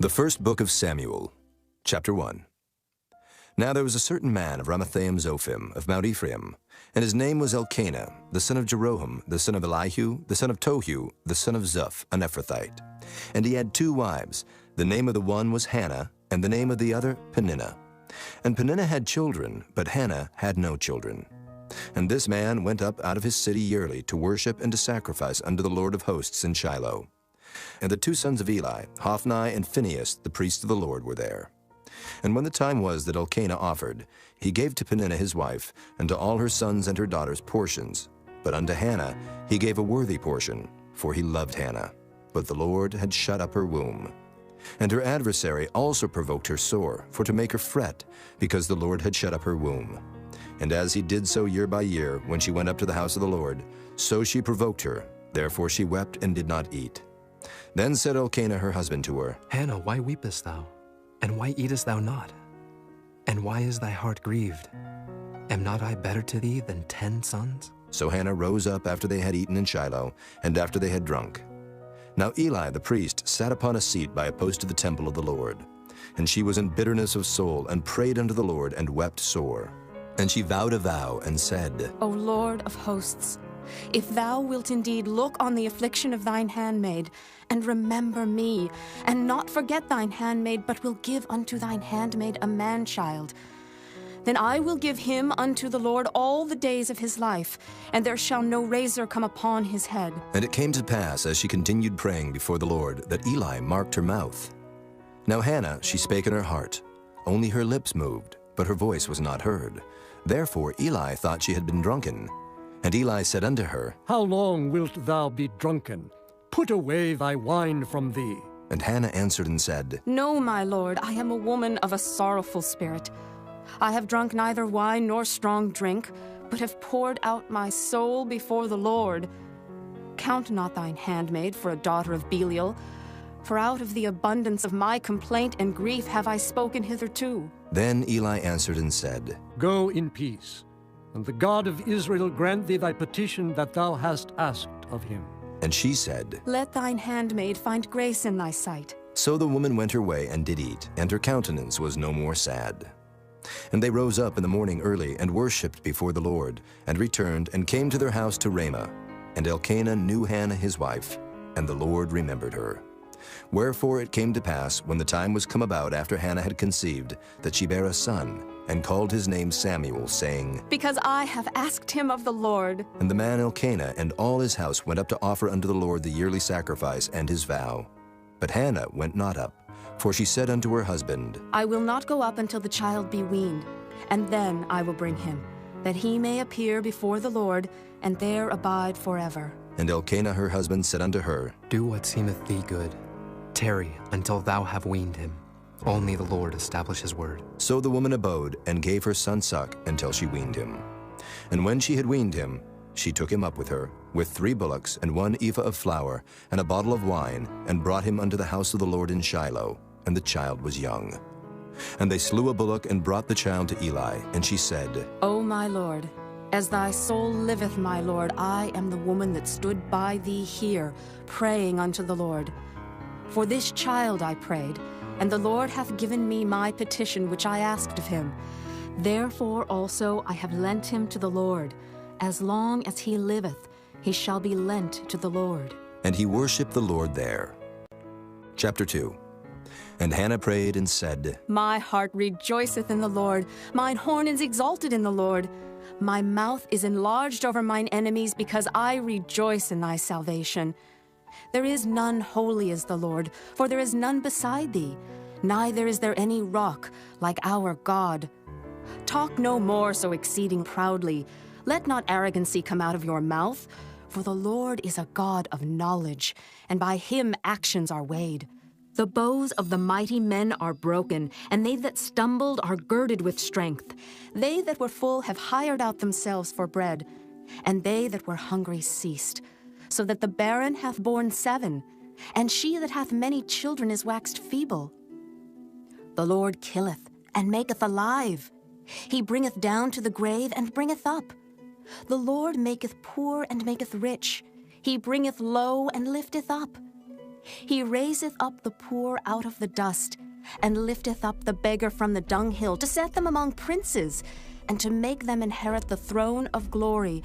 The first book of Samuel, chapter 1. Now there was a certain man of Ramathaim Zophim, of Mount Ephraim, and his name was Elkanah, the son of Jeroham, the son of Elihu, the son of Tohu, the son of Zuph, an Ephrathite. And he had 2 wives. The name of the one was Hannah, and the name of the other Peninnah. And Peninnah had children, but Hannah had no children. And this man went up out of his city yearly to worship and to sacrifice unto the Lord of hosts in Shiloh. And the 2 sons of Eli, Hophni and Phinehas, the priests of the Lord, were there. And when the time was that Elkanah offered, he gave to Peninnah his wife, and to all her sons and her daughters portions. But unto Hannah he gave a worthy portion, for he loved Hannah. But the Lord had shut up her womb. And her adversary also provoked her sore, for to make her fret, because the Lord had shut up her womb. And as he did so year by year, when she went up to the house of the Lord, so she provoked her. Therefore she wept and did not eat. Then said Elkanah her husband to her, Hannah, why weepest thou? And why eatest thou not? And why is thy heart grieved? Am not I better to thee than 10 sons? So Hannah rose up after they had eaten in Shiloh, and after they had drunk. Now Eli the priest sat upon a seat by a post of the temple of the Lord. And she was in bitterness of soul, and prayed unto the Lord, and wept sore. And she vowed a vow, and said, O Lord of hosts, if thou wilt indeed look on the affliction of thine handmaid, and remember me, and not forget thine handmaid, but will give unto thine handmaid a man-child, then I will give him unto the Lord all the days of his life, and there shall no razor come upon his head. And it came to pass, as she continued praying before the Lord, that Eli marked her mouth. Now Hannah, she spake in her heart. Only her lips moved, but her voice was not heard. Therefore Eli thought she had been drunken. And Eli said unto her, How long wilt thou be drunken? Put away thy wine from thee. And Hannah answered and said, No, my lord, I am a woman of a sorrowful spirit. I have drunk neither wine nor strong drink, but have poured out my soul before the Lord. Count not thine handmaid for a daughter of Belial, for out of the abundance of my complaint and grief have I spoken hitherto. Then Eli answered and said, Go in peace, and the God of Israel grant thee thy petition that thou hast asked of him. And she said, Let thine handmaid find grace in thy sight. So the woman went her way and did eat, and her countenance was no more sad. And they rose up in the morning early, and worshipped before the Lord, and returned, and came to their house to Ramah. And Elkanah knew Hannah his wife, and the Lord remembered her. Wherefore it came to pass, when the time was come about after Hannah had conceived, that she bare a son, and called his name Samuel, saying, Because I have asked him of the Lord. And the man Elkanah and all his house went up to offer unto the Lord the yearly sacrifice and his vow. But Hannah went not up, for she said unto her husband, I will not go up until the child be weaned, and then I will bring him, that he may appear before the Lord, and there abide forever. And Elkanah her husband said unto her, Do what seemeth thee good. Tarry until thou have weaned him. Only the Lord establish his word. So the woman abode, and gave her son suck until she weaned him. And when she had weaned him, she took him up with her, with 3 bullocks, and 1 ephah of flour, and a bottle of wine, and brought him unto the house of the Lord in Shiloh, and the child was young. And they slew a bullock, and brought the child to Eli, and she said, O my Lord, as thy soul liveth, my Lord, I am the woman that stood by thee here, praying unto the Lord. For this child I prayed, and the Lord hath given me my petition which I asked of him. Therefore also I have lent him to the Lord. As long as he liveth, he shall be lent to the Lord. And he worshipped the Lord there. Chapter 2. And Hannah prayed and said, My heart rejoiceth in the Lord, mine horn is exalted in the Lord. My mouth is enlarged over mine enemies, because I rejoice in thy salvation. There is none holy as the Lord, for there is none beside thee, neither is there any rock like our God. Talk no more so exceeding proudly. Let not arrogancy come out of your mouth, for the Lord is a God of knowledge, and by him actions are weighed. The bows of the mighty men are broken, and they that stumbled are girded with strength. They that were full have hired out themselves for bread, and they that were hungry ceased. So that the barren hath borne 7, and she that hath many children is waxed feeble. The Lord killeth, and maketh alive. He bringeth down to the grave, and bringeth up. The Lord maketh poor, and maketh rich. He bringeth low, and lifteth up. He raiseth up the poor out of the dust, and lifteth up the beggar from the dunghill, to set them among princes, and to make them inherit the throne of glory.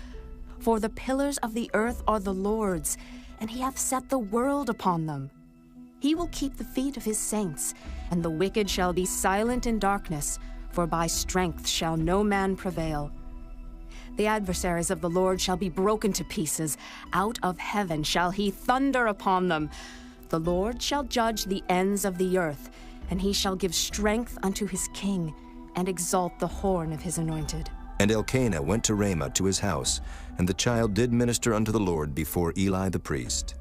For the pillars of the earth are the Lord's, and he hath set the world upon them. He will keep the feet of his saints, and the wicked shall be silent in darkness, for by strength shall no man prevail. The adversaries of the Lord shall be broken to pieces. Out of heaven shall he thunder upon them. The Lord shall judge the ends of the earth, and he shall give strength unto his king, and exalt the horn of his anointed. And Elkanah went to Ramah to his house, and the child did minister unto the Lord before Eli the priest.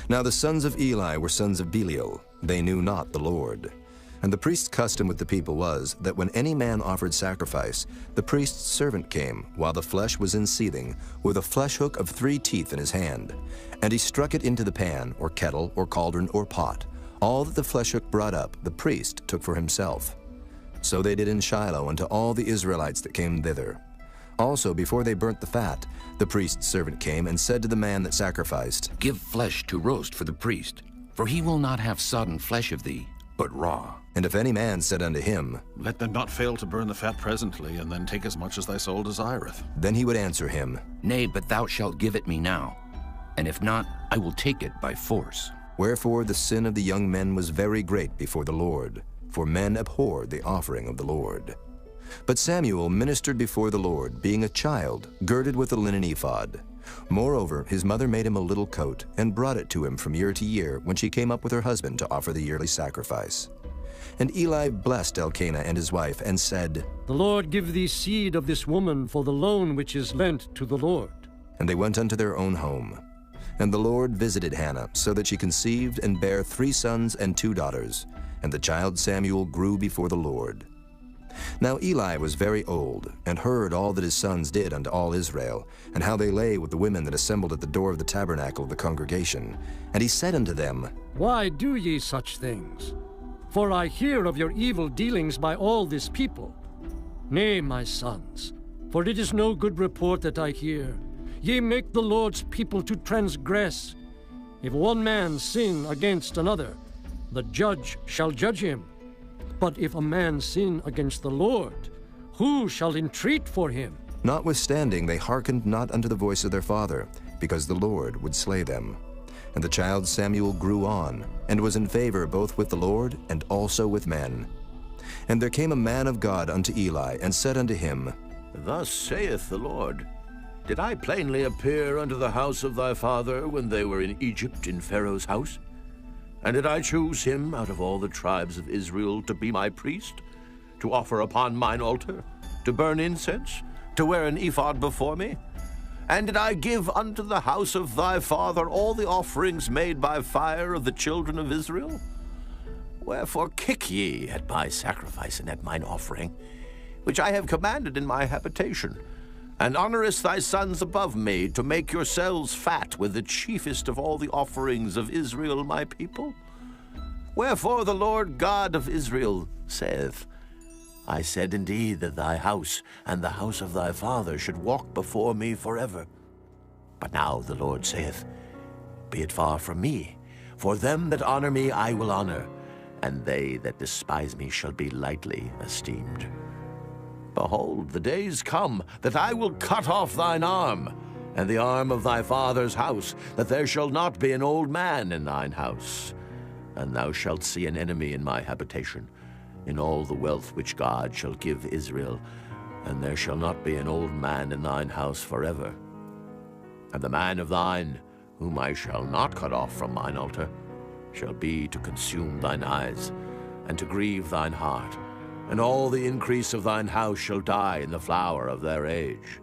Now the sons of Eli were sons of Belial. They knew not the Lord. And the priest's custom with the people was that when any man offered sacrifice, the priest's servant came, while the flesh was in seething, with a flesh hook of 3 teeth in his hand. And he struck it into the pan, or kettle, or cauldron, or pot. All that the flesh hook brought up, the priest took for himself. So they did in Shiloh unto all the Israelites that came thither. Also, before they burnt the fat, the priest's servant came and said to the man that sacrificed, Give flesh to roast for the priest, for he will not have sodden flesh of thee, but raw. And if any man said unto him, Let them not fail to burn the fat presently, and then take as much as thy soul desireth. then he would answer him, Nay, but thou shalt give it me now, and if not, I will take it by force. Wherefore the sin of the young men was very great before the Lord, for men abhorred the offering of the Lord. But Samuel ministered before the Lord, being a child, girded with a linen ephod. Moreover, his mother made him a little coat, and brought it to him from year to year, when she came up with her husband to offer the yearly sacrifice. And Eli blessed Elkanah and his wife, and said, The Lord give thee seed of this woman for the loan which is lent to the Lord. And they went unto their own home. And the Lord visited Hannah, so that she conceived and bare 3 sons and 2 daughters. And the child Samuel grew before the Lord. Now Eli was very old, and heard all that his sons did unto all Israel, and how they lay with the women that assembled at the door of the tabernacle of the congregation. And he said unto them, Why do ye such things? For I hear of your evil dealings by all this people. Nay, my sons, for it is no good report that I hear. Ye make the Lord's people to transgress. If one man sin against another, the judge shall judge him. But if a man sin against the Lord, who shall entreat for him? Notwithstanding, they hearkened not unto the voice of their father, because the Lord would slay them. And the child Samuel grew on, and was in favor both with the Lord and also with men. And there came a man of God unto Eli, and said unto him, Thus saith the Lord, Did I plainly appear unto the house of thy father when they were in Egypt in Pharaoh's house? And did I choose him out of all the tribes of Israel to be my priest, to offer upon mine altar, to burn incense, to wear an ephod before me? And did I give unto the house of thy father all the offerings made by fire of the children of Israel? Wherefore kick ye at my sacrifice and at mine offering, which I have commanded in my habitation, and honorest thy sons above me, to make yourselves fat with the chiefest of all the offerings of Israel my people? Wherefore the Lord God of Israel saith, I said indeed that thy house and the house of thy father should walk before me forever. But now the Lord saith, Be it far from me, for them that honor me I will honor, and they that despise me shall be lightly esteemed. Behold, the days come that I will cut off thine arm, and the arm of thy father's house, that there shall not be an old man in thine house. And thou shalt see an enemy in my habitation, in all the wealth which God shall give Israel, and there shall not be an old man in thine house forever. And the man of thine, whom I shall not cut off from mine altar, shall be to consume thine eyes, and to grieve thine heart, and all the increase of thine house shall die in the flower of their age.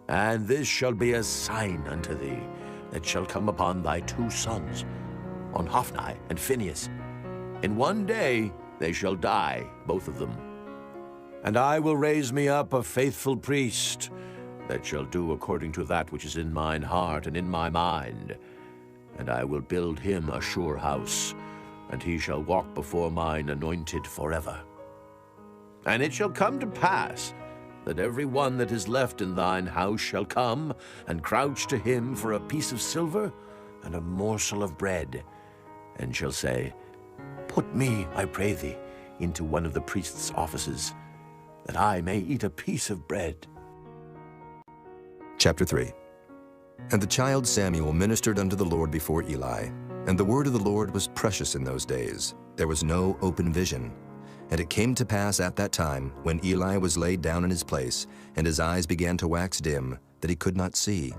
And this shall be a sign unto thee, that shall come upon thy 2 sons, on Hophni and Phinehas. In one day they shall die, both of them. And I will raise me up a faithful priest, that shall do according to that which is in mine heart and in my mind. And I will build him a sure house, and he shall walk before mine anointed forever. And it shall come to pass, that every one that is left in thine house shall come and crouch to him for a piece of silver and a morsel of bread, and shall say, Put me, I pray thee, into one of the priest's offices, that I may eat a piece of bread. Chapter 3. And the child Samuel ministered unto the Lord before Eli. And the word of the Lord was precious in those days. There was no open vision. And it came to pass at that time, when Eli was laid down in his place, and his eyes began to wax dim, that he could not see.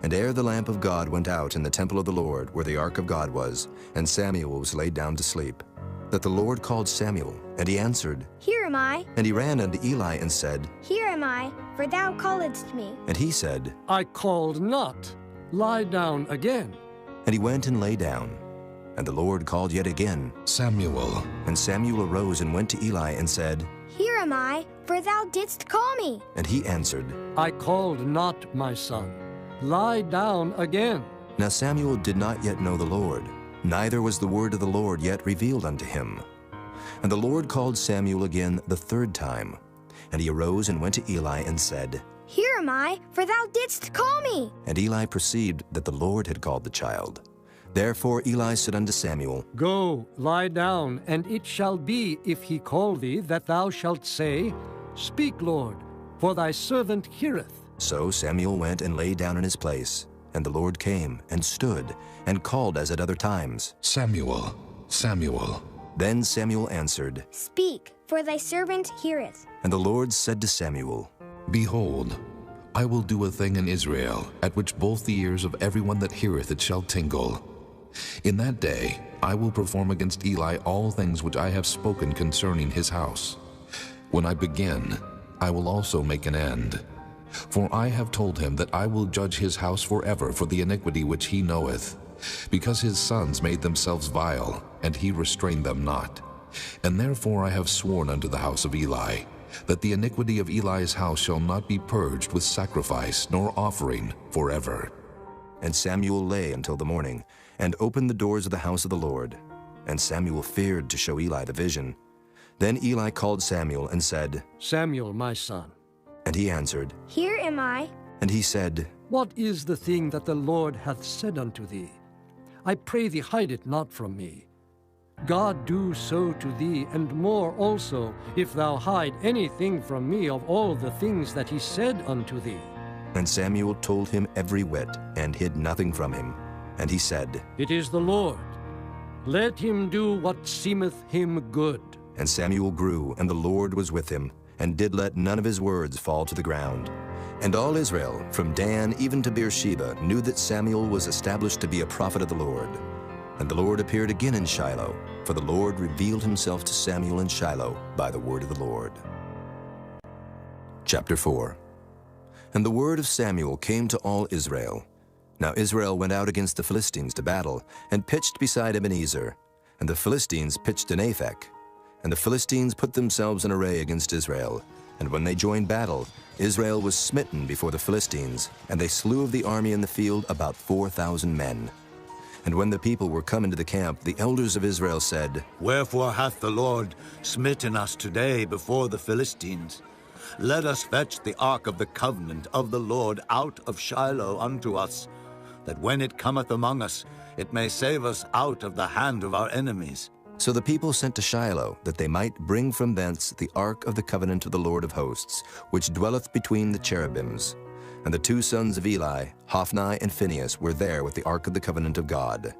And ere the lamp of God went out in the temple of the Lord, where the ark of God was, and Samuel was laid down to sleep, that the Lord called Samuel, and he answered, Here am I. And he ran unto Eli and said, Here am I, for thou calledst me. And he said, I called not. Lie down again. And he went and lay down. And the Lord called yet again, Samuel. And Samuel arose and went to Eli and said, Here am I, for thou didst call me. And he answered, I called not, my son. Lie down again. Now Samuel did not yet know the Lord, neither was the word of the Lord yet revealed unto him. And the Lord called Samuel again the third time. And he arose and went to Eli and said, Here am I, for thou didst call me. And Eli perceived that the Lord had called the child. Therefore Eli said unto Samuel, Go, lie down, and it shall be, if he call thee, that thou shalt say, Speak, Lord, for thy servant heareth. So Samuel went and lay down in his place. And the Lord came and stood and called as at other times, Samuel, Samuel. Then Samuel answered, Speak, for thy servant heareth. And the Lord said to Samuel, Behold, I will do a thing in Israel, at which both the ears of everyone that heareth it shall tingle. In that day I will perform against Eli all things which I have spoken concerning his house. When I begin, I will also make an end. For I have told him that I will judge his house forever for the iniquity which he knoweth, because his sons made themselves vile, and he restrained them not. And therefore I have sworn unto the house of Eli, that the iniquity of Eli's house shall not be purged with sacrifice nor offering forever. And Samuel lay until the morning, and opened the doors of the house of the Lord. And Samuel feared to show Eli the vision. Then Eli called Samuel and said, Samuel, my son. And he answered, Here am I. And he said, What is the thing that the Lord hath said unto thee? I pray thee, hide it not from me. God do so to thee, and more also, if thou hide anything from me of all the things that he said unto thee. And Samuel told him every whit, and hid nothing from him. And he said, It is the Lord. Let him do what seemeth him good. And Samuel grew, and the Lord was with him, and did let none of his words fall to the ground. And all Israel, from Dan even to Beersheba, knew that Samuel was established to be a prophet of the Lord. And the Lord appeared again in Shiloh, for the Lord revealed himself to Samuel in Shiloh by the word of the Lord. Chapter 4. And the word of Samuel came to all Israel. Now Israel went out against the Philistines to battle, and pitched beside Ebenezer. And the Philistines pitched in Aphek. And the Philistines put themselves in array against Israel. And when they joined battle, Israel was smitten before the Philistines, and they slew of the army in the field about 4,000 men. And when the people were come into the camp, the elders of Israel said, Wherefore hath the Lord smitten us today before the Philistines? Let us fetch the ark of the covenant of the Lord out of Shiloh unto us, that when it cometh among us, it may save us out of the hand of our enemies. So the people sent to Shiloh, that they might bring from thence the ark of the covenant of the Lord of hosts, which dwelleth between the cherubims. And the two sons of Eli, Hophni and Phinehas, were there with the ark of the covenant of God.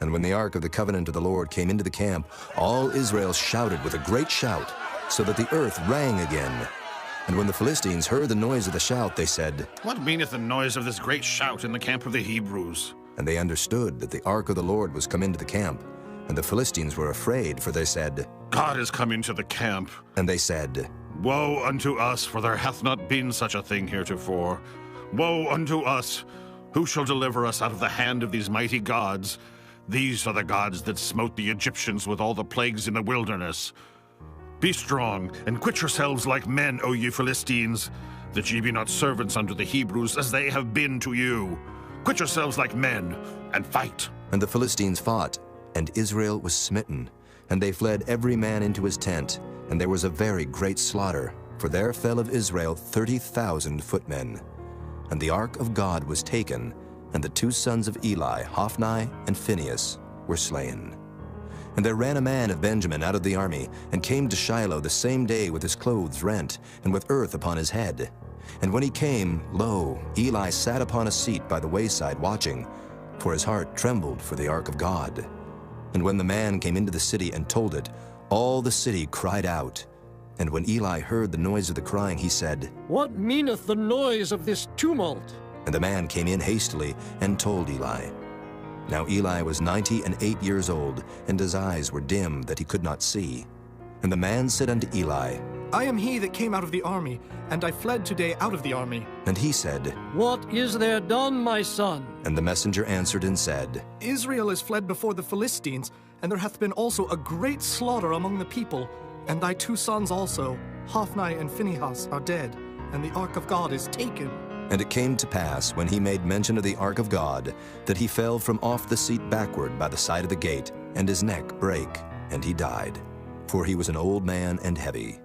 And when the ark of the covenant of the Lord came into the camp, all Israel shouted with a great shout, so that the earth rang again. And when the Philistines heard the noise of the shout, they said, What meaneth the noise of this great shout in the camp of the Hebrews? And they understood that the ark of the Lord was come into the camp. And the Philistines were afraid, for they said, God is come into the camp. And they said, Woe unto us, for there hath not been such a thing heretofore. Woe unto us! Who shall deliver us out of the hand of these mighty gods? These are the gods that smote the Egyptians with all the plagues in the wilderness. Be strong, and quit yourselves like men, O ye Philistines, that ye be not servants unto the Hebrews, as they have been to you. Quit yourselves like men, and fight. And the Philistines fought, and Israel was smitten. And they fled every man into his tent, and there was a very great slaughter, for there fell of Israel 30,000 footmen. And the ark of God was taken, and the two sons of Eli, Hophni and Phinehas, were slain. And there ran a man of Benjamin out of the army, and came to Shiloh the same day with his clothes rent, and with earth upon his head. And when he came, lo, Eli sat upon a seat by the wayside watching, for his heart trembled for the ark of God. And when the man came into the city and told it, all the city cried out. And when Eli heard the noise of the crying, he said, What meaneth the noise of this tumult? And the man came in hastily and told Eli. Now Eli was 98 years old, and his eyes were dim that he could not see. And the man said unto Eli, I am he that came out of the army, and I fled today out of the army. And he said, What is there done, my son? And the messenger answered and said, Israel is fled before the Philistines, and there hath been also a great slaughter among the people. And thy 2 sons also, Hophni and Phinehas, are dead, and the ark of God is taken. And it came to pass, when he made mention of the ark of God, that he fell from off the seat backward by the side of the gate, and his neck brake, and he died. For he was an old man and heavy,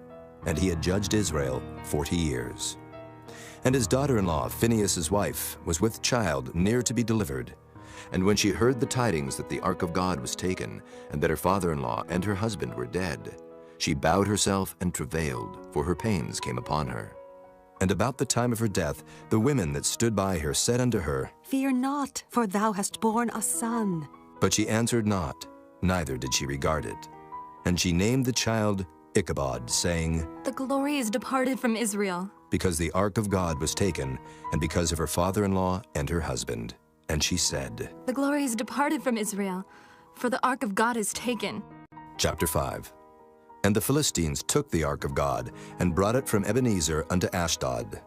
and he had judged Israel 40 years. And his daughter-in-law, Phinehas' wife, was with child near to be delivered. And when she heard the tidings that the ark of God was taken, and that her father-in-law and her husband were dead, she bowed herself and travailed, for her pains came upon her. And about the time of her death, the women that stood by her said unto her, Fear not, for thou hast borne a son. But she answered not, neither did she regard it. And she named the child Ichabod, saying, The glory is departed from Israel. Because the ark of God was taken, and because of her father-in-law and her husband. And she said, The glory is departed from Israel, for the ark of God is taken. Chapter 5. And the Philistines took the ark of God, and brought it from Ebenezer unto Ashdod.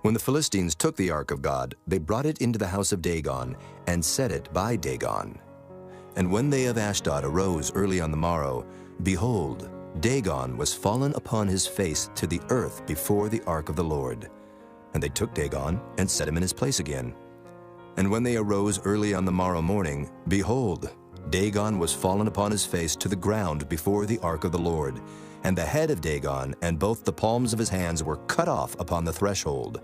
When the Philistines took the ark of God, they brought it into the house of Dagon, and set it by Dagon. And when they of Ashdod arose early on the morrow, behold, Dagon was fallen upon his face to the earth before the ark of the Lord. And they took Dagon, and set him in his place again. And when they arose early on the morrow morning, behold, Dagon was fallen upon his face to the ground before the ark of the Lord, and the head of Dagon and both the palms of his hands were cut off upon the threshold.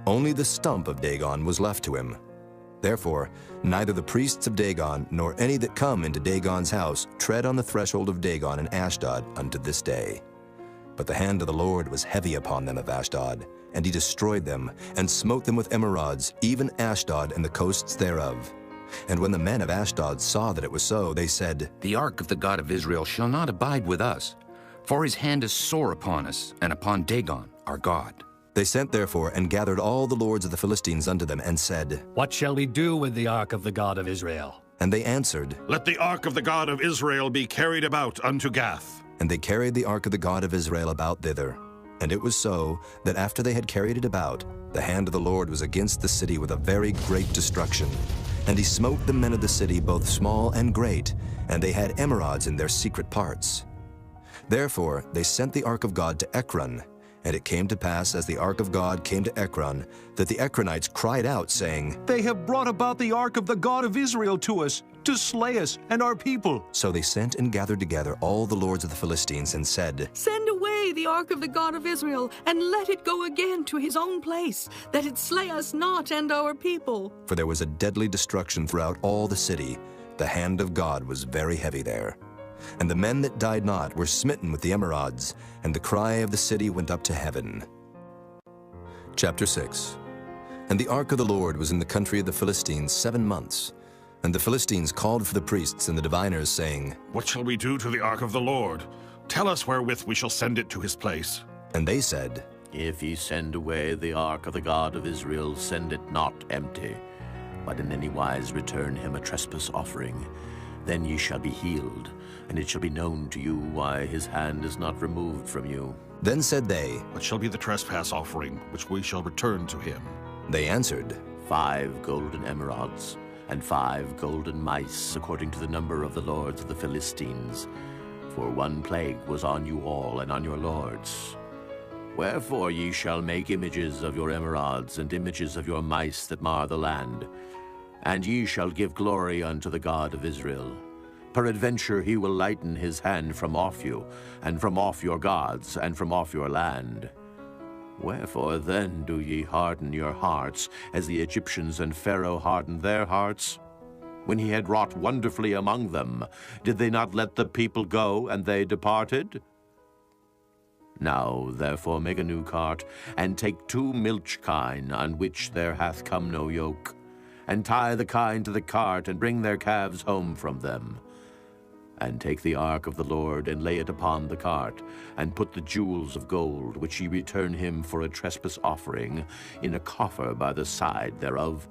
Only the stump of Dagon was left to him. Therefore, neither the priests of Dagon nor any that come into Dagon's house tread on the threshold of Dagon in Ashdod unto this day. But the hand of the Lord was heavy upon them of Ashdod, and he destroyed them, and smote them with emerods, even Ashdod and the coasts thereof. And when the men of Ashdod saw that it was so, they said, The ark of the God of Israel shall not abide with us, for his hand is sore upon us, and upon Dagon, our God. They sent therefore and gathered all the lords of the Philistines unto them, and said, What shall we do with the ark of the God of Israel? And they answered, Let the ark of the God of Israel be carried about unto Gath. And they carried the ark of the God of Israel about thither. And it was so, that after they had carried it about, the hand of the Lord was against the city with a very great destruction. And he smote the men of the city, both small and great, and they had emerods in their secret parts. Therefore they sent the ark of God to Ekron. And it came to pass, as the ark of God came to Ekron, that the Ekronites cried out, saying, They have brought about the ark of the God of Israel to us, to slay us and our people. So they sent and gathered together all the lords of the Philistines, and said, Send away the ark of the God of Israel, and let it go again to his own place, that it slay us not and our people. For there was a deadly destruction throughout all the city. The hand of God was very heavy there. And the men that died not were smitten with the emerods, and the cry of the city went up to heaven. Chapter 6. And the ark of the Lord was in the country of the Philistines 7 months. And the Philistines called for the priests and the diviners, saying, What shall we do to the ark of the Lord? Tell us wherewith we shall send it to his place. And they said, If ye send away the ark of the God of Israel, send it not empty, but in any wise return him a trespass offering. Then ye shall be healed, and it shall be known to you why his hand is not removed from you. Then said they, What shall be the trespass offering, which we shall return to him? They answered, 5 golden emerods, and 5 golden mice, according to the number of the lords of the Philistines. For 1 plague was on you all, and on your lords. Wherefore ye shall make images of your emerods, and images of your mice that mar the land. And ye shall give glory unto the God of Israel. Peradventure he will lighten his hand from off you, and from off your gods, and from off your land. Wherefore then do ye harden your hearts, as the Egyptians and Pharaoh hardened their hearts? when he had wrought wonderfully among them, did they not let the people go, and they departed? Now, therefore, make a new cart, and take 2 milch kine, on which there hath come no yoke, and tie the kine to the cart, and bring their calves home from them. And take the ark of the Lord, and lay it upon the cart, and put the jewels of gold, which ye return him for a trespass offering, in a coffer by the side thereof,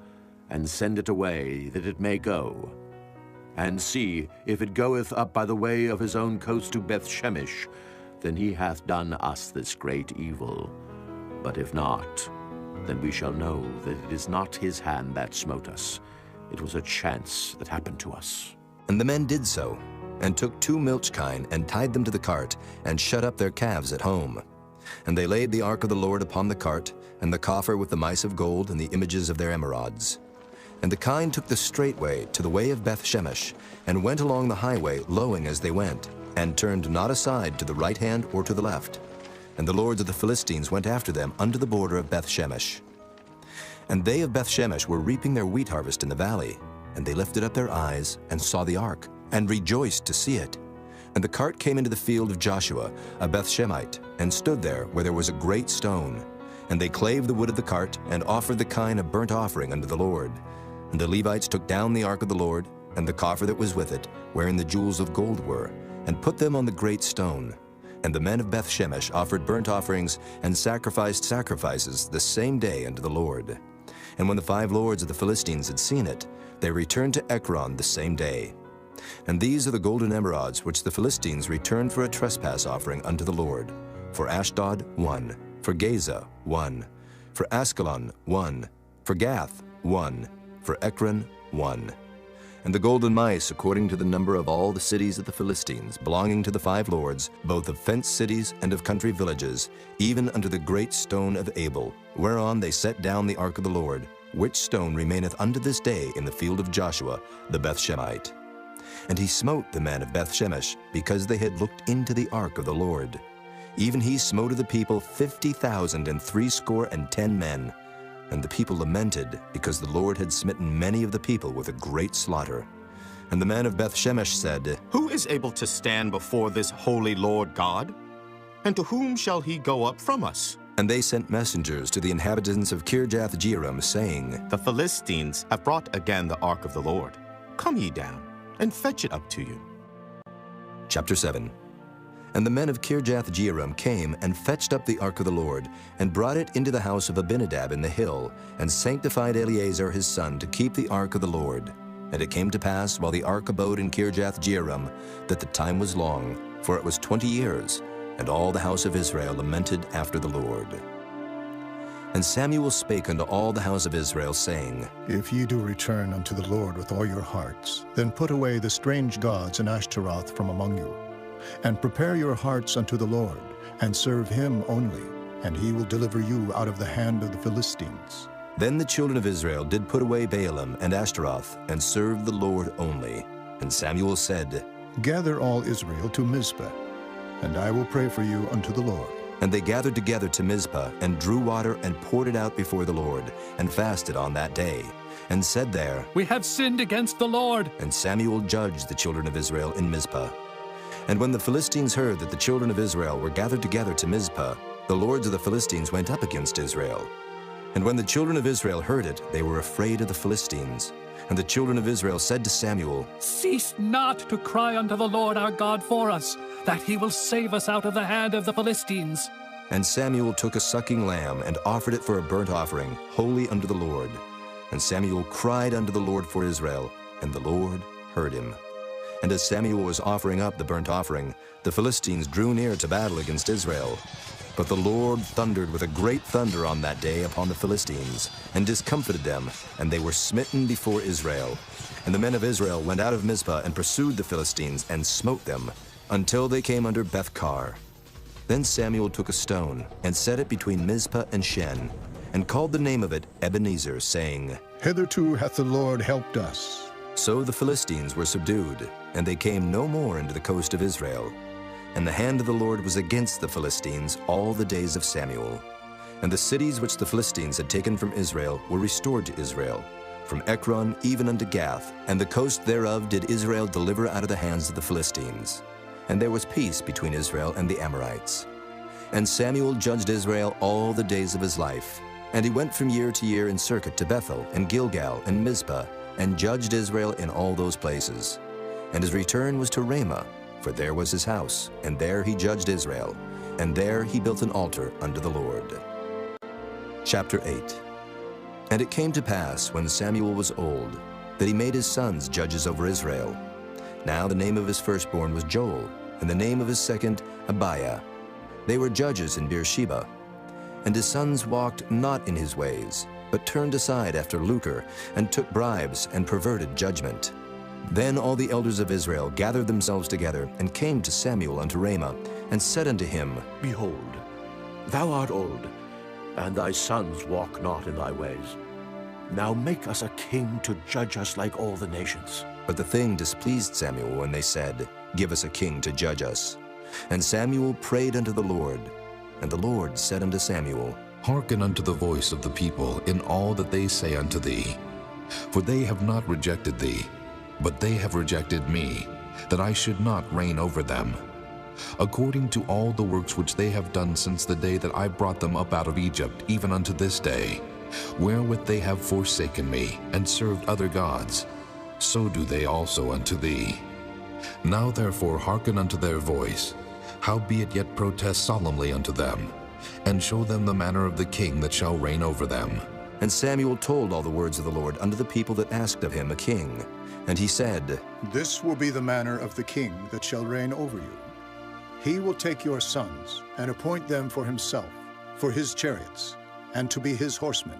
and send it away, that it may go. And see, if it goeth up by the way of his own coast to Beth-Shemesh, then he hath done us this great evil. But if not, then we shall know that it is not his hand that smote us. It was a chance that happened to us. And the men did so, and took 2 milch kine, and tied them to the cart, and shut up their calves at home. And they laid the ark of the Lord upon the cart, and the coffer with the mice of gold and the images of their emerods. And the kine took the straight way to the way of Beth-Shemesh, and went along the highway, lowing as they went, and turned not aside to the right hand or to the left. And the lords of the Philistines went after them unto the border of Beth-Shemesh. And they of Beth-Shemesh were reaping their wheat harvest in the valley, and they lifted up their eyes, and saw the ark, and rejoiced to see it. And the cart came into the field of Joshua, a Beth-Shemite, and stood there where there was a great stone. And they clave the wood of the cart, and offered the kine a burnt offering unto the Lord. And the Levites took down the ark of the Lord, and the coffer that was with it, wherein the jewels of gold were, and put them on the great stone. And the men of Beth-Shemesh offered burnt offerings, and sacrificed sacrifices the same day unto the Lord. And when the 5 lords of the Philistines had seen it, they returned to Ekron the same day. And these are the golden emerods which the Philistines returned for a trespass offering unto the Lord. For Ashdod 1, for Gaza 1, for Askelon 1, for Gath 1, for Ekron 1. And the golden mice, according to the number of all the cities of the Philistines, belonging to the 5 lords, both of fenced cities and of country villages, even unto the great stone of Abel, whereon they set down the ark of the Lord, which stone remaineth unto this day in the field of Joshua the Beth-Shemite. And he smote the men of Beth-Shemesh, because they had looked into the ark of the Lord. Even he smote of the people 50,060 men. And the people lamented, because the Lord had smitten many of the people with a great slaughter. And the men of Beth-Shemesh said, Who is able to stand before this holy Lord God? And to whom shall he go up from us? And they sent messengers to the inhabitants of Kirjath-Jearim, saying, The Philistines have brought again the ark of the Lord. Come ye down, and fetch it up to you. Chapter 7. And the men of Kirjath-Jearim came and fetched up the ark of the Lord, and brought it into the house of Abinadab in the hill, and sanctified Eleazar his son to keep the ark of the Lord. And it came to pass, while the ark abode in Kirjath-Jearim, that the time was long, for it was 20 years, and all the house of Israel lamented after the Lord. And Samuel spake unto all the house of Israel, saying, If ye do return unto the Lord with all your hearts, then put away the strange gods and Ashtaroth from among you, and prepare your hearts unto the Lord, and serve him only, and he will deliver you out of the hand of the Philistines. Then the children of Israel did put away Baalim and Ashtaroth, and served the Lord only. And Samuel said, Gather all Israel to Mizpah, and I will pray for you unto the Lord. And they gathered together to Mizpah, and drew water, and poured it out before the Lord, and fasted on that day, and said there, We have sinned against the Lord. And Samuel judged the children of Israel in Mizpah. And when the Philistines heard that the children of Israel were gathered together to Mizpah, the lords of the Philistines went up against Israel. And when the children of Israel heard it, they were afraid of the Philistines. And the children of Israel said to Samuel, Cease not to cry unto the Lord our God for us, that he will save us out of the hand of the Philistines. And Samuel took a sucking lamb, and offered it for a burnt offering, holy unto the Lord. And Samuel cried unto the Lord for Israel, and the Lord heard him. And as Samuel was offering up the burnt offering, the Philistines drew near to battle against Israel. But the Lord thundered with a great thunder on that day upon the Philistines, and discomfited them, and they were smitten before Israel. And the men of Israel went out of Mizpah, and pursued the Philistines, and smote them, until they came under Beth-kar. Then Samuel took a stone, and set it between Mizpah and Shen, and called the name of it Ebenezer, saying, Hitherto hath the Lord helped us. So the Philistines were subdued, and they came no more into the coast of Israel. And the hand of the Lord was against the Philistines all the days of Samuel. And the cities which the Philistines had taken from Israel were restored to Israel, from Ekron even unto Gath, and the coast thereof did Israel deliver out of the hands of the Philistines. And there was peace between Israel and the Amorites. And Samuel judged Israel all the days of his life. And he went from year to year in circuit to Bethel, and Gilgal, and Mizpah, and judged Israel in all those places. And his return was to Ramah, for there was his house, and there he judged Israel, and there he built an altar unto the Lord. Chapter 8. And it came to pass, when Samuel was old, that he made his sons judges over Israel. Now the name of his firstborn was Joel, and the name of his second Abiah. They were judges in Beersheba. And his sons walked not in his ways, but turned aside after lucre, and took bribes, and perverted judgment. Then all the elders of Israel gathered themselves together, and came to Samuel unto Ramah, and said unto him, Behold, thou art old, and thy sons walk not in thy ways. Now make us a king to judge us like all the nations. But the thing displeased Samuel when they said, Give us a king to judge us. And Samuel prayed unto the Lord. And the Lord said unto Samuel, Hearken unto the voice of the people in all that they say unto thee. For they have not rejected thee, but they have rejected me, that I should not reign over them. According to all the works which they have done since the day that I brought them up out of Egypt, even unto this day, wherewith they have forsaken me, and served other gods, so do they also unto thee. Now therefore hearken unto their voice, howbeit yet protest solemnly unto them, and show them the manner of the king that shall reign over them. And Samuel told all the words of the Lord unto the people that asked of him a king. And he said, This will be the manner of the king that shall reign over you. He will take your sons, and appoint them for himself, for his chariots, and to be his horsemen,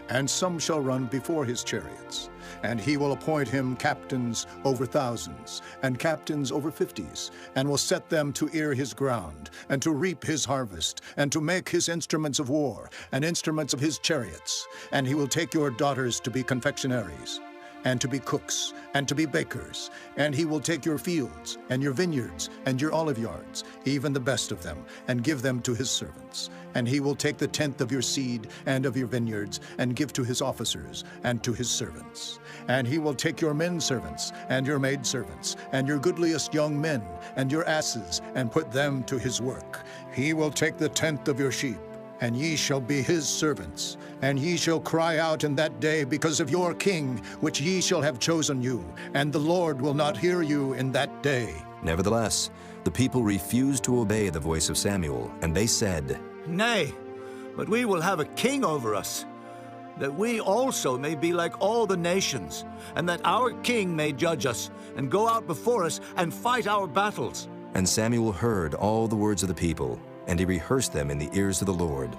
and some shall run before his chariots. And he will appoint him captains over thousands, and captains over 50s, and will set them to ear his ground, and to reap his harvest, and to make his instruments of war, and instruments of his chariots. And he will take your daughters to be confectionaries, and to be cooks, and to be bakers. And he will take your fields, and your vineyards, and your olive yards, even the best of them, and give them to his servants. And he will take the tenth of your seed and of your vineyards, and give to his officers, and to his servants. And he will take your men servants, and your maid servants, and your goodliest young men, and your asses, and put them to his work. He will take the tenth of your sheep, and ye shall be his servants. And ye shall cry out in that day because of your king, which ye shall have chosen you, and the Lord will not hear you in that day. Nevertheless, the people refused to obey the voice of Samuel, and they said, Nay, but we will have a king over us, that we also may be like all the nations, and that our king may judge us, and go out before us, and fight our battles. And Samuel heard all the words of the people, and he rehearsed them in the ears of the Lord.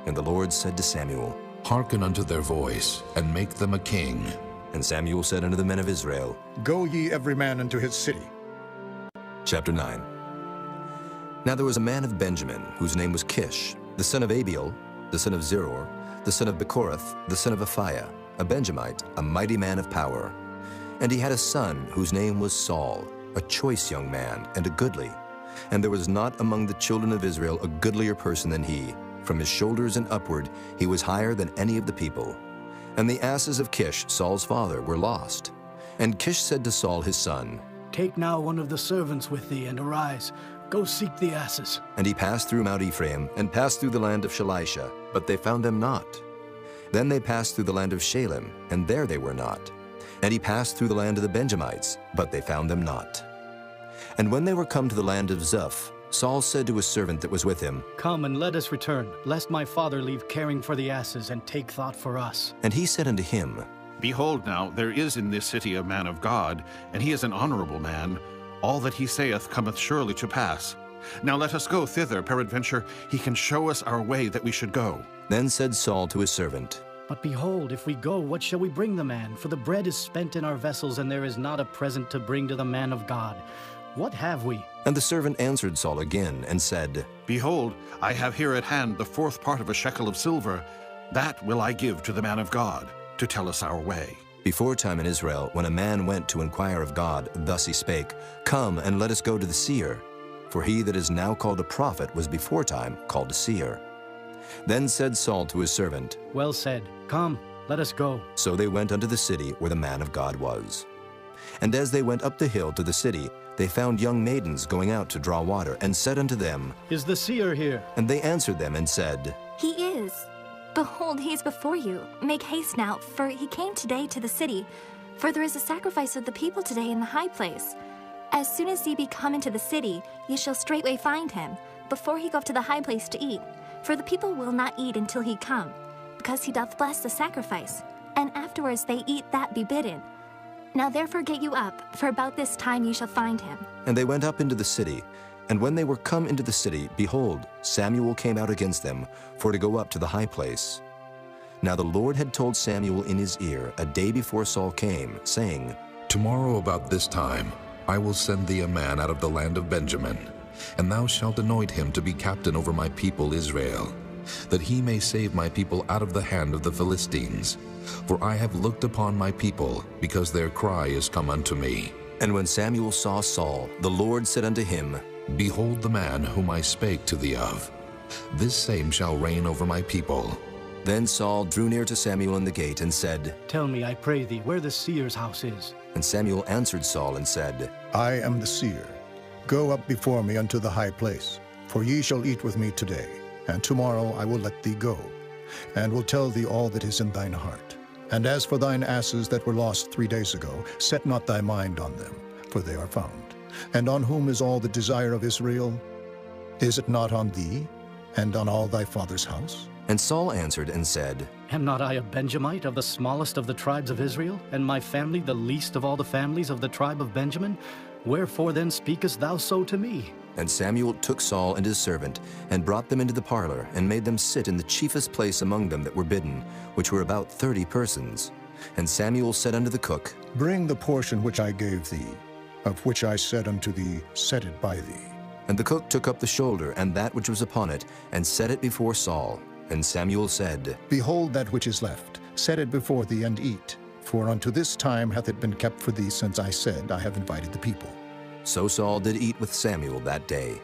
And the Lord said to Samuel, Hearken unto their voice, and make them a king. And Samuel said unto the men of Israel, Go ye every man unto his city. Chapter 9. Now there was a man of Benjamin, whose name was Kish, the son of Abiel, the son of Zeror, the son of Bechorath, the son of Aphiah, a Benjamite, a mighty man of power. And he had a son whose name was Saul, a choice young man, and a goodly. And there was not among the children of Israel a goodlier person than he. From his shoulders and upward he was higher than any of the people. And the asses of Kish, Saul's father, were lost. And Kish said to Saul his son, Take now one of the servants with thee, and arise. Go seek the asses. And he passed through Mount Ephraim, and passed through the land of Shalisha, but they found them not. Then they passed through the land of Shalem, and there they were not. And he passed through the land of the Benjamites, but they found them not. And when they were come to the land of Zuph, Saul said to his servant that was with him, Come and let us return, lest my father leave caring for the asses, and take thought for us. And he said unto him, Behold now, there is in this city a man of God, and he is an honorable man. All that he saith cometh surely to pass. Now let us go thither, peradventure he can show us our way that we should go. Then said Saul to his servant, But behold, if we go, what shall we bring the man? For the bread is spent in our vessels, and there is not a present to bring to the man of God. What have we? And the servant answered Saul again, and said, Behold, I have here at hand the 4th part of a shekel of silver. That will I give to the man of God, to tell us our way. Before time in Israel, when a man went to inquire of God, thus he spake, Come, and let us go to the seer. For he that is now called a prophet was before time called a seer. Then said Saul to his servant, Well said. Come, let us go. So they went unto the city where the man of God was. And as they went up the hill to the city, they found young maidens going out to draw water, and said unto them, Is the seer here? And they answered them and said, He is. Behold, he is before you. Make haste now, for he came today to the city. For there is a sacrifice of the people today in the high place. As soon as ye be come into the city, ye shall straightway find him, before he go up to the high place to eat. For the people will not eat until he come, because he doth bless the sacrifice. And afterwards they eat that be bidden. Now therefore get you up, for about this time ye shall find him. And they went up into the city. And when they were come into the city, behold, Samuel came out against them, for to go up to the high place. Now the Lord had told Samuel in his ear a day before Saul came, saying, Tomorrow about this time I will send thee a man out of the land of Benjamin, and thou shalt anoint him to be captain over my people Israel, that he may save my people out of the hand of the Philistines. For I have looked upon my people, because their cry is come unto me. And when Samuel saw Saul, the Lord said unto him, Behold the man whom I spake to thee of. This same shall reign over my people. Then Saul drew near to Samuel in the gate and said, Tell me, I pray thee, where the seer's house is. And Samuel answered Saul and said, I am the seer. Go up before me unto the high place, for ye shall eat with me today, and tomorrow I will let thee go, and will tell thee all that is in thine heart. And as for thine asses that were lost 3 days ago, set not thy mind on them, for they are found. And on whom is all the desire of Israel? Is it not on thee, and on all thy father's house? And Saul answered and said, Am not I a Benjamite of the smallest of the tribes of Israel, and my family the least of all the families of the tribe of Benjamin? Wherefore then speakest thou so to me? And Samuel took Saul and his servant, and brought them into the parlor, and made them sit in the chiefest place among them that were bidden, which were about 30 persons. And Samuel said unto the cook, Bring the portion which I gave thee, of which I said unto thee, Set it by thee. And the cook took up the shoulder and that which was upon it, and set it before Saul. And Samuel said, Behold that which is left, set it before thee, and eat. For unto this time hath it been kept for thee, since I said, I have invited the people. So Saul did eat with Samuel that day.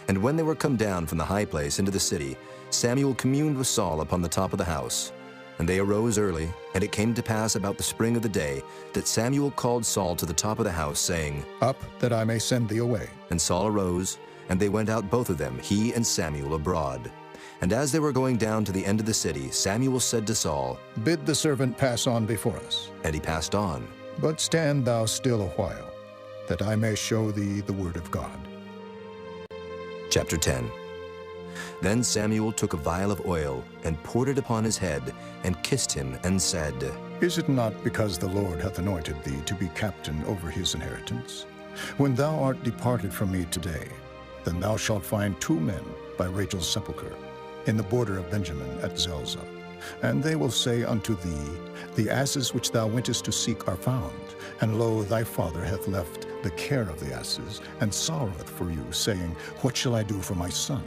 And when they were come down from the high place into the city, Samuel communed with Saul upon the top of the house. And they arose early, and it came to pass about the spring of the day, that Samuel called Saul to the top of the house, saying, Up, that I may send thee away. And Saul arose, and they went out both of them, he and Samuel, abroad. And as they were going down to the end of the city, Samuel said to Saul, Bid the servant pass on before us. And he passed on. But stand thou still a while, that I may show thee the word of God. Chapter 10. Then Samuel took a vial of oil, and poured it upon his head, and kissed him, and said, Is it not because the Lord hath anointed thee to be captain over his inheritance? When thou art departed from me today, then thou shalt find 2 men by Rachel's sepulchre, in the border of Benjamin at Zelzah. And they will say unto thee, The asses which thou wentest to seek are found, and lo, thy father hath left the care of the asses, and sorroweth for you, saying, What shall I do for my son?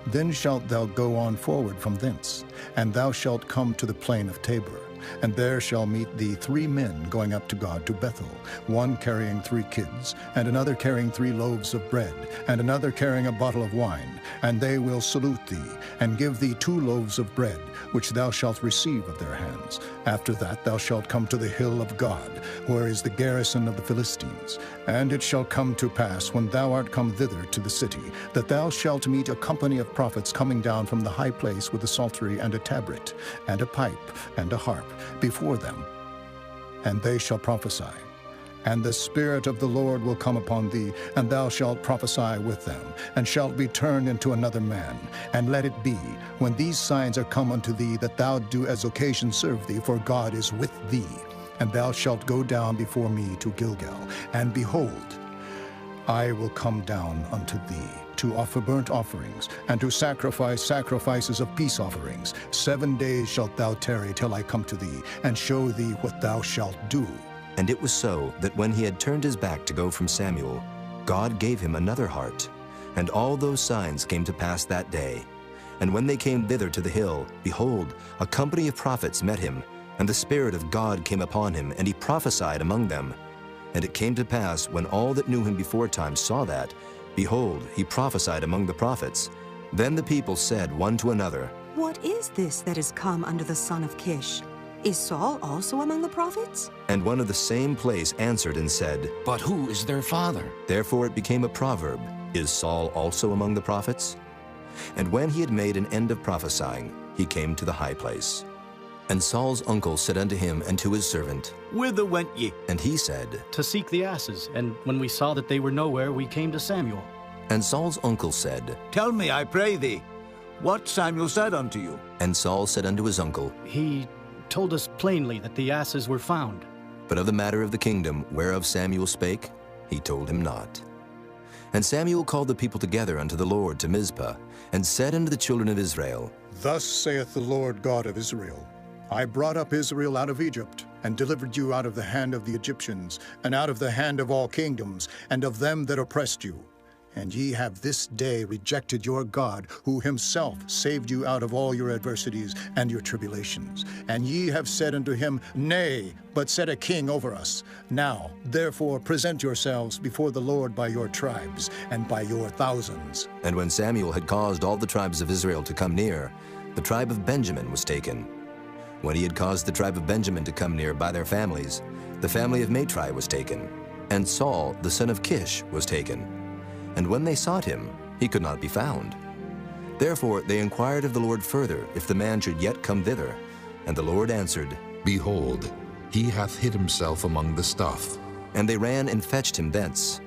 Then shalt thou go on forward from thence, and thou shalt come to the plain of Tabor, and there shall meet thee 3 men going up to God to Bethel, one carrying 3 kids, and another carrying 3 loaves of bread, and another carrying a bottle of wine. And they will salute thee, and give thee 2 loaves of bread, which thou shalt receive of their hands. After that thou shalt come to the hill of God, where is the garrison of the Philistines. And it shall come to pass, when thou art come thither to the city, that thou shalt meet a company of prophets coming down from the high place with a psaltery and a tabret, and a pipe, and a harp, before them. And they shall prophesy. And the Spirit of the Lord will come upon thee, and thou shalt prophesy with them, and shalt be turned into another man. And let it be, when these signs are come unto thee, that thou do as occasion serve thee, for God is with thee. And thou shalt go down before me to Gilgal, and behold, I will come down unto thee, to offer burnt offerings, and to sacrifice sacrifices of peace offerings. 7 days shalt thou tarry till I come to thee, and show thee what thou shalt do. And it was so, that when he had turned his back to go from Samuel, God gave him another heart. And all those signs came to pass that day. And when they came thither to the hill, behold, a company of prophets met him, and the Spirit of God came upon him, and he prophesied among them. And it came to pass, when all that knew him beforetime saw that, behold, he prophesied among the prophets. Then the people said one to another, What is this that is come unto the son of Kish? Is Saul also among the prophets? And one of the same place answered and said, But who is their father? Therefore it became a proverb, Is Saul also among the prophets? And when he had made an end of prophesying, he came to the high place. And Saul's uncle said unto him and to his servant, Whither went ye? And he said, To seek the asses, and when we saw that they were nowhere, we came to Samuel. And Saul's uncle said, Tell me, I pray thee, what Samuel said unto you. And Saul said unto his uncle, He told us plainly that the asses were found. But of the matter of the kingdom whereof Samuel spake, he told him not. And Samuel called the people together unto the Lord to Mizpah, and said unto the children of Israel, Thus saith the Lord God of Israel, I brought up Israel out of Egypt, and delivered you out of the hand of the Egyptians, and out of the hand of all kingdoms, and of them that oppressed you. And ye have this day rejected your God, who himself saved you out of all your adversities and your tribulations. And ye have said unto him, Nay, but set a king over us. Now, therefore, present yourselves before the Lord by your tribes, and by your thousands. And when Samuel had caused all the tribes of Israel to come near, the tribe of Benjamin was taken. When he had caused the tribe of Benjamin to come near by their families, the family of Matri was taken, and Saul, the son of Kish, was taken. And when they sought him, he could not be found. Therefore they inquired of the Lord further, if the man should yet come thither. And the Lord answered, Behold, he hath hid himself among the stuff. And they ran and fetched him thence.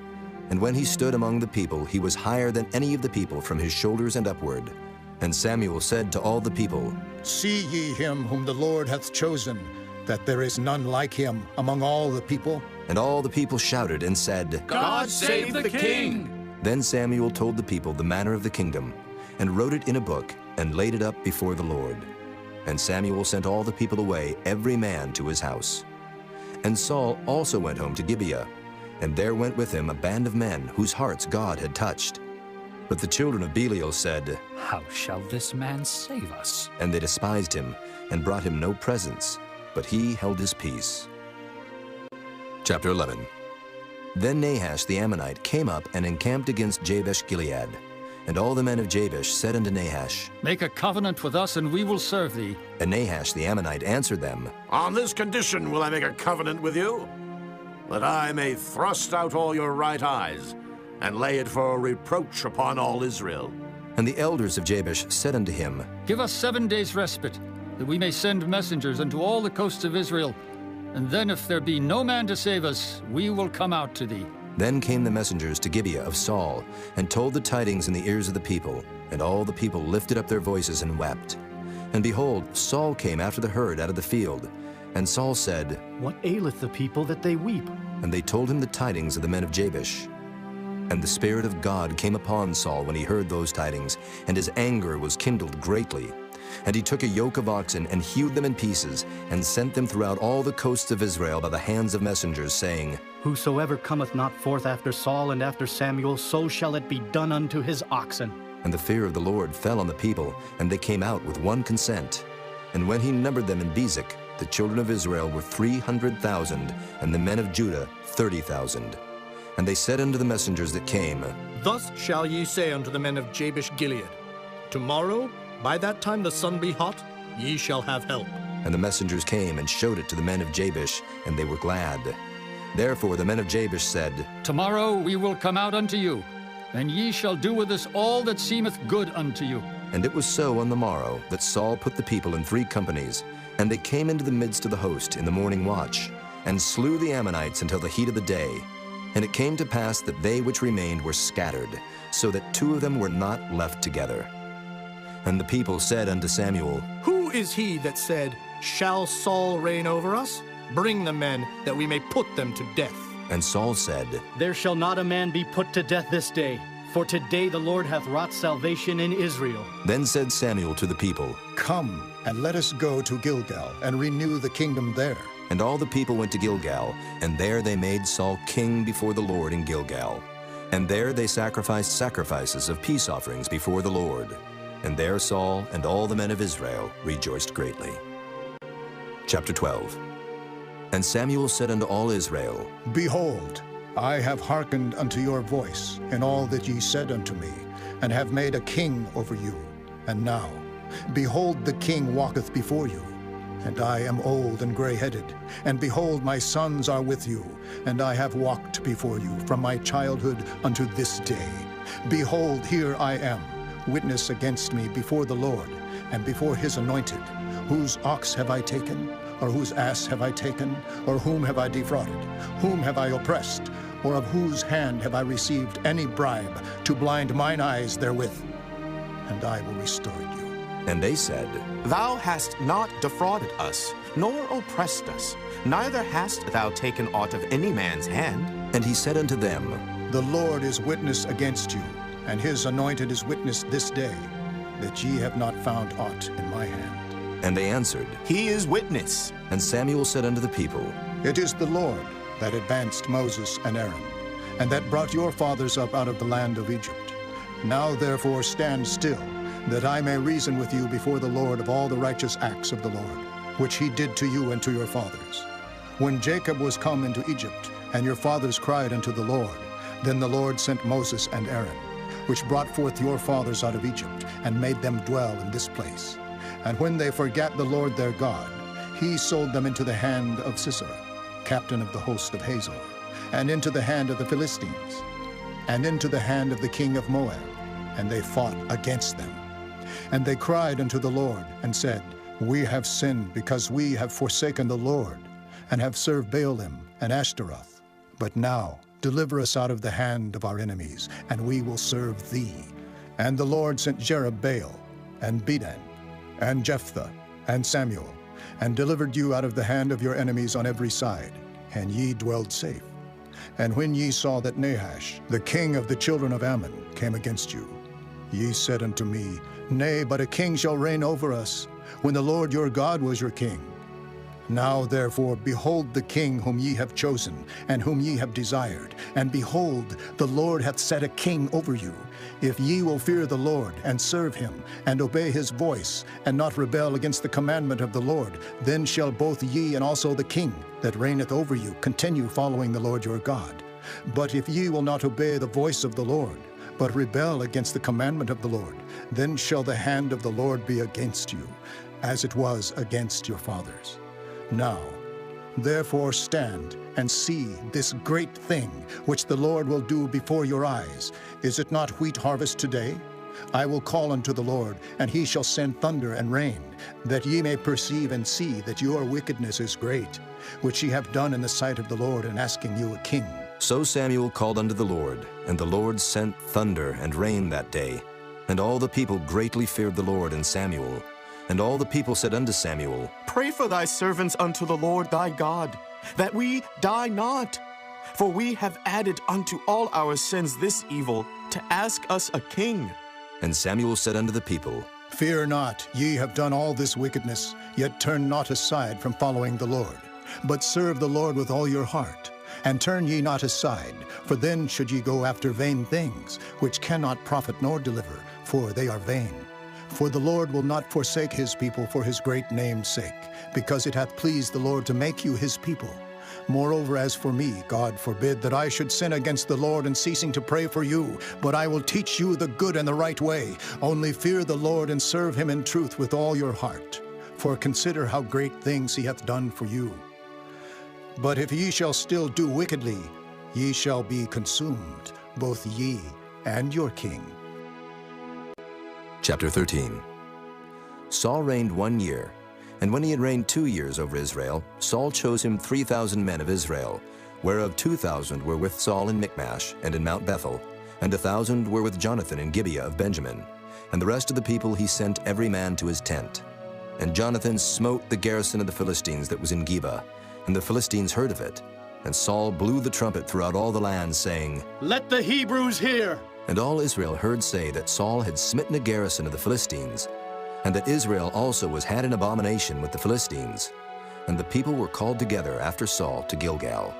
And when he stood among the people, he was higher than any of the people from his shoulders and upward. And Samuel said to all the people, See ye him whom the Lord hath chosen, that there is none like him among all the people? And all the people shouted and said, God save the king! Then Samuel told the people the manner of the kingdom, and wrote it in a book, and laid it up before the Lord. And Samuel sent all the people away, every man to his house. And Saul also went home to Gibeah, and there went with him a band of men whose hearts God had touched. But the children of Belial said, How shall this man save us? And they despised him, and brought him no presents, but he held his peace. Chapter 11. Then Nahash the Ammonite came up and encamped against Jabesh-Gilead. And all the men of Jabesh said unto Nahash, Make a covenant with us, and we will serve thee. And Nahash the Ammonite answered them, On this condition will I make a covenant with you, that I may thrust out all your right eyes, and lay it for a reproach upon all Israel. And the elders of Jabesh said unto him, Give us 7 days' respite, that we may send messengers unto all the coasts of Israel. And then if there be no man to save us, we will come out to thee. Then came the messengers to Gibeah of Saul, and told the tidings in the ears of the people. And all the people lifted up their voices and wept. And behold, Saul came after the herd out of the field. And Saul said, What aileth the people that they weep? And they told him the tidings of the men of Jabesh. And the Spirit of God came upon Saul when he heard those tidings, and his anger was kindled greatly. And he took a yoke of oxen, and hewed them in pieces, and sent them throughout all the coasts of Israel by the hands of messengers, saying, Whosoever cometh not forth after Saul and after Samuel, so shall it be done unto his oxen. And the fear of the Lord fell on the people, and they came out with one consent. And when he numbered them in Bezek, the children of Israel were 300,000, and the men of Judah 30,000. And they said unto the messengers that came, Thus shall ye say unto the men of Jabesh-Gilead, Tomorrow, by that time the sun be hot, ye shall have help. And the messengers came and showed it to the men of Jabesh, and they were glad. Therefore the men of Jabesh said, Tomorrow we will come out unto you, and ye shall do with us all that seemeth good unto you. And it was so on the morrow that Saul put the people in 3 companies, and they came into the midst of the host in the morning watch, and slew the Ammonites until the heat of the day. And it came to pass that they which remained were scattered, so that 2 of them were not left together. And the people said unto Samuel, Who is he that said, Shall Saul reign over us? Bring the men, that we may put them to death. And Saul said, There shall not a man be put to death this day, for today the Lord hath wrought salvation in Israel. Then said Samuel to the people, Come, and let us go to Gilgal, and renew the kingdom there. And all the people went to Gilgal, and there they made Saul king before the Lord in Gilgal. And there they sacrificed sacrifices of peace offerings before the Lord. And there Saul and all the men of Israel rejoiced greatly. Chapter 12. And Samuel said unto all Israel, Behold, I have hearkened unto your voice in all that ye said unto me, and have made a king over you. And now, behold, the king walketh before you. and I am old and gray-headed. And behold, my sons are with you, and I have walked before you from my childhood unto this day. Behold, here I am, witness against me before the Lord, and before his anointed. Whose ox have I taken? Or whose ass have I taken? Or whom have I defrauded? Whom have I oppressed? Or of whose hand have I received any bribe to blind mine eyes therewith? And I will restore you. And they said, Thou hast not defrauded us, nor oppressed us, neither hast thou taken aught of any man's hand. And he said unto them, The Lord is witness against you, and his anointed is witness this day, that ye have not found aught in my hand. And they answered, He is witness. And Samuel said unto the people, It is the Lord that advanced Moses and Aaron, and that brought your fathers up out of the land of Egypt. Now therefore stand still, that I may reason with you before the Lord of all the righteous acts of the Lord, which he did to you and to your fathers. When Jacob was come into Egypt, and your fathers cried unto the Lord, then the Lord sent Moses and Aaron, which brought forth your fathers out of Egypt, and made them dwell in this place. And when they forgat the Lord their God, he sold them into the hand of Sisera, captain of the host of Hazor, and into the hand of the Philistines, and into the hand of the king of Moab, and they fought against them. And they cried unto the Lord, and said, We have sinned, because we have forsaken the Lord, and have served Baalim and Ashtaroth. But now deliver us out of the hand of our enemies, and we will serve thee. And the Lord sent Jerubbaal, and Bedan, and Jephthah, and Samuel, and delivered you out of the hand of your enemies on every side, and ye dwelled safe. And when ye saw that Nahash, the king of the children of Ammon, came against you, ye said unto me, Nay, but a king shall reign over us, when the Lord your God was your king. Now therefore behold the king whom ye have chosen, and whom ye have desired, and behold, the Lord hath set a king over you. If ye will fear the Lord, and serve him, and obey his voice, and not rebel against the commandment of the Lord, then shall both ye and also the king that reigneth over you continue following the Lord your God. But if ye will not obey the voice of the Lord, but rebel against the commandment of the Lord, then shall the hand of the Lord be against you, as it was against your fathers. Now, therefore stand and see this great thing which the Lord will do before your eyes. Is it not wheat harvest today? I will call unto the Lord, and he shall send thunder and rain, that ye may perceive and see that your wickedness is great, which ye have done in the sight of the Lord in asking you a king. So Samuel called unto the Lord, and the Lord sent thunder and rain that day. And all the people greatly feared the Lord and Samuel. And all the people said unto Samuel, Pray for thy servants unto the Lord thy God, that we die not. For we have added unto all our sins this evil, to ask us a king. And Samuel said unto the people, Fear not, ye have done all this wickedness, yet turn not aside from following the Lord, but serve the Lord with all your heart. And turn ye not aside, for then should ye go after vain things, which cannot profit nor deliver, for they are vain. For the Lord will not forsake his people for his great name's sake, because it hath pleased the Lord to make you his people. Moreover, as for me, God forbid that I should sin against the Lord in ceasing to pray for you, but I will teach you the good and the right way. Only fear the Lord and serve him in truth with all your heart. For consider how great things he hath done for you. But if ye shall still do wickedly, ye shall be consumed, both ye and your king. Chapter 13. Saul reigned 1 year, and when he had reigned 2 years over Israel, Saul chose him 3,000 men of Israel, whereof 2,000 were with Saul in Michmash and in Mount Bethel, and 1,000 were with Jonathan in Gibeah of Benjamin. And the rest of the people he sent every man to his tent. And Jonathan smote the garrison of the Philistines that was in Geba, and the Philistines heard of it. And Saul blew the trumpet throughout all the land, saying, Let the Hebrews hear! And all Israel heard say that Saul had smitten a garrison of the Philistines, and that Israel also was had an abomination with the Philistines. And the people were called together after Saul to Gilgal.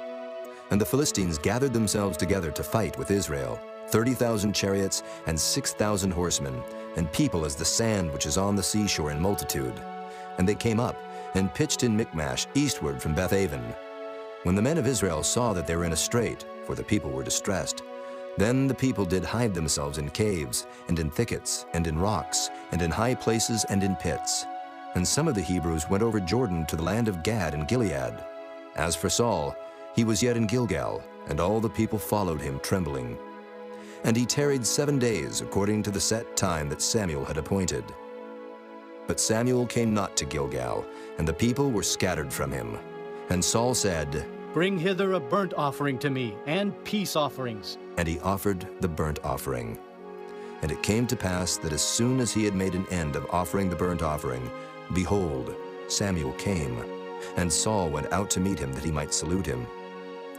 And the Philistines gathered themselves together to fight with Israel, 30,000 chariots and 6,000 horsemen, and people as the sand which is on the seashore in multitude. And they came up and pitched in Michmash eastward from Bethaven. When the men of Israel saw that they were in a strait, for the people were distressed, then the people did hide themselves in caves, and in thickets, and in rocks, and in high places, and in pits. And some of the Hebrews went over Jordan to the land of Gad and Gilead. As for Saul, he was yet in Gilgal, and all the people followed him trembling. And he tarried 7 days according to the set time that Samuel had appointed. But Samuel came not to Gilgal, and the people were scattered from him. And Saul said, Bring hither a burnt offering to me, and peace offerings. And he offered the burnt offering. And it came to pass that as soon as he had made an end of offering the burnt offering, behold, Samuel came, and Saul went out to meet him that he might salute him.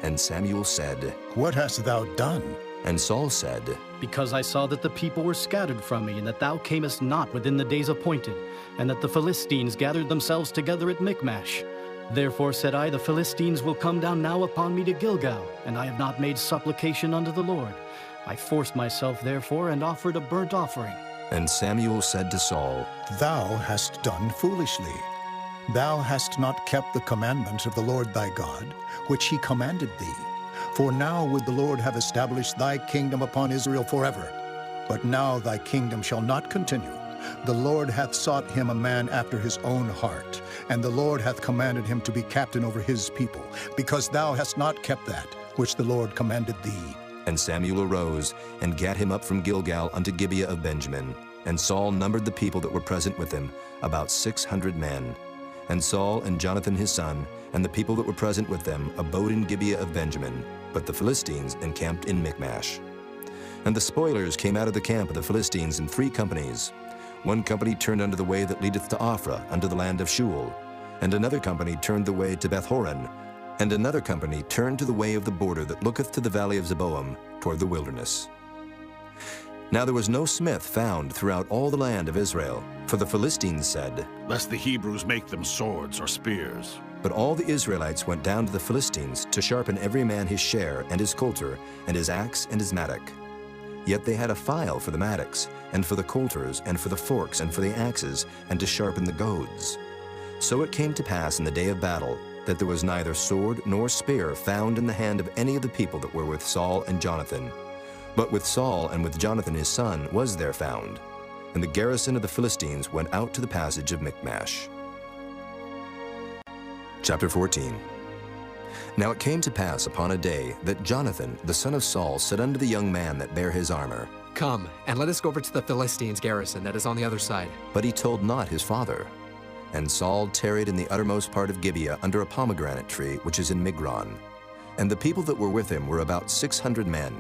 And Samuel said, What hast thou done? And Saul said, Because I saw that the people were scattered from me, and that thou camest not within the days appointed, and that the Philistines gathered themselves together at Michmash. Therefore said I, the Philistines will come down now upon me to Gilgal, and I have not made supplication unto the Lord. I forced myself therefore, and offered a burnt offering. And Samuel said to Saul, Thou hast done foolishly. Thou hast not kept the commandment of the Lord thy God, which he commanded thee. For now would the Lord have established thy kingdom upon Israel forever. But now thy kingdom shall not continue. The Lord hath sought him a man after his own heart, and the Lord hath commanded him to be captain over his people, because thou hast not kept that which the Lord commanded thee. And Samuel arose, and gat him up from Gilgal unto Gibeah of Benjamin. And Saul numbered the people that were present with him, about 600 men. And Saul and Jonathan his son, and the people that were present with them, abode in Gibeah of Benjamin, but the Philistines encamped in Michmash. And the spoilers came out of the camp of the Philistines in 3 companies. One company turned unto the way that leadeth to Ophrah, unto the land of Shual. And another company turned the way to Bethhoron. And another company turned to the way of the border that looketh to the valley of Zeboam, toward the wilderness. Now there was no smith found throughout all the land of Israel, for the Philistines said, Lest the Hebrews make them swords or spears. But all the Israelites went down to the Philistines to sharpen every man his share, and his coulter, and his axe, and his mattock. Yet they had a file for the mattocks, and for the coulters, and for the forks, and for the axes, and to sharpen the goads. So it came to pass in the day of battle, that there was neither sword nor spear found in the hand of any of the people that were with Saul and Jonathan. But with Saul and with Jonathan his son was there found. And the garrison of the Philistines went out to the passage of Michmash. Chapter 14. Now it came to pass upon a day that Jonathan the son of Saul said unto the young man that bare his armor, Come, and let us go over to the Philistines' garrison that is on the other side. But he told not his father. And Saul tarried in the uttermost part of Gibeah under a pomegranate tree which is in Migron. And the people that were with him were about 600 men.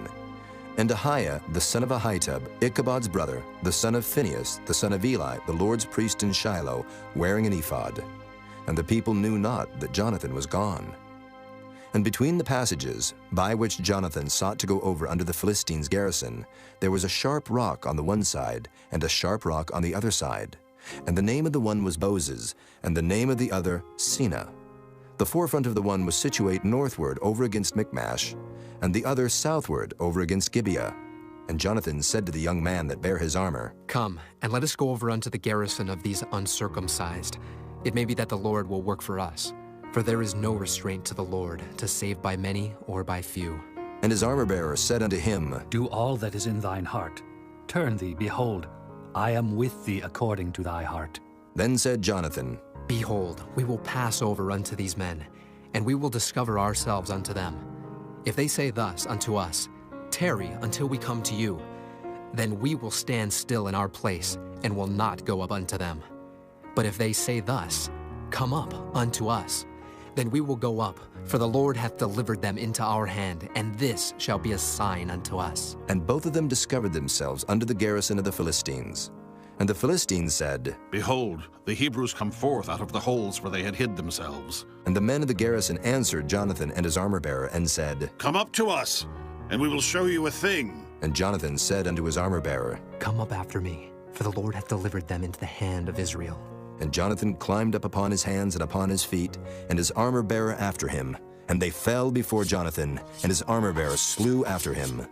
And Ahiah the son of Ahitub, Ichabod's brother, the son of Phinehas, the son of Eli, the Lord's priest in Shiloh, wearing an ephod. And the people knew not that Jonathan was gone. And between the passages, by which Jonathan sought to go over unto the Philistines' garrison, there was a sharp rock on the one side, and a sharp rock on the other side. And the name of the one was Boses, and the name of the other Seneh. The forefront of the one was situate northward over against Michmash, and the other southward over against Gibeah. And Jonathan said to the young man that bare his armor, Come, and let us go over unto the garrison of these uncircumcised. It may be that the Lord will work for us. For there is no restraint to the Lord, to save by many or by few. And his armor-bearer said unto him, Do all that is in thine heart. Turn thee, behold, I am with thee according to thy heart. Then said Jonathan, Behold, we will pass over unto these men, and we will discover ourselves unto them. If they say thus unto us, Tarry until we come to you, then we will stand still in our place, and will not go up unto them. But if they say thus, Come up unto us, then we will go up, for the Lord hath delivered them into our hand, and this shall be a sign unto us. And both of them discovered themselves unto the garrison of the Philistines. And the Philistines said, Behold, the Hebrews come forth out of the holes where they had hid themselves. And the men of the garrison answered Jonathan and his armor-bearer, and said, Come up to us, and we will show you a thing. And Jonathan said unto his armor-bearer, Come up after me, for the Lord hath delivered them into the hand of Israel. And Jonathan climbed up upon his hands and upon his feet, and his armor-bearer after him. And they fell before Jonathan, and his armor-bearer slew after him.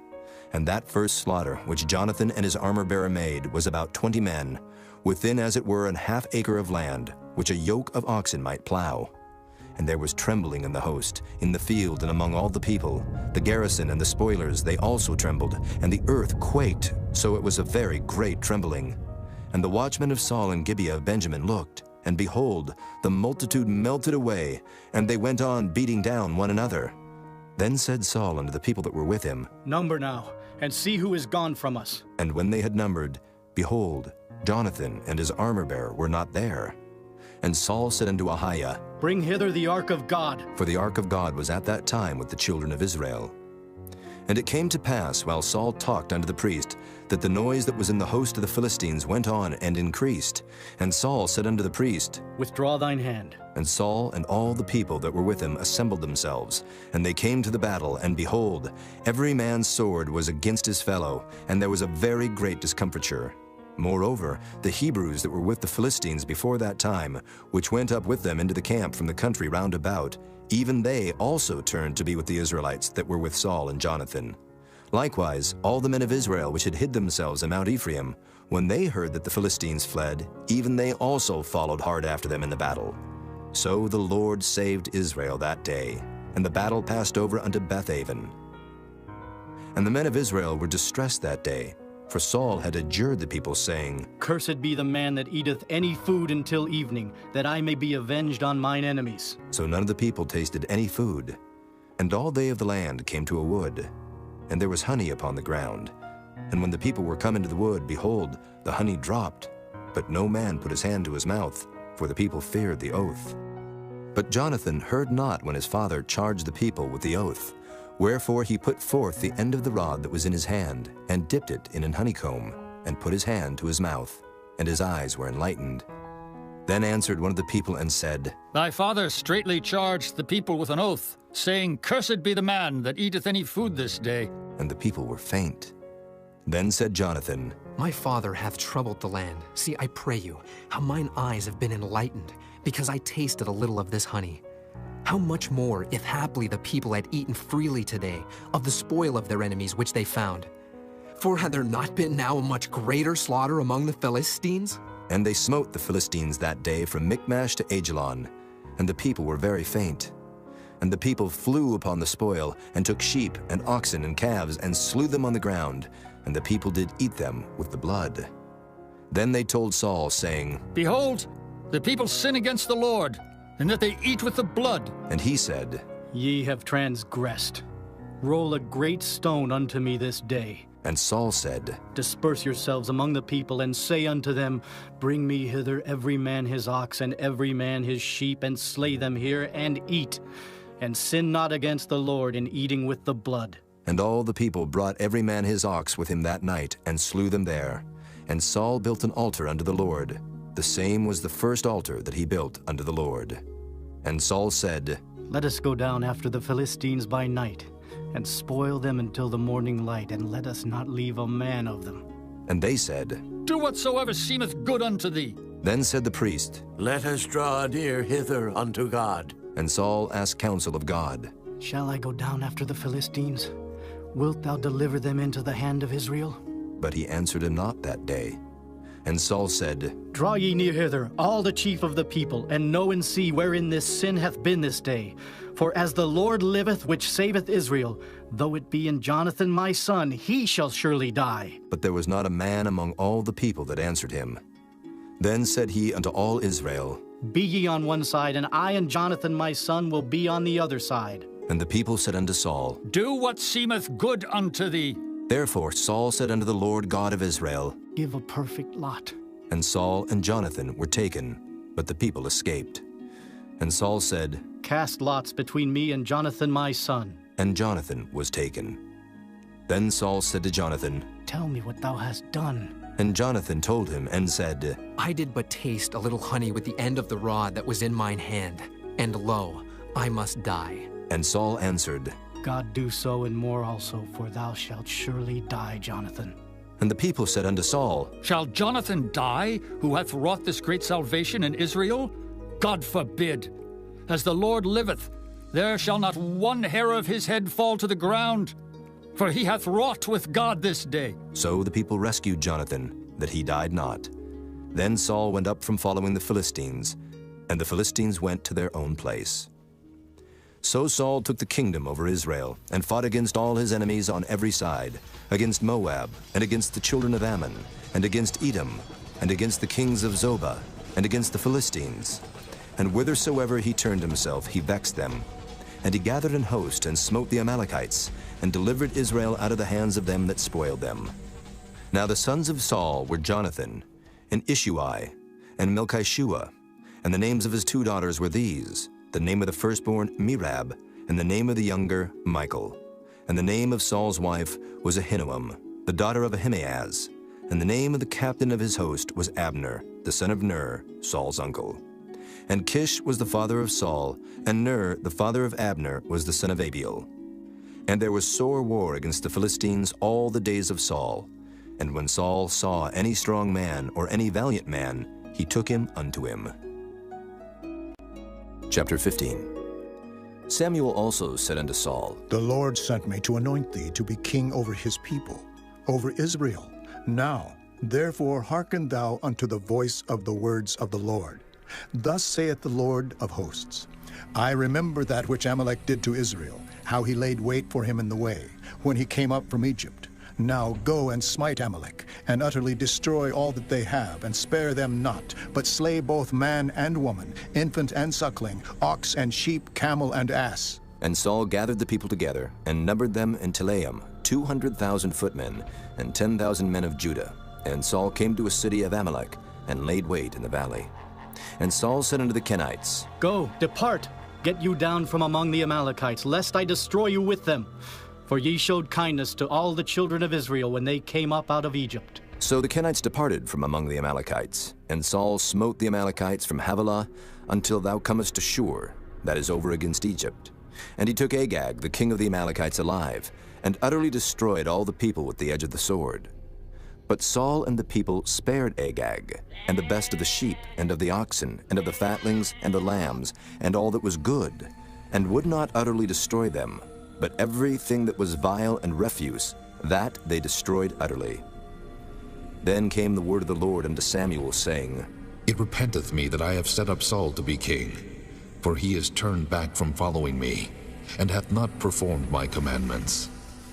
And that first slaughter which Jonathan and his armor-bearer made was about 20 men, within as it were an half acre of land, which a yoke of oxen might plow. And there was trembling in the host, in the field and among all the people. The garrison and the spoilers, they also trembled, and the earth quaked, so it was a very great trembling. And the watchmen of Saul and Gibeah of Benjamin looked, And behold, the multitude melted away, and they went on beating down one another. Then said Saul unto the people that were with him, Number now, and see who is gone from us. And when they had numbered, behold, Jonathan and his armor-bearer were not there. And Saul said unto Ahiah, Bring hither the ark of God. For the ark of God was at that time with the children of Israel. And it came to pass, while Saul talked unto the priest, that the noise that was in the host of the Philistines went on and increased. And Saul said unto the priest, Withdraw thine hand. And Saul and all the people that were with him assembled themselves. And they came to the battle, and behold, every man's sword was against his fellow, and there was a very great discomfiture. Moreover, the Hebrews that were with the Philistines before that time, which went up with them into the camp from the country round about, even they also turned to be with the Israelites that were with Saul and Jonathan. Likewise, all the men of Israel which had hid themselves in Mount Ephraim, when they heard that the Philistines fled, even they also followed hard after them in the battle. So the Lord saved Israel that day, and the battle passed over unto Bethaven. And the men of Israel were distressed that day, for Saul had adjured the people, saying, Cursed be the man that eateth any food until evening, that I may be avenged on mine enemies. So none of the people tasted any food. And all they of the land came to a wood, and there was honey upon the ground. And when the people were come into the wood, behold, the honey dropped, but no man put his hand to his mouth, for the people feared the oath. But Jonathan heard not when his father charged the people with the oath. Wherefore he put forth the end of the rod that was in his hand, and dipped it in an honeycomb, and put his hand to his mouth, and his eyes were enlightened. Then answered one of the people and said, Thy father straitly charged the people with an oath, saying, Cursed be the man that eateth any food this day. And the people were faint. Then said Jonathan, My father hath troubled the land. See, I pray you, how mine eyes have been enlightened, because I tasted a little of this honey. How much more, if haply the people had eaten freely today of the spoil of their enemies which they found? For had there not been now a much greater slaughter among the Philistines? And they smote the Philistines that day from Michmash to Ajalon, and the people were very faint. And the people flew upon the spoil, and took sheep and oxen and calves, and slew them on the ground, and the people did eat them with the blood. Then they told Saul, saying, Behold, the people sin against the Lord, and that they eat with the blood. And he said, Ye have transgressed. Roll a great stone unto me this day. And Saul said, Disperse yourselves among the people, and say unto them, Bring me hither every man his ox, and every man his sheep, and slay them here, and eat. And sin not against the Lord in eating with the blood. And all the people brought every man his ox with him that night, and slew them there. And Saul built an altar unto the Lord. The same was the first altar that he built unto the Lord. And Saul said, Let us go down after the Philistines by night, and spoil them until the morning light, and let us not leave a man of them. And they said, Do whatsoever seemeth good unto thee. Then said the priest, Let us draw near hither unto God. And Saul asked counsel of God, Shall I go down after the Philistines? Wilt thou deliver them into the hand of Israel? But he answered him not that day. And Saul said, Draw ye near hither, all the chief of the people, and know and see wherein this sin hath been this day. For as the Lord liveth, which saveth Israel, though it be in Jonathan my son, he shall surely die. But there was not a man among all the people that answered him. Then said he unto all Israel, Be ye on one side, and I and Jonathan my son will be on the other side. And the people said unto Saul, Do what seemeth good unto thee. Therefore Saul said unto the Lord God of Israel, Give a perfect lot. And Saul and Jonathan were taken, but the people escaped. And Saul said, Cast lots between me and Jonathan my son. And Jonathan was taken. Then Saul said to Jonathan, Tell me what thou hast done. And Jonathan told him and said, I did but taste a little honey with the end of the rod that was in mine hand, and lo, I must die. And Saul answered, God do so and more also, for thou shalt surely die, Jonathan. And the people said unto Saul, Shall Jonathan die, who hath wrought this great salvation in Israel? God forbid. As the Lord liveth, there shall not one hair of his head fall to the ground, for he hath wrought with God this day. So the people rescued Jonathan, that he died not. Then Saul went up from following the Philistines, and the Philistines went to their own place. So Saul took the kingdom over Israel, and fought against all his enemies on every side, against Moab, and against the children of Ammon, and against Edom, and against the kings of Zobah, and against the Philistines. And whithersoever he turned himself, he vexed them. And he gathered an host, and smote the Amalekites, and delivered Israel out of the hands of them that spoiled them. Now the sons of Saul were Jonathan, and Ishui, and Melchishua, and the names of his 2 daughters were these, the name of the firstborn Merab, and the name of the younger Michal. And the name of Saul's wife was Ahinoam, the daughter of Ahimaaz, and the name of the captain of his host was Abner, the son of Ner, Saul's uncle. And Kish was the father of Saul, and Ner, the father of Abner, was the son of Abiel. And there was sore war against the Philistines all the days of Saul. And when Saul saw any strong man or any valiant man, he took him unto him. Chapter 15. Samuel also said unto Saul, The Lord sent me to anoint thee to be king over his people, over Israel. Now, therefore, hearken thou unto the voice of the words of the Lord. Thus saith the Lord of hosts, I remember that which Amalek did to Israel, how he laid wait for him in the way, when he came up from Egypt. Now go and smite Amalek, and utterly destroy all that they have, and spare them not, but slay both man and woman, infant and suckling, ox and sheep, camel and ass. And Saul gathered the people together, and numbered them in Telaim, 200,000 footmen, and 10,000 men of Judah. And Saul came to a city of Amalek, and laid wait in the valley. And Saul said unto the Kenites, Go, depart, get you down from among the Amalekites, lest I destroy you with them. For ye showed kindness to all the children of Israel when they came up out of Egypt. So the Kenites departed from among the Amalekites, and Saul smote the Amalekites from Havilah until thou comest to Shur, that is over against Egypt. And he took Agag, the king of the Amalekites, alive, and utterly destroyed all the people with the edge of the sword. But Saul and the people spared Agag, and the best of the sheep, and of the oxen, and of the fatlings, and the lambs, and all that was good, and would not utterly destroy them, but everything that was vile and refuse, that they destroyed utterly. Then came the word of the Lord unto Samuel, saying, It repenteth me that I have set up Saul to be king, for he is turned back from following me, and hath not performed my commandments.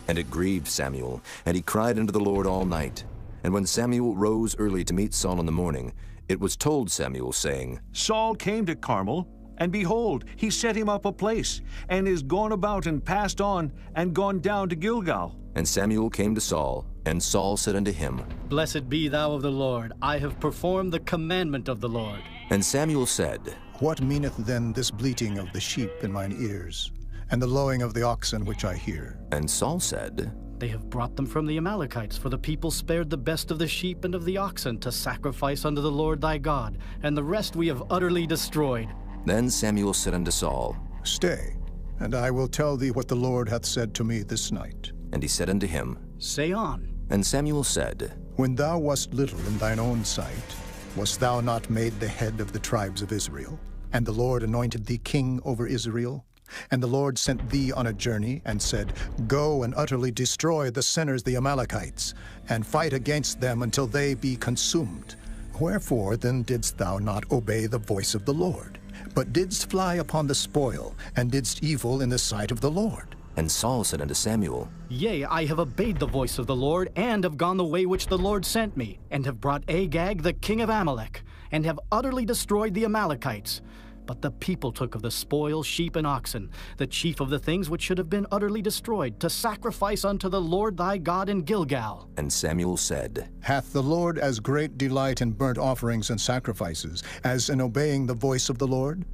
And it grieved Samuel, and he cried unto the Lord all night. And when Samuel rose early to meet Saul in the morning, it was told Samuel, saying, Saul came to Carmel, and behold, he set him up a place, and is gone about and passed on, and gone down to Gilgal. And Samuel came to Saul, and Saul said unto him, Blessed be thou of the Lord, I have performed the commandment of the Lord. And Samuel said, What meaneth then this bleating of the sheep in mine ears, and the lowing of the oxen which I hear? And Saul said, They have brought them from the Amalekites, for the people spared the best of the sheep and of the oxen to sacrifice unto the Lord thy God, and the rest we have utterly destroyed. Then Samuel said unto Saul, Stay, and I will tell thee what the Lord hath said to me this night. And he said unto him, Say on. And Samuel said, When thou wast little in thine own sight, wast thou not made the head of the tribes of Israel? And the Lord anointed thee king over Israel? And the Lord sent thee on a journey, and said, Go and utterly destroy the sinners the Amalekites, and fight against them until they be consumed. Wherefore then didst thou not obey the voice of the Lord, but didst fly upon the spoil, and didst evil in the sight of the Lord? And Saul said unto Samuel, Yea, I have obeyed the voice of the Lord, and have gone the way which the Lord sent me, and have brought Agag the king of Amalek, and have utterly destroyed the Amalekites. But the people took of the spoil sheep and oxen, the chief of the things which should have been utterly destroyed, to sacrifice unto the Lord thy God in Gilgal. And Samuel said, Hath the Lord as great delight in burnt offerings and sacrifices as in obeying the voice of the Lord?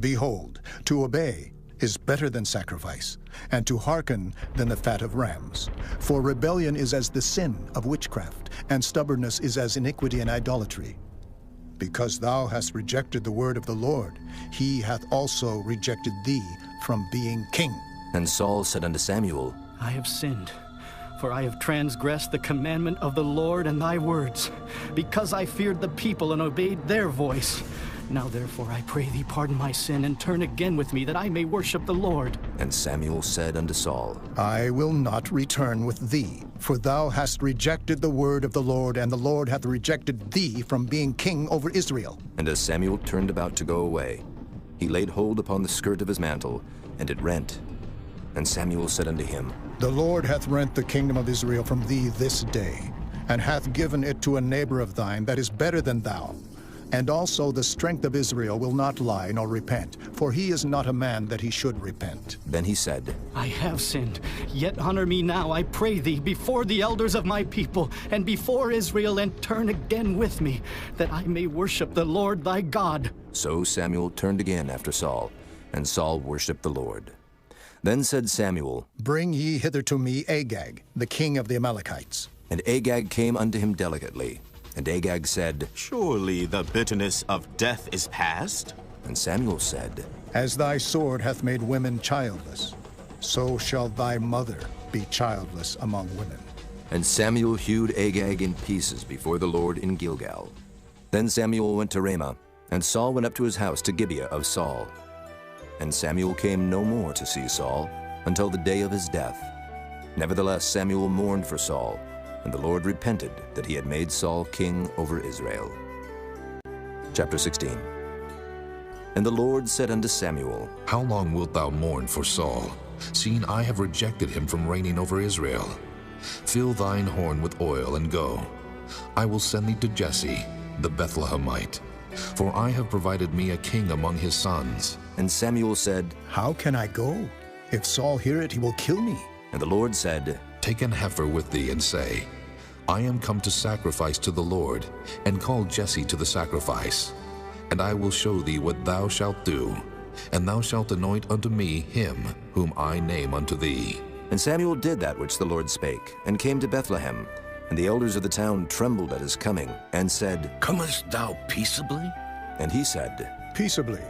Behold, to obey is better than sacrifice, and to hearken than the fat of rams. For rebellion is as the sin of witchcraft, and stubbornness is as iniquity and idolatry. Because thou hast rejected the word of the Lord, he hath also rejected thee from being king. And Saul said unto Samuel, I have sinned, for I have transgressed the commandment of the Lord and thy words, because I feared the people and obeyed their voice. Now therefore I pray thee pardon my sin, and turn again with me, that I may worship the Lord. And Samuel said unto Saul, I will not return with thee, for thou hast rejected the word of the Lord, and the Lord hath rejected thee from being king over Israel. And as Samuel turned about to go away, he laid hold upon the skirt of his mantle, and it rent. And Samuel said unto him, The Lord hath rent the kingdom of Israel from thee this day, and hath given it to a neighbor of thine that is better than thou. And also the strength of Israel will not lie nor repent, for he is not a man that he should repent. Then he said, I have sinned, yet honor me now, I pray thee, before the elders of my people, and before Israel, and turn again with me, that I may worship the Lord thy God. So Samuel turned again after Saul, and Saul worshipped the Lord. Then said Samuel, Bring ye hither to me Agag, the king of the Amalekites. And Agag came unto him delicately. And Agag said, Surely the bitterness of death is past? And Samuel said, As thy sword hath made women childless, so shall thy mother be childless among women. And Samuel hewed Agag in pieces before the Lord in Gilgal. Then Samuel went to Ramah, and Saul went up to his house to Gibeah of Saul. And Samuel came no more to see Saul until the day of his death. Nevertheless Samuel mourned for Saul, and the Lord repented that he had made Saul king over Israel. Chapter 16. And the Lord said unto Samuel, How long wilt thou mourn for Saul, seeing I have rejected him from reigning over Israel? Fill thine horn with oil, and go. I will send thee to Jesse, the Bethlehemite, for I have provided me a king among his sons. And Samuel said, How can I go? If Saul hear it, he will kill me. And the Lord said, Take an heifer with thee, and say, I am come to sacrifice to the Lord, and call Jesse to the sacrifice. And I will show thee what thou shalt do, and thou shalt anoint unto me him whom I name unto thee. And Samuel did that which the Lord spake, and came to Bethlehem. And the elders of the town trembled at his coming, and said, Comest thou peaceably? And he said, Peaceably.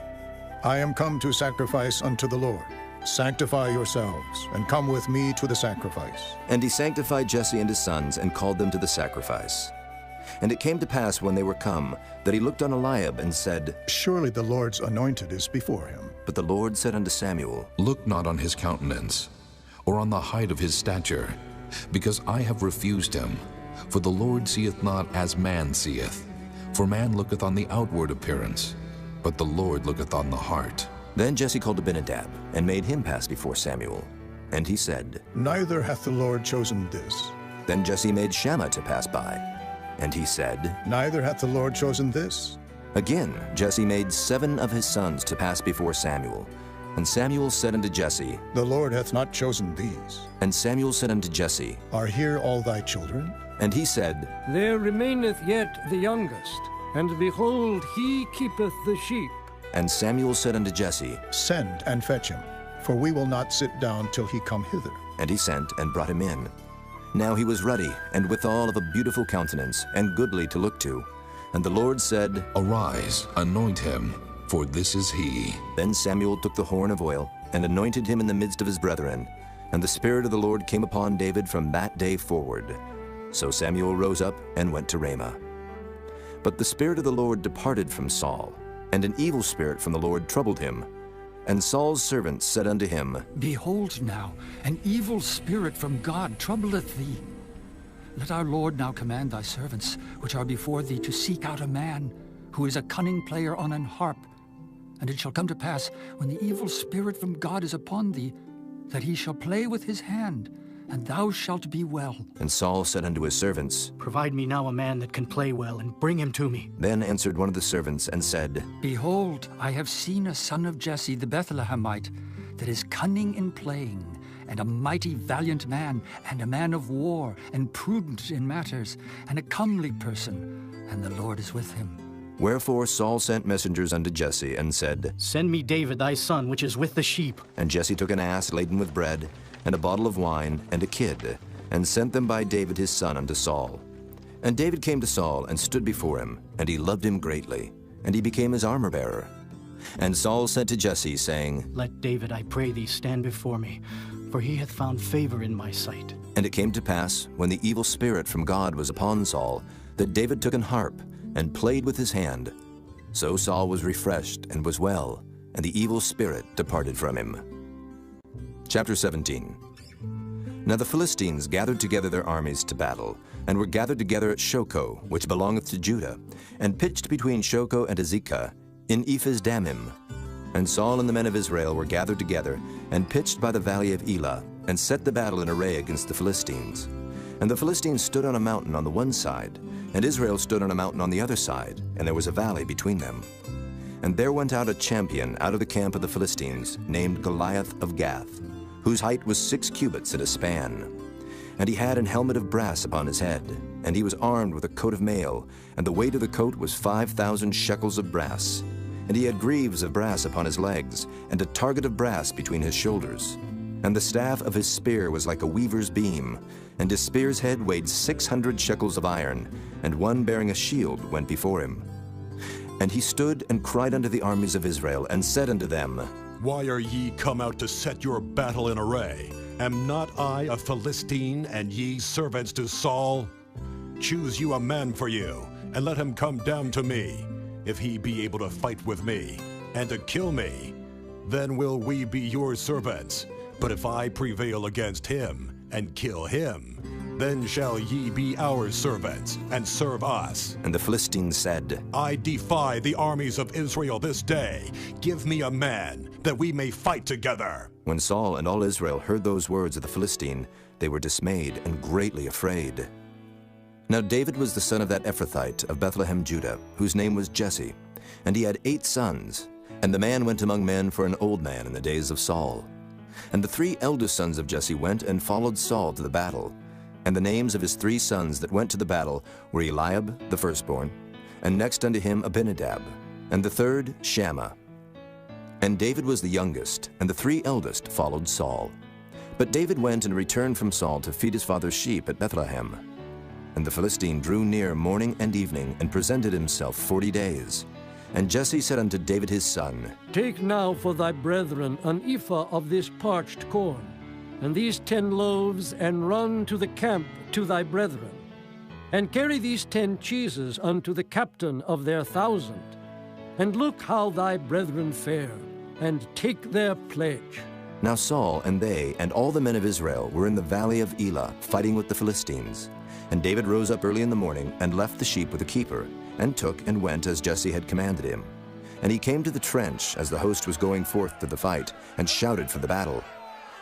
I am come to sacrifice unto the Lord. Sanctify yourselves, and come with me to the sacrifice. And he sanctified Jesse and his sons, and called them to the sacrifice. And it came to pass when they were come, that he looked on Eliab, and said, Surely the Lord's anointed is before him. But the Lord said unto Samuel, Look not on his countenance, or on the height of his stature, because I have refused him. For the Lord seeth not as man seeth. For man looketh on the outward appearance, but the Lord looketh on the heart. Then Jesse called Abinadab, and made him pass before Samuel. And he said, Neither hath the Lord chosen this. Then Jesse made Shammah to pass by. And he said, Neither hath the Lord chosen this. Again Jesse made 7 of his sons to pass before Samuel. And Samuel said unto Jesse, The Lord hath not chosen these. And Samuel said unto Jesse, Are here all thy children? And he said, There remaineth yet the youngest, and behold, he keepeth the sheep. And Samuel said unto Jesse, Send and fetch him, for we will not sit down till he come hither. And he sent and brought him in. Now he was ruddy, and withal of a beautiful countenance, and goodly to look to. And the Lord said, Arise, anoint him, for this is he. Then Samuel took the horn of oil, and anointed him in the midst of his brethren. And the Spirit of the Lord came upon David from that day forward. So Samuel rose up and went to Ramah. But the Spirit of the Lord departed from Saul, and an evil spirit from the Lord troubled him. And Saul's servants said unto him, Behold now, an evil spirit from God troubleth thee. Let our Lord now command thy servants, which are before thee, to seek out a man, who is a cunning player on an harp. And it shall come to pass, when the evil spirit from God is upon thee, that he shall play with his hand, and thou shalt be well. And Saul said unto his servants, Provide me now a man that can play well, and bring him to me. Then answered one of the servants, and said, Behold, I have seen a son of Jesse the Bethlehemite, that is cunning in playing, and a mighty valiant man, and a man of war, and prudent in matters, and a comely person, and the Lord is with him. Wherefore Saul sent messengers unto Jesse, and said, Send me David thy son, which is with the sheep. And Jesse took an ass laden with bread, and a bottle of wine, and a kid, and sent them by David his son unto Saul. And David came to Saul, and stood before him, and he loved him greatly, and he became his armor-bearer. And Saul sent to Jesse, saying, Let David, I pray thee, stand before me, for he hath found favor in my sight. And it came to pass, when the evil spirit from God was upon Saul, that David took an harp, and played with his hand. So Saul was refreshed, and was well, and the evil spirit departed from him. Chapter 17. Now the Philistines gathered together their armies to battle, and were gathered together at Shochoh, which belongeth to Judah, and pitched between Shochoh and Azekah, in Ephes-dammim. And Saul and the men of Israel were gathered together, and pitched by the valley of Elah, and set the battle in array against the Philistines. And the Philistines stood on a mountain on the one side, and Israel stood on a mountain on the other side, and there was a valley between them. And there went out a champion out of the camp of the Philistines, named Goliath of Gath, whose height was 6 cubits and a span. And he had an helmet of brass upon his head, and he was armed with a coat of mail, and the weight of the coat was 5,000 shekels of brass. And he had greaves of brass upon his legs, and a target of brass between his shoulders. And the staff of his spear was like a weaver's beam, and his spear's head weighed 600 shekels of iron, and one bearing a shield went before him. And he stood and cried unto the armies of Israel, and said unto them, Why are ye come out to set your battle in array? Am not I a Philistine, and ye servants to Saul? Choose you a man for you, and let him come down to me. If he be able to fight with me, and to kill me, then will we be your servants. But if I prevail against him, and kill him, then shall ye be our servants, and serve us. And the Philistines said, I defy the armies of Israel this day. Give me a man, that we may fight together. When Saul and all Israel heard those words of the Philistine, they were dismayed and greatly afraid. Now David was the son of that Ephrathite of Bethlehem, Judah, whose name was Jesse, and he had 8 sons. And the man went among men for an old man in the days of Saul. And the 3 eldest sons of Jesse went and followed Saul to the battle. And the names of his 3 sons that went to the battle were Eliab, the firstborn, and next unto him Abinadab, and the third Shammah. And David was the youngest, and the 3 eldest followed Saul. But David went and returned from Saul to feed his father's sheep at Bethlehem. And the Philistine drew near morning and evening, and presented himself 40 days. And Jesse said unto David his son, Take now for thy brethren an ephah of this parched corn, and these 10 loaves, and run to the camp to thy brethren. And carry these 10 cheeses unto the captain of their 1,000. And look how thy brethren fare, and take their pledge. Now Saul and they and all the men of Israel were in the valley of Elah, fighting with the Philistines. And David rose up early in the morning, and left the sheep with the keeper, and took and went as Jesse had commanded him. And he came to the trench as the host was going forth to the fight, and shouted for the battle.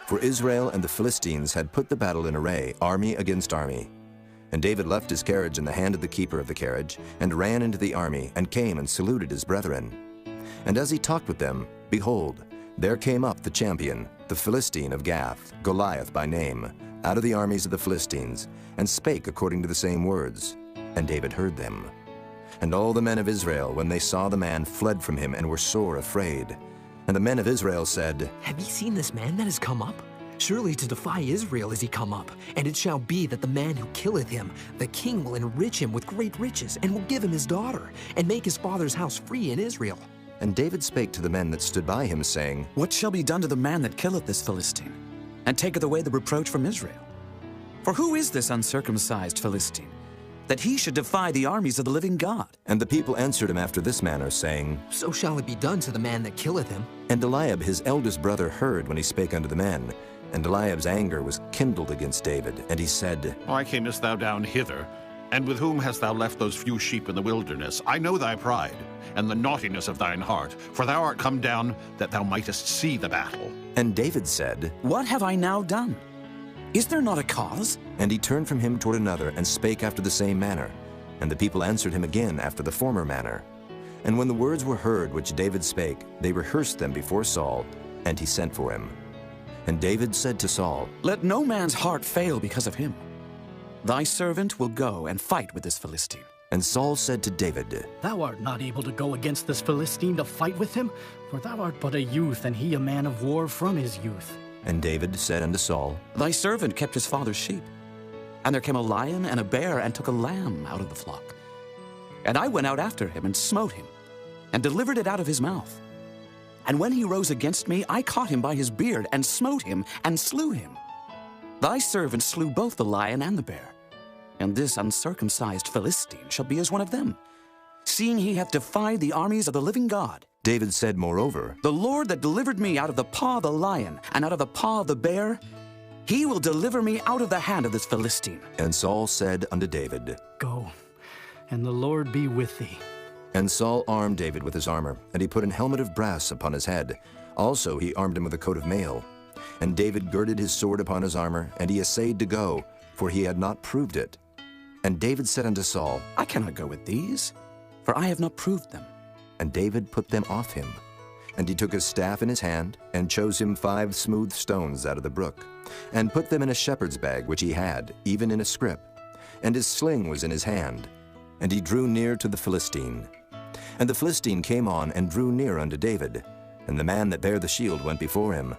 For Israel and the Philistines had put the battle in array, army against army. And David left his carriage in the hand of the keeper of the carriage, and ran into the army, and came and saluted his brethren. And as he talked with them, behold, there came up the champion, the Philistine of Gath, Goliath by name, out of the armies of the Philistines, and spake according to the same words. And David heard them. And all the men of Israel, when they saw the man, fled from him, and were sore afraid. And the men of Israel said, Have ye seen this man that is come up? Surely to defy Israel is he come up. And it shall be that the man who killeth him, the king will enrich him with great riches, and will give him his daughter, and make his father's house free in Israel. And David spake to the men that stood by him, saying, What shall be done to the man that killeth this Philistine, and taketh away the reproach from Israel? For who is this uncircumcised Philistine, that he should defy the armies of the living God? And the people answered him after this manner, saying, So shall it be done to the man that killeth him. And Eliab his eldest brother heard when he spake unto the men. And Eliab's anger was kindled against David, and he said, Why camest thou down hither? And with whom hast thou left those few sheep in the wilderness? I know thy pride, and the naughtiness of thine heart, for thou art come down that thou mightest see the battle. And David said, What have I now done? Is there not a cause? And he turned from him toward another, and spake after the same manner. And the people answered him again after the former manner. And when the words were heard which David spake, they rehearsed them before Saul, and he sent for him. And David said to Saul, Let no man's heart fail because of him. Thy servant will go and fight with this Philistine. And Saul said to David, Thou art not able to go against this Philistine to fight with him, for thou art but a youth, and he a man of war from his youth. And David said unto Saul, Thy servant kept his father's sheep. And there came a lion and a bear, and took a lamb out of the flock. And I went out after him, and smote him, and delivered it out of his mouth. And when he rose against me, I caught him by his beard, and smote him, and slew him. Thy servant slew both the lion and the bear. And this uncircumcised Philistine shall be as one of them, seeing he hath defied the armies of the living God. David said moreover, The Lord that delivered me out of the paw of the lion, and out of the paw of the bear, he will deliver me out of the hand of this Philistine. And Saul said unto David, Go, and the Lord be with thee. And Saul armed David with his armor, and he put an helmet of brass upon his head. Also he armed him with a coat of mail. And David girded his sword upon his armor, and he essayed to go, for he had not proved it. And David said unto Saul, I cannot go with these, for I have not proved them. And David put them off him. And he took his staff in his hand, and chose him 5 smooth stones out of the brook, and put them in a shepherd's bag which he had, even in a scrip. And his sling was in his hand. And he drew near to the Philistine. And the Philistine came on and drew near unto David, and the man that bare the shield went before him.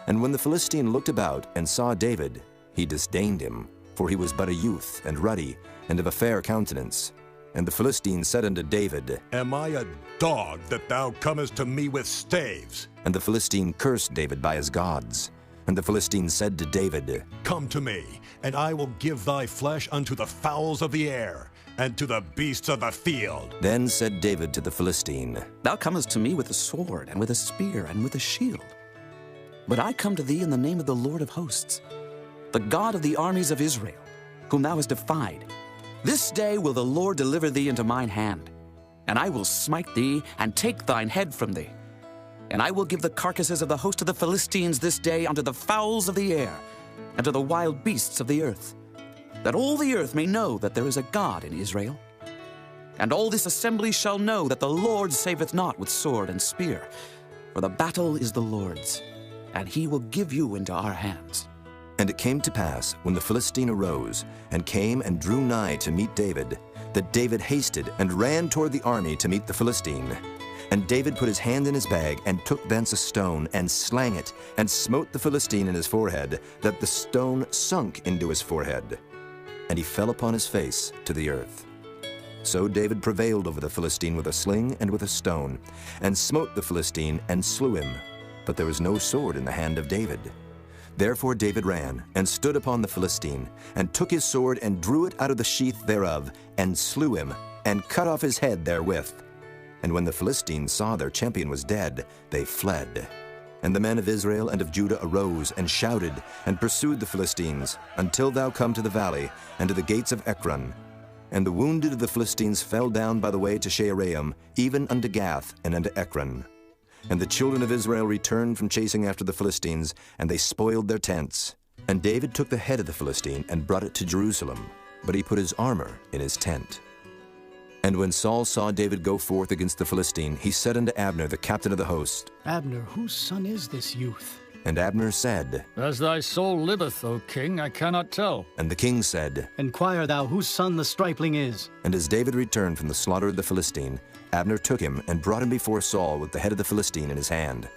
And when the Philistine looked about and saw David, he disdained him, for he was but a youth, and ruddy, and of a fair countenance. And the Philistine said unto David, Am I a dog that thou comest to me with staves? And the Philistine cursed David by his gods. And the Philistine said to David, Come to me, and I will give thy flesh unto the fowls of the air, and to the beasts of the field. Then said David to the Philistine, Thou comest to me with a sword, and with a spear, and with a shield. But I come to thee in the name of the Lord of hosts, the God of the armies of Israel, whom thou hast defied. This day will the Lord deliver thee into mine hand, and I will smite thee, and take thine head from thee. And I will give the carcasses of the host of the Philistines this day unto the fowls of the air, and to the wild beasts of the earth, that all the earth may know that there is a God in Israel. And all this assembly shall know that the Lord saveth not with sword and spear, for the battle is the Lord's, and he will give you into our hands. And it came to pass, when the Philistine arose, and came and drew nigh to meet David, that David hasted and ran toward the army to meet the Philistine. And David put his hand in his bag, and took thence a stone, and slang it, and smote the Philistine in his forehead, that the stone sunk into his forehead. And he fell upon his face to the earth. So David prevailed over the Philistine with a sling and with a stone, and smote the Philistine, and slew him. But there was no sword in the hand of David. Therefore David ran, and stood upon the Philistine, and took his sword, and drew it out of the sheath thereof, and slew him, and cut off his head therewith. And when the Philistines saw their champion was dead, they fled. And the men of Israel and of Judah arose, and shouted, and pursued the Philistines, until thou come to the valley, and to the gates of Ekron. And the wounded of the Philistines fell down by the way to Shaaraim, even unto Gath, and unto Ekron. And the children of Israel returned from chasing after the Philistines, and they spoiled their tents. And David took the head of the Philistine, and brought it to Jerusalem, but he put his armor in his tent. And when Saul saw David go forth against the Philistine, he said unto Abner, the captain of the host, Abner, whose son is this youth? And Abner said, As thy soul liveth, O king, I cannot tell. And the king said, Enquire thou whose son the stripling is. And as David returned from the slaughter of the Philistine, Abner took him, and brought him before Saul with the head of the Philistine in his hand.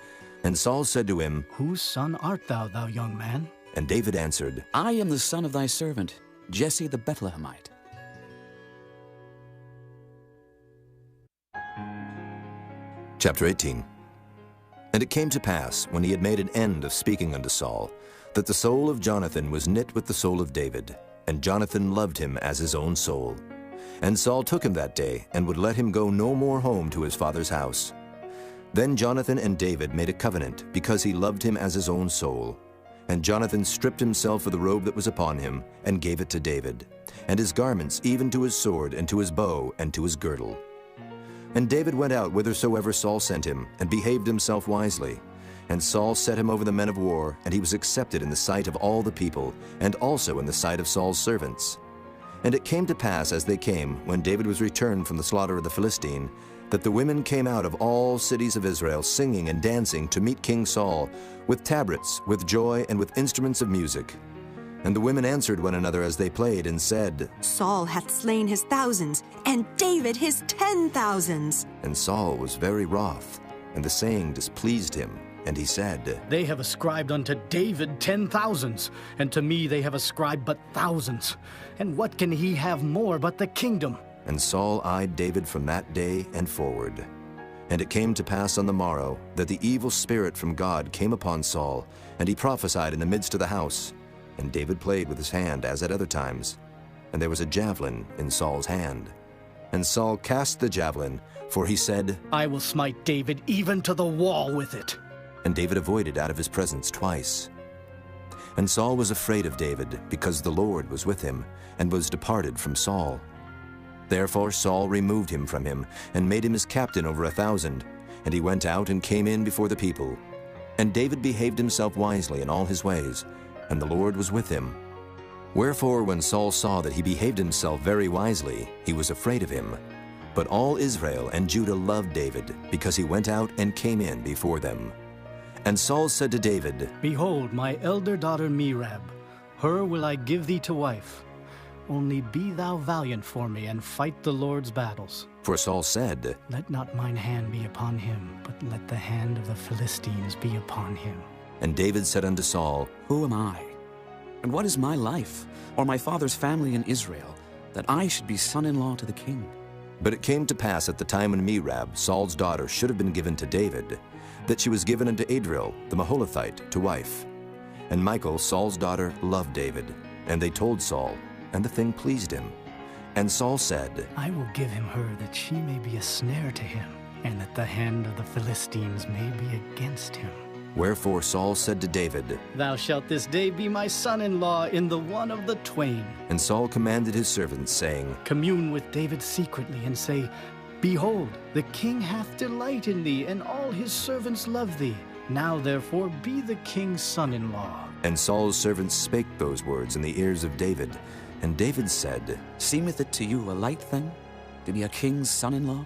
And Saul said to him, Whose son art thou, thou young man? And David answered, I am the son of thy servant, Jesse the Bethlehemite. Chapter 18. And it came to pass, when he had made an end of speaking unto Saul, that the soul of Jonathan was knit with the soul of David, and Jonathan loved him as his own soul. And Saul took him that day, and would let him go no more home to his father's house. Then Jonathan and David made a covenant, because he loved him as his own soul. And Jonathan stripped himself of the robe that was upon him, and gave it to David, and his garments, even to his sword, and to his bow, and to his girdle. And David went out whithersoever Saul sent him, and behaved himself wisely. And Saul set him over the men of war, and he was accepted in the sight of all the people, and also in the sight of Saul's servants. And it came to pass, as they came, when David was returned from the slaughter of the Philistine, that the women came out of all cities of Israel, singing and dancing to meet King Saul, with tabrets, with joy, and with instruments of music. And the women answered one another as they played, and said, Saul hath slain his thousands, and David his 10,000s. And Saul was very wroth, and the saying displeased him. And he said, They have ascribed unto David 10,000s, and to me they have ascribed but thousands. And what can he have more but the kingdom? And Saul eyed David from that day and forward. And it came to pass on the morrow, that the evil spirit from God came upon Saul, and he prophesied in the midst of the house. And David played with his hand as at other times. And there was a javelin in Saul's hand. And Saul cast the javelin, for he said, I will smite David even to the wall with it. And David avoided out of his presence twice. And Saul was afraid of David, because the Lord was with him, and was departed from Saul. Therefore Saul removed him from him, and made him his captain over 1,000. And he went out and came in before the people. And David behaved himself wisely in all his ways, and the Lord was with him. Wherefore, when Saul saw that he behaved himself very wisely, he was afraid of him. But all Israel and Judah loved David, because he went out and came in before them. And Saul said to David, Behold, my elder daughter Merab, her will I give thee to wife. Only be thou valiant for me, and fight the Lord's battles. For Saul said, Let not mine hand be upon him, but let the hand of the Philistines be upon him. And David said unto Saul, Who am I? And what is my life, or my father's family in Israel, that I should be son-in-law to the king? But it came to pass at the time when Merab, Saul's daughter, should have been given to David, that she was given unto Adriel the Maholathite to wife. And Michal, Saul's daughter, loved David. And they told Saul, and the thing pleased him. And Saul said, I will give him her, that she may be a snare to him, and that the hand of the Philistines may be against him. Wherefore Saul said to David, Thou shalt this day be my son-in-law in the one of the twain. And Saul commanded his servants, saying, Commune with David secretly, and say, Behold, the king hath delight in thee, and all his servants love thee. Now therefore be the king's son-in-law. And Saul's servants spake those words in the ears of David. And David said, Seemeth it to you a light thing, to be a king's son-in-law,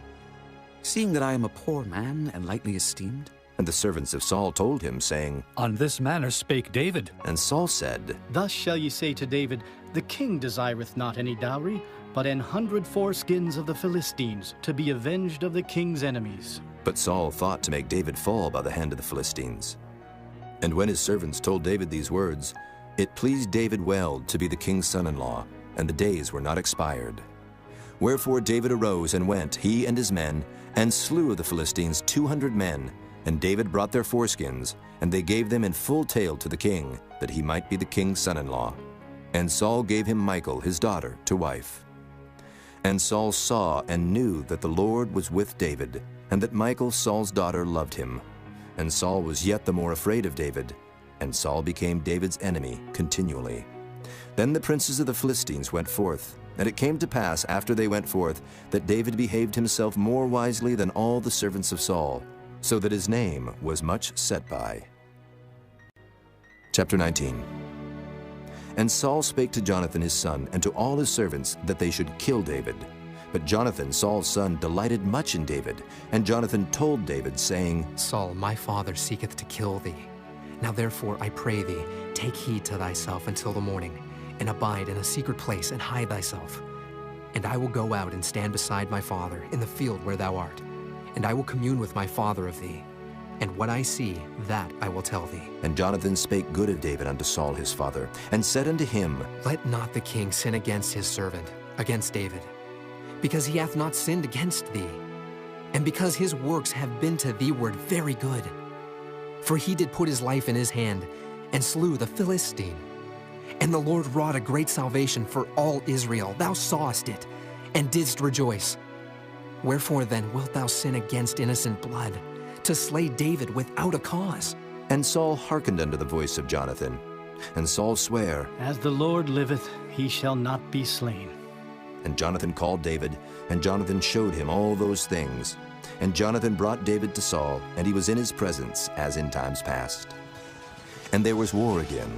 seeing that I am a poor man and lightly esteemed? And the servants of Saul told him, saying, On this manner spake David. And Saul said, Thus shall ye say to David, The king desireth not any dowry, but 100 foreskins of the Philistines, to be avenged of the king's enemies. But Saul thought to make David fall by the hand of the Philistines. And when his servants told David these words, it pleased David well to be the king's son-in-law, and the days were not expired. Wherefore David arose and went, he and his men, and slew of the Philistines 200 men. And David brought their foreskins, and they gave them in full tale to the king, that he might be the king's son-in-law. And Saul gave him Michal, his daughter, to wife. And Saul saw and knew that the Lord was with David, and that Michal, Saul's daughter, loved him. And Saul was yet the more afraid of David, and Saul became David's enemy continually. Then the princes of the Philistines went forth, and it came to pass after they went forth that David behaved himself more wisely than all the servants of Saul, so that his name was much set by. Chapter 19. And Saul spake to Jonathan his son, and to all his servants, that they should kill David. But Jonathan, Saul's son, delighted much in David. And Jonathan told David, saying, Saul, my father seeketh to kill thee. Now therefore, I pray thee, take heed to thyself until the morning, and abide in a secret place, and hide thyself. And I will go out and stand beside my father in the field where thou art. And I will commune with my father of thee. And what I see, that I will tell thee. And Jonathan spake good of David unto Saul his father, and said unto him, Let not the king sin against his servant, against David, because he hath not sinned against thee, and because his works have been to thee-ward very good. For he did put his life in his hand, and slew the Philistine. And the Lord wrought a great salvation for all Israel. Thou sawest it, and didst rejoice. Wherefore then wilt thou sin against innocent blood, to slay David without a cause? And Saul hearkened unto the voice of Jonathan. And Saul sware, As the Lord liveth, he shall not be slain. And Jonathan called David, and Jonathan showed him all those things. And Jonathan brought David to Saul, and he was in his presence, as in times past. And there was war again.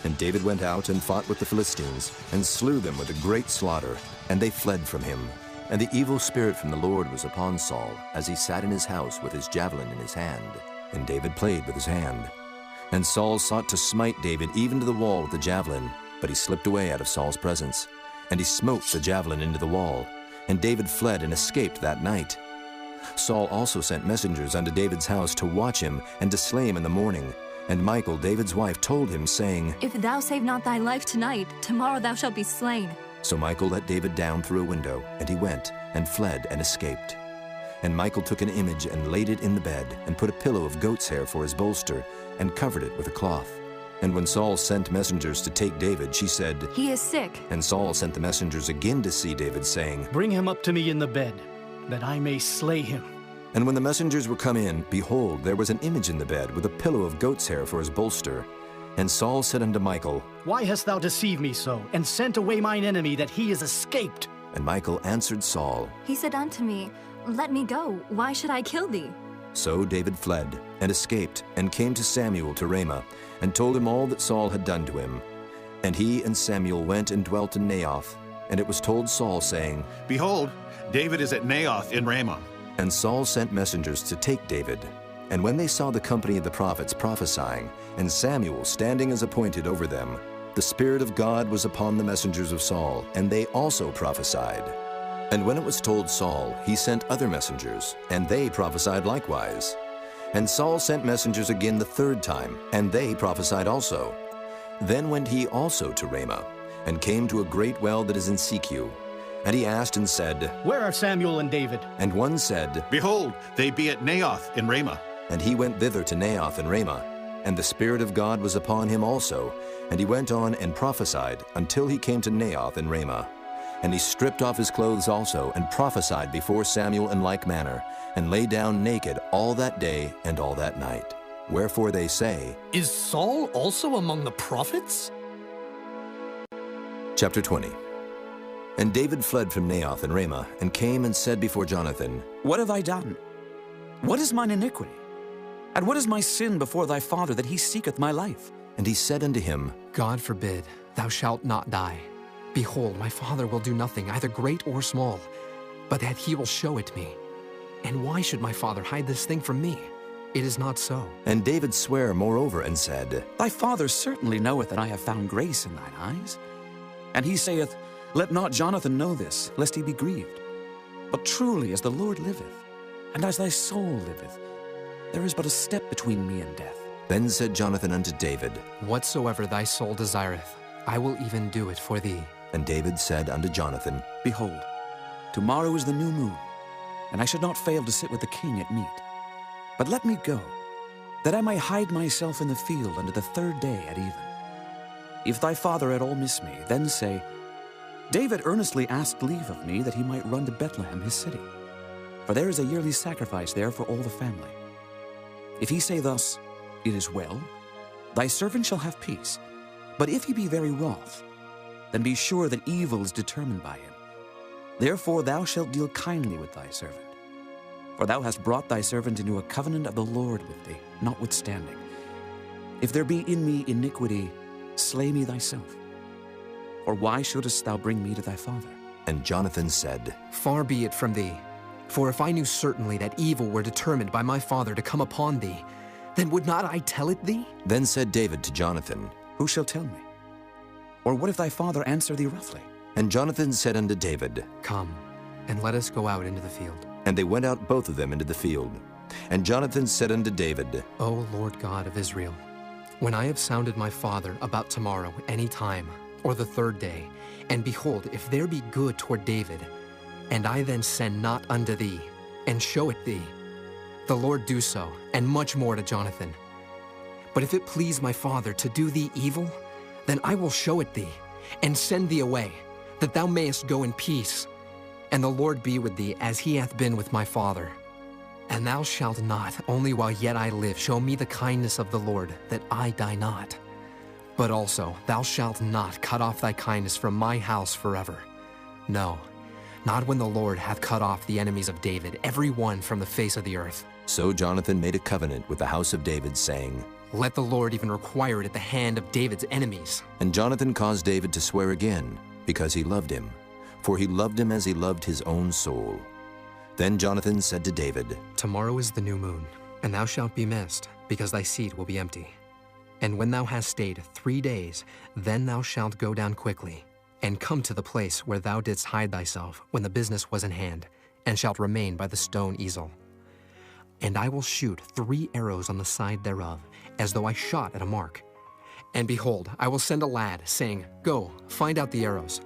And David went out and fought with the Philistines, and slew them with a great slaughter, and they fled from him. And the evil spirit from the Lord was upon Saul, as he sat in his house with his javelin in his hand. And David played with his hand. And Saul sought to smite David even to the wall with the javelin, but he slipped away out of Saul's presence. And he smote the javelin into the wall. And David fled and escaped that night. Saul also sent messengers unto David's house to watch him, and to slay him in the morning. And Michal, David's wife, told him, saying, If thou save not thy life tonight, tomorrow thou shalt be slain. So Michal let David down through a window, and he went, and fled, and escaped. And Michal took an image, and laid it in the bed, and put a pillow of goat's hair for his bolster, and covered it with a cloth. And when Saul sent messengers to take David, she said, He is sick. And Saul sent the messengers again to see David, saying, Bring him up to me in the bed, that I may slay him. And when the messengers were come in, behold, there was an image in the bed, with a pillow of goat's hair for his bolster. And Saul said unto Michal, Why hast thou deceived me so, and sent away mine enemy, that he is escaped? And Michal answered Saul, He said unto me, Let me go. Why should I kill thee? So David fled, and escaped, and came to Samuel to Ramah, and told him all that Saul had done to him. And he and Samuel went and dwelt in Naioth. And it was told Saul, saying, Behold, David is at Naioth in Ramah. And Saul sent messengers to take David. And when they saw the company of the prophets prophesying, and Samuel standing as appointed over them, the Spirit of God was upon the messengers of Saul, and they also prophesied. And when it was told Saul, he sent other messengers, and they prophesied likewise. And Saul sent messengers again the third time, and they prophesied also. Then went he also to Ramah, and came to a great well that is in Secu. And he asked and said, Where are Samuel and David? And one said, Behold, they be at Naioth in Ramah. And he went thither to Naioth in Ramah. And the Spirit of God was upon him also. And he went on and prophesied until he came to Naioth in Ramah. And he stripped off his clothes also, and prophesied before Samuel in like manner, and lay down naked all that day and all that night. Wherefore they say, Is Saul also among the prophets? Chapter 20. And David fled from Naioth in Ramah, and came and said before Jonathan, What have I done? What is mine iniquity? And what is my sin before thy father, that he seeketh my life? And he said unto him, God forbid, thou shalt not die. Behold, my father will do nothing, either great or small, but that he will show it me. And why should my father hide this thing from me? It is not so. And David sware moreover, and said, Thy father certainly knoweth that I have found grace in thine eyes. And he saith, Let not Jonathan know this, lest he be grieved. But truly as the Lord liveth, and as thy soul liveth, there is but a step between me and death. Then said Jonathan unto David, Whatsoever thy soul desireth, I will even do it for thee. And David said unto Jonathan, Behold, tomorrow is the new moon, and I should not fail to sit with the king at meat. But let me go, that I may hide myself in the field unto the third day at even. If thy father at all miss me, then say, David earnestly asked leave of me that he might run to Bethlehem his city, for there is a yearly sacrifice there for all the family. If he say thus, It is well, thy servant shall have peace. But if he be very wroth, then be sure that evil is determined by him. Therefore thou shalt deal kindly with thy servant. For thou hast brought thy servant into a covenant of the Lord with thee, notwithstanding. If there be in me iniquity, slay me thyself. Or why shouldest thou bring me to thy father? And Jonathan said, Far be it from thee. For if I knew certainly that evil were determined by my father to come upon thee, then would not I tell it thee? Then said David to Jonathan, Who shall tell me? Or what if thy father answer thee roughly? And Jonathan said unto David, Come, and let us go out into the field. And they went out both of them into the field. And Jonathan said unto David, O Lord God of Israel, when I have sounded my father about tomorrow any time, or the third day, and behold, if there be good toward David, and I then send not unto thee, and show it thee, the Lord do so, and much more to Jonathan. But if it please my father to do thee evil, then I will show it thee, and send thee away, that thou mayest go in peace. And the Lord be with thee, as he hath been with my father. And thou shalt not, only while yet I live, show me the kindness of the Lord, that I die not. But also thou shalt not cut off thy kindness from my house forever. No, not when the Lord hath cut off the enemies of David, every one from the face of the earth. So Jonathan made a covenant with the house of David, saying, Let the Lord even require it at the hand of David's enemies. And Jonathan caused David to swear again, because he loved him. For he loved him as he loved his own soul. Then Jonathan said to David, Tomorrow is the new moon, and thou shalt be missed, because thy seat will be empty. And when thou hast stayed 3 days, then thou shalt go down quickly, and come to the place where thou didst hide thyself when the business was in hand, and shalt remain by the stone easel. And I will shoot 3 arrows on the side thereof, as though I shot at a mark. And behold, I will send a lad, saying, Go, find out the arrows.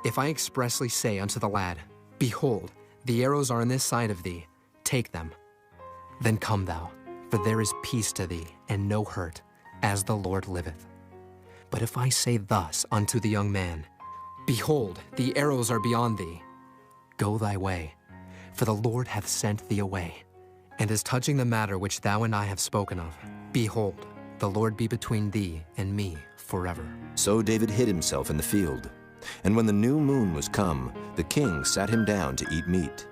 If I expressly say unto the lad, Behold, the arrows are on this side of thee, take them. Then come thou, for there is peace to thee, and no hurt, as the Lord liveth. But if I say thus unto the young man, Behold, the arrows are beyond thee, go thy way, for the Lord hath sent thee away. And as touching the matter which thou and I have spoken of, behold, the Lord be between thee and me forever. So David hid himself in the field. And when the new moon was come, the king sat him down to eat meat.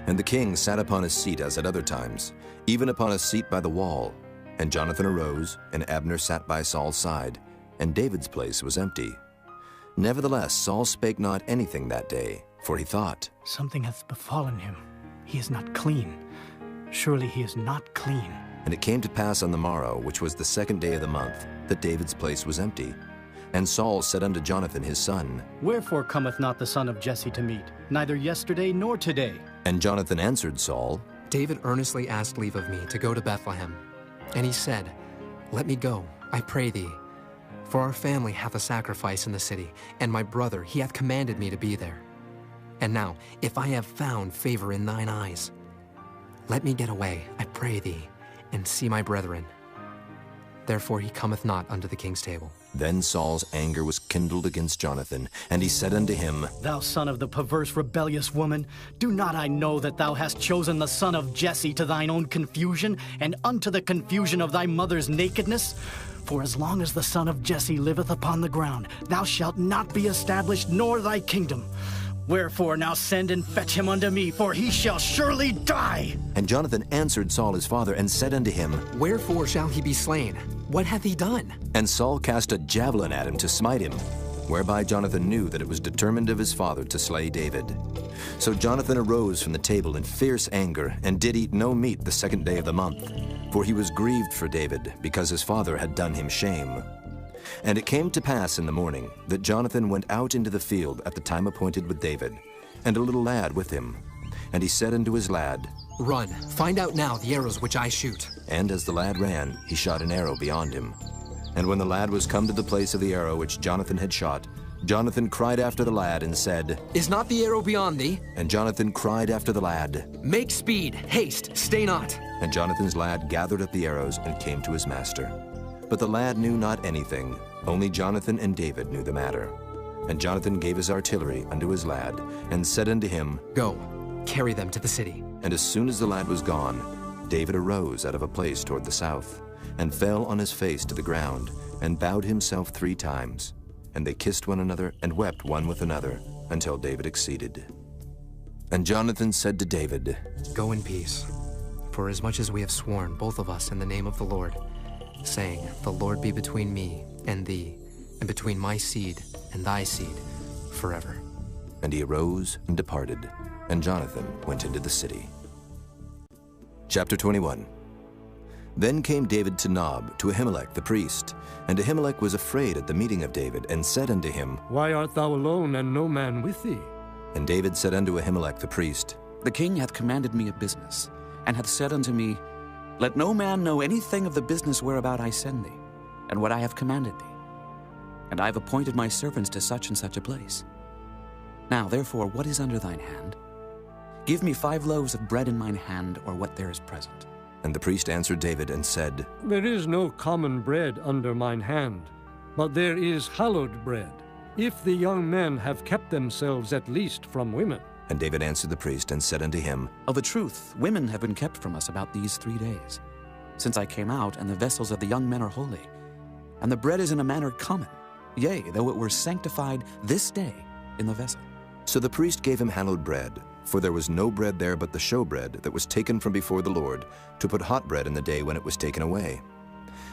And the king sat upon his seat as at other times, even upon a seat by the wall. And Jonathan arose, and Abner sat by Saul's side. and David's place was empty. Nevertheless, Saul spake not anything that day, for he thought, Something hath befallen him. He is not clean. Surely he is not clean. And it came to pass on the morrow, which was the 2nd day of the month, that David's place was empty. And Saul said unto Jonathan his son, Wherefore cometh not the son of Jesse to meet, neither yesterday nor today? And Jonathan answered Saul, David earnestly asked leave of me to go to Bethlehem. And he said, Let me go, I pray thee. For our family hath a sacrifice in the city, and my brother, he hath commanded me to be there. And now, if I have found favor in thine eyes, let me get away, I pray thee, and see my brethren. Therefore he cometh not unto the king's table. Then Saul's anger was kindled against Jonathan, and he said unto him, Thou son of the perverse rebellious woman, do not I know that thou hast chosen the son of Jesse to thine own confusion, and unto the confusion of thy mother's nakedness? For as long as the son of Jesse liveth upon the ground, thou shalt not be established, nor thy kingdom. Wherefore now send and fetch him unto me, for he shall surely die. And Jonathan answered Saul his father, and said unto him, Wherefore shall he be slain? What hath he done? And Saul cast a javelin at him to smite him, whereby Jonathan knew that it was determined of his father to slay David. So Jonathan arose from the table in fierce anger, and did eat no meat the 2nd day of the month, for he was grieved for David, because his father had done him shame. And it came to pass in the morning that Jonathan went out into the field at the time appointed with David, and a little lad with him. And he said unto his lad, Run, find out now the arrows which I shoot. And as the lad ran, he shot an arrow beyond him. And when the lad was come to the place of the arrow which Jonathan had shot, Jonathan cried after the lad and said, Is not the arrow beyond thee? And Jonathan cried after the lad, Make speed, haste, stay not. And Jonathan's lad gathered up the arrows and came to his master. But the lad knew not anything, only Jonathan and David knew the matter. And Jonathan gave his artillery unto his lad, and said unto him, Go, carry them to the city. And as soon as the lad was gone, David arose out of a place toward the south, and fell on his face to the ground, and bowed himself 3 times. And they kissed one another, and wept one with another, until David exceeded. And Jonathan said to David, Go in peace, for as much as we have sworn, both of us, in the name of the Lord, saying, The Lord be between me and thee, and between my seed and thy seed, forever. And he arose and departed, and Jonathan went into the city. Chapter 21. Then came David to Nob, to Ahimelech the priest. And Ahimelech was afraid at the meeting of David, and said unto him, Why art thou alone, and no man with thee? And David said unto Ahimelech the priest, The king hath commanded me a business, and hath said unto me, Let no man know anything of the business whereabout I send thee, and what I have commanded thee. And I have appointed my servants to such and such a place. Now therefore, what is under thine hand? Give me 5 loaves of bread in mine hand, or what there is present. And the priest answered David and said, There is no common bread under mine hand, but there is hallowed bread, if the young men have kept themselves at least from women. And David answered the priest and said unto him, Of a truth, women have been kept from us about these 3 days, since I came out, and the vessels of the young men are holy. And the bread is in a manner common, yea, though it were sanctified this day in the vessel. So the priest gave him hallowed bread, for there was no bread there but the showbread that was taken from before the Lord, to put hot bread in the day when it was taken away.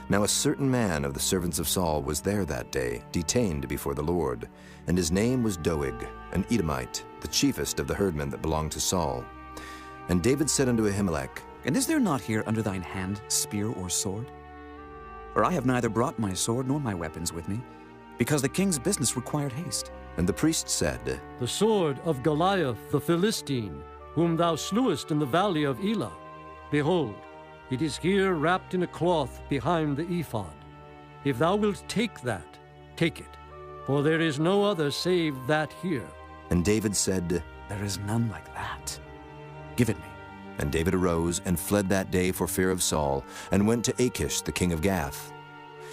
Now a certain man of the servants of Saul was there that day, detained before the Lord, and his name was Doeg, an Edomite, the chiefest of the herdmen that belonged to Saul. And David said unto Ahimelech, And is there not here under thine hand spear or sword? For I have neither brought my sword nor my weapons with me, because the king's business required haste. And the priest said, The sword of Goliath the Philistine, whom thou slewest in the valley of Elah. Behold, it is here wrapped in a cloth behind the ephod. If thou wilt take that, take it, for there is no other save that here. And David said, There is none like that. Give it me. And David arose and fled that day for fear of Saul, and went to Achish the king of Gath.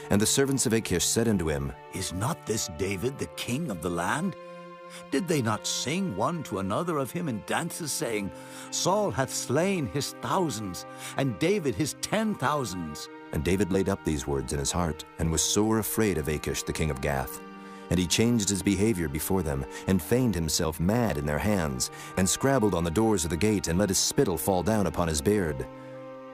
And the servants of Achish said unto him, Is not this David the king of the land? Did they not sing one to another of him in dances, saying, Saul hath slain his thousands, and David his 10,000s? And David laid up these words in his heart, and was sore afraid of Achish the king of Gath. And he changed his behavior before them, and feigned himself mad in their hands, and scrabbled on the doors of the gate, and let his spittle fall down upon his beard.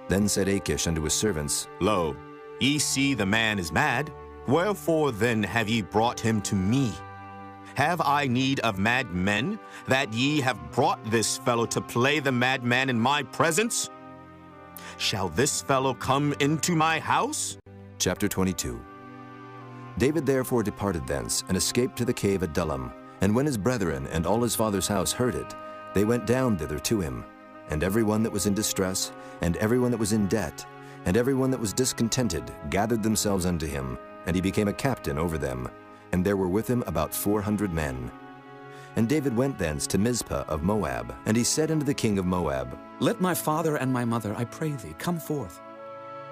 Then said Achish unto his servants, Lo, ye see the man is mad. Wherefore then have ye brought him to me? Have I need of mad men, that ye have brought this fellow to play the madman in my presence? Shall this fellow come into my house? Chapter 22. David therefore departed thence, and escaped to the cave Adullam. And when his brethren and all his father's house heard it, they went down thither to him. And every one that was in distress, and every one that was in debt, and every one that was discontented, gathered themselves unto him, and he became a captain over them. And there were with him about 400 men. And David went thence to Mizpah of Moab, and he said unto the king of Moab, Let my father and my mother, I pray thee, come forth,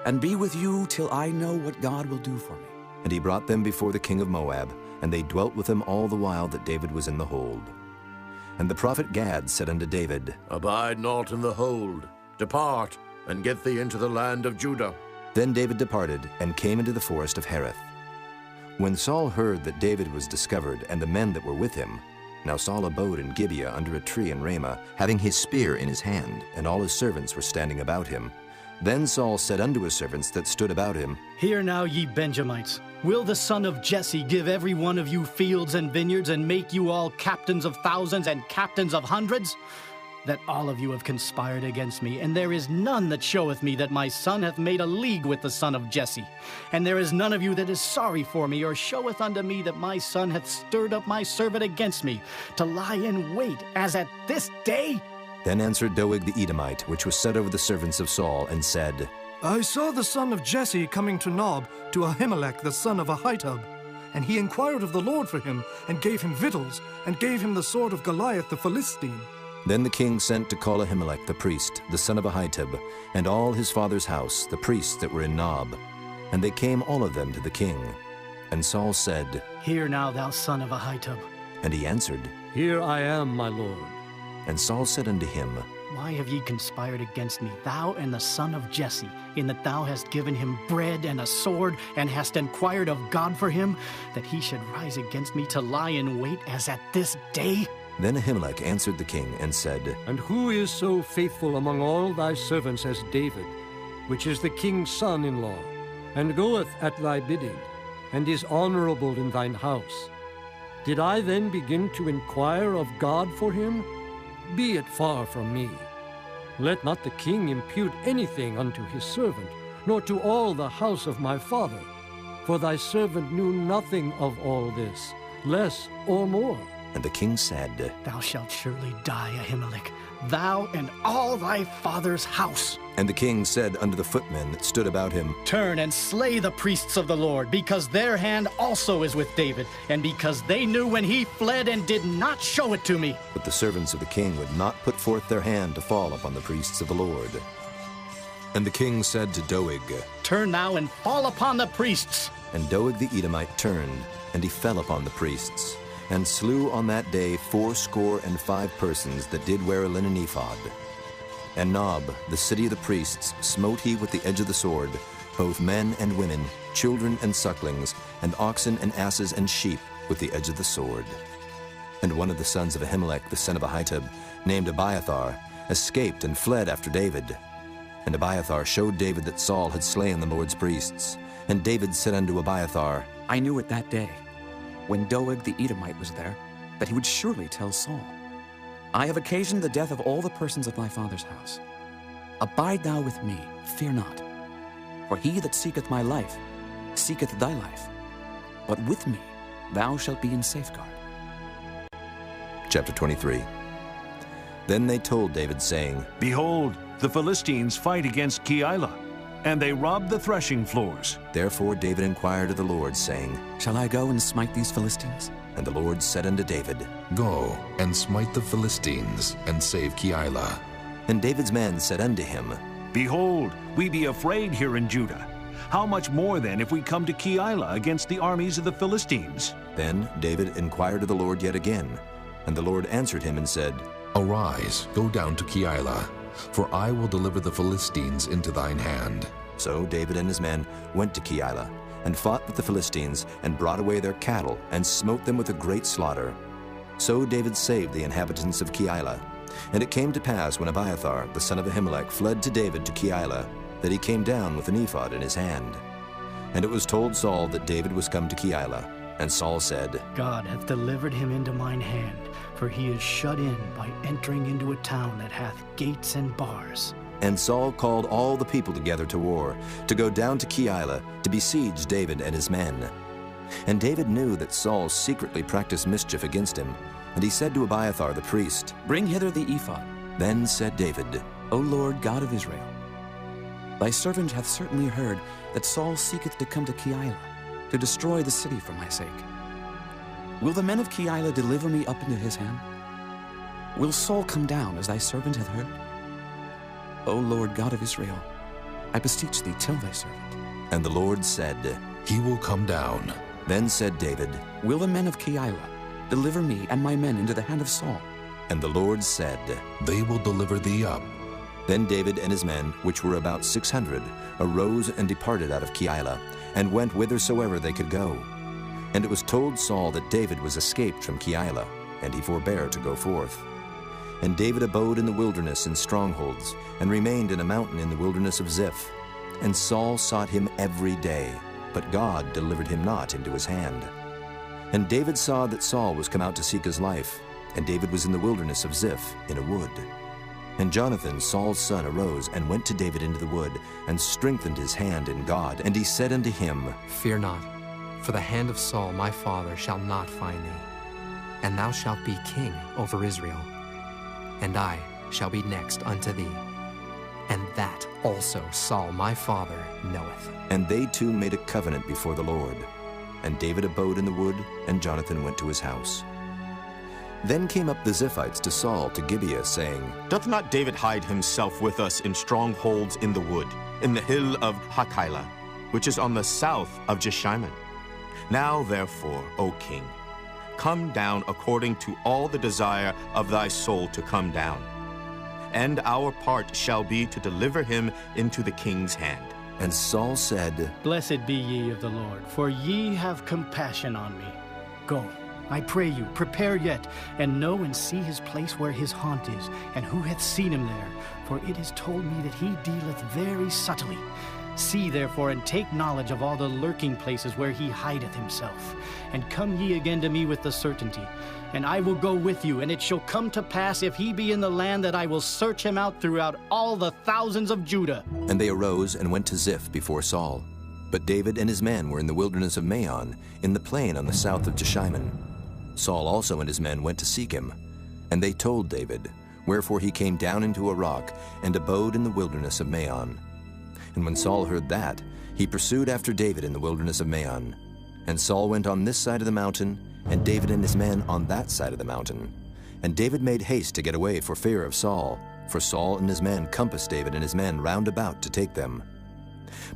and be with you till I know what God will do for me. And he brought them before the king of Moab, and they dwelt with him all the while that David was in the hold. And the prophet Gad said unto David, Abide not in the hold. Depart, and get thee into the land of Judah. Then David departed, and came into the forest of Hereth. When Saul heard that David was discovered, and the men that were with him, now Saul abode in Gibeah under a tree in Ramah, having his spear in his hand, and all his servants were standing about him. Then Saul said unto his servants that stood about him, Hear now, ye Benjamites, will the son of Jesse give every one of you fields and vineyards, and make you all captains of thousands and captains of hundreds? That all of you have conspired against me, and there is none that showeth me that my son hath made a league with the son of Jesse. And there is none of you that is sorry for me, or showeth unto me that my son hath stirred up my servant against me, to lie in wait, as at this day? Then answered Doeg the Edomite, which was set over the servants of Saul, and said, I saw the son of Jesse coming to Nob, to Ahimelech the son of Ahitub. And he inquired of the Lord for him, and gave him victuals, and gave him the sword of Goliath the Philistine. Then the king sent to call Ahimelech the priest, the son of Ahitub, and all his father's house, the priests that were in Nob. And they came all of them to the king. And Saul said, Hear now, thou son of Ahitub. And he answered, Here I am, my lord. And Saul said unto him, Why have ye conspired against me, thou and the son of Jesse, in that thou hast given him bread and a sword, and hast inquired of God for him, that he should rise against me to lie in wait as at this day? Then Ahimelech answered the king, and said, And who is so faithful among all thy servants as David, which is the king's son-in-law, and goeth at thy bidding, and is honorable in thine house? Did I then begin to inquire of God for him? Be it far from me. Let not the king impute anything unto his servant, nor to all the house of my father. For thy servant knew nothing of all this, less or more. And the king said, Thou shalt surely die, Ahimelech, thou and all thy father's house. And the king said unto the footmen that stood about him, Turn and slay the priests of the Lord, because their hand also is with David, and because they knew when he fled and did not show it to me. But the servants of the king would not put forth their hand to fall upon the priests of the Lord. And the king said to Doeg, Turn now and fall upon the priests. And Doeg the Edomite turned, and he fell upon the priests, and slew on that day 75 persons that did wear a linen ephod. And Nob, the city of the priests, smote he with the edge of the sword, both men and women, children and sucklings, and oxen and asses and sheep, with the edge of the sword. And one of the sons of Ahimelech the son of Ahitub, named Abiathar, escaped and fled after David. And Abiathar showed David that Saul had slain the Lord's priests. And David said unto Abiathar, I knew it that day, when Doeg the Edomite was there, that he would surely tell Saul, I have occasioned the death of all the persons of thy father's house. Abide thou with me, fear not. For he that seeketh my life, seeketh thy life. But with me thou shalt be in safeguard. Chapter 23. Then they told David, saying, Behold, the Philistines fight against Keilah, and they rob the threshing floors. Therefore David inquired of the Lord, saying, Shall I go and smite these Philistines? And the Lord said unto David, Go and smite the Philistines, and save Keilah. And David's men said unto him, Behold, we be afraid here in Judah. How much more then if we come to Keilah against the armies of the Philistines? Then David inquired of the Lord yet again. And the Lord answered him and said, Arise, go down to Keilah, for I will deliver the Philistines into thine hand. So David and his men went to Keilah, and fought with the Philistines, and brought away their cattle, and smote them with a great slaughter. So David saved the inhabitants of Keilah. And it came to pass, when Abiathar, the son of Ahimelech, fled to David to Keilah, that he came down with an ephod in his hand. And it was told Saul that David was come to Keilah. And Saul said, God hath delivered him into mine hand, for he is shut in by entering into a town that hath gates and bars. And Saul called all the people together to war, to go down to Keilah, to besiege David and his men. And David knew that Saul secretly practiced mischief against him, and he said to Abiathar the priest, Bring hither the ephod. Then said David, O Lord God of Israel, thy servant hath certainly heard that Saul seeketh to come to Keilah, to destroy the city for my sake. Will the men of Keilah deliver me up into his hand? Will Saul come down, as thy servant hath heard? O Lord God of Israel, I beseech thee, tell thy servant. And the Lord said, He will come down. Then said David, Will the men of Keilah deliver me and my men into the hand of Saul? And the Lord said, They will deliver thee up. Then David and his men, which were about 600, arose and departed out of Keilah, and went whithersoever they could go. And it was told Saul that David was escaped from Keilah, and he forbare to go forth. And David abode in the wilderness in strongholds, and remained in a mountain in the wilderness of Ziph. And Saul sought him every day, but God delivered him not into his hand. And David saw that Saul was come out to seek his life, and David was in the wilderness of Ziph in a wood. And Jonathan, Saul's son, arose and went to David into the wood, and strengthened his hand in God. And he said unto him, Fear not, for the hand of Saul my father shall not find thee, and thou shalt be king over Israel, and I shall be next unto thee. And that also Saul my father knoweth. And they two made a covenant before the Lord. And David abode in the wood, and Jonathan went to his house. Then came up the Ziphites to Saul to Gibeah, saying, Doth not David hide himself with us in strongholds in the wood, in the hill of Hachilah, which is on the south of Jeshimon? Now therefore, O king, come down according to all the desire of thy soul to come down. And our part shall be to deliver him into the king's hand. And Saul said, Blessed be ye of the Lord, for ye have compassion on me. Go, I pray you, prepare yet, and know and see his place where his haunt is, and who hath seen him there. For it is told me that he dealeth very subtly. See therefore, and take knowledge of all the lurking places where he hideth himself. And come ye again to me with the certainty. And I will go with you, and it shall come to pass, if he be in the land, that I will search him out throughout all the thousands of Judah. And they arose and went to Ziph before Saul. But David and his men were in the wilderness of Maon, in the plain on the south of Jeshimon. Saul also and his men went to seek him. And they told David, wherefore he came down into a rock, and abode in the wilderness of Maon. And when Saul heard that, he pursued after David in the wilderness of Maon. And Saul went on this side of the mountain, and David and his men on that side of the mountain. And David made haste to get away for fear of Saul, for Saul and his men compassed David and his men round about to take them.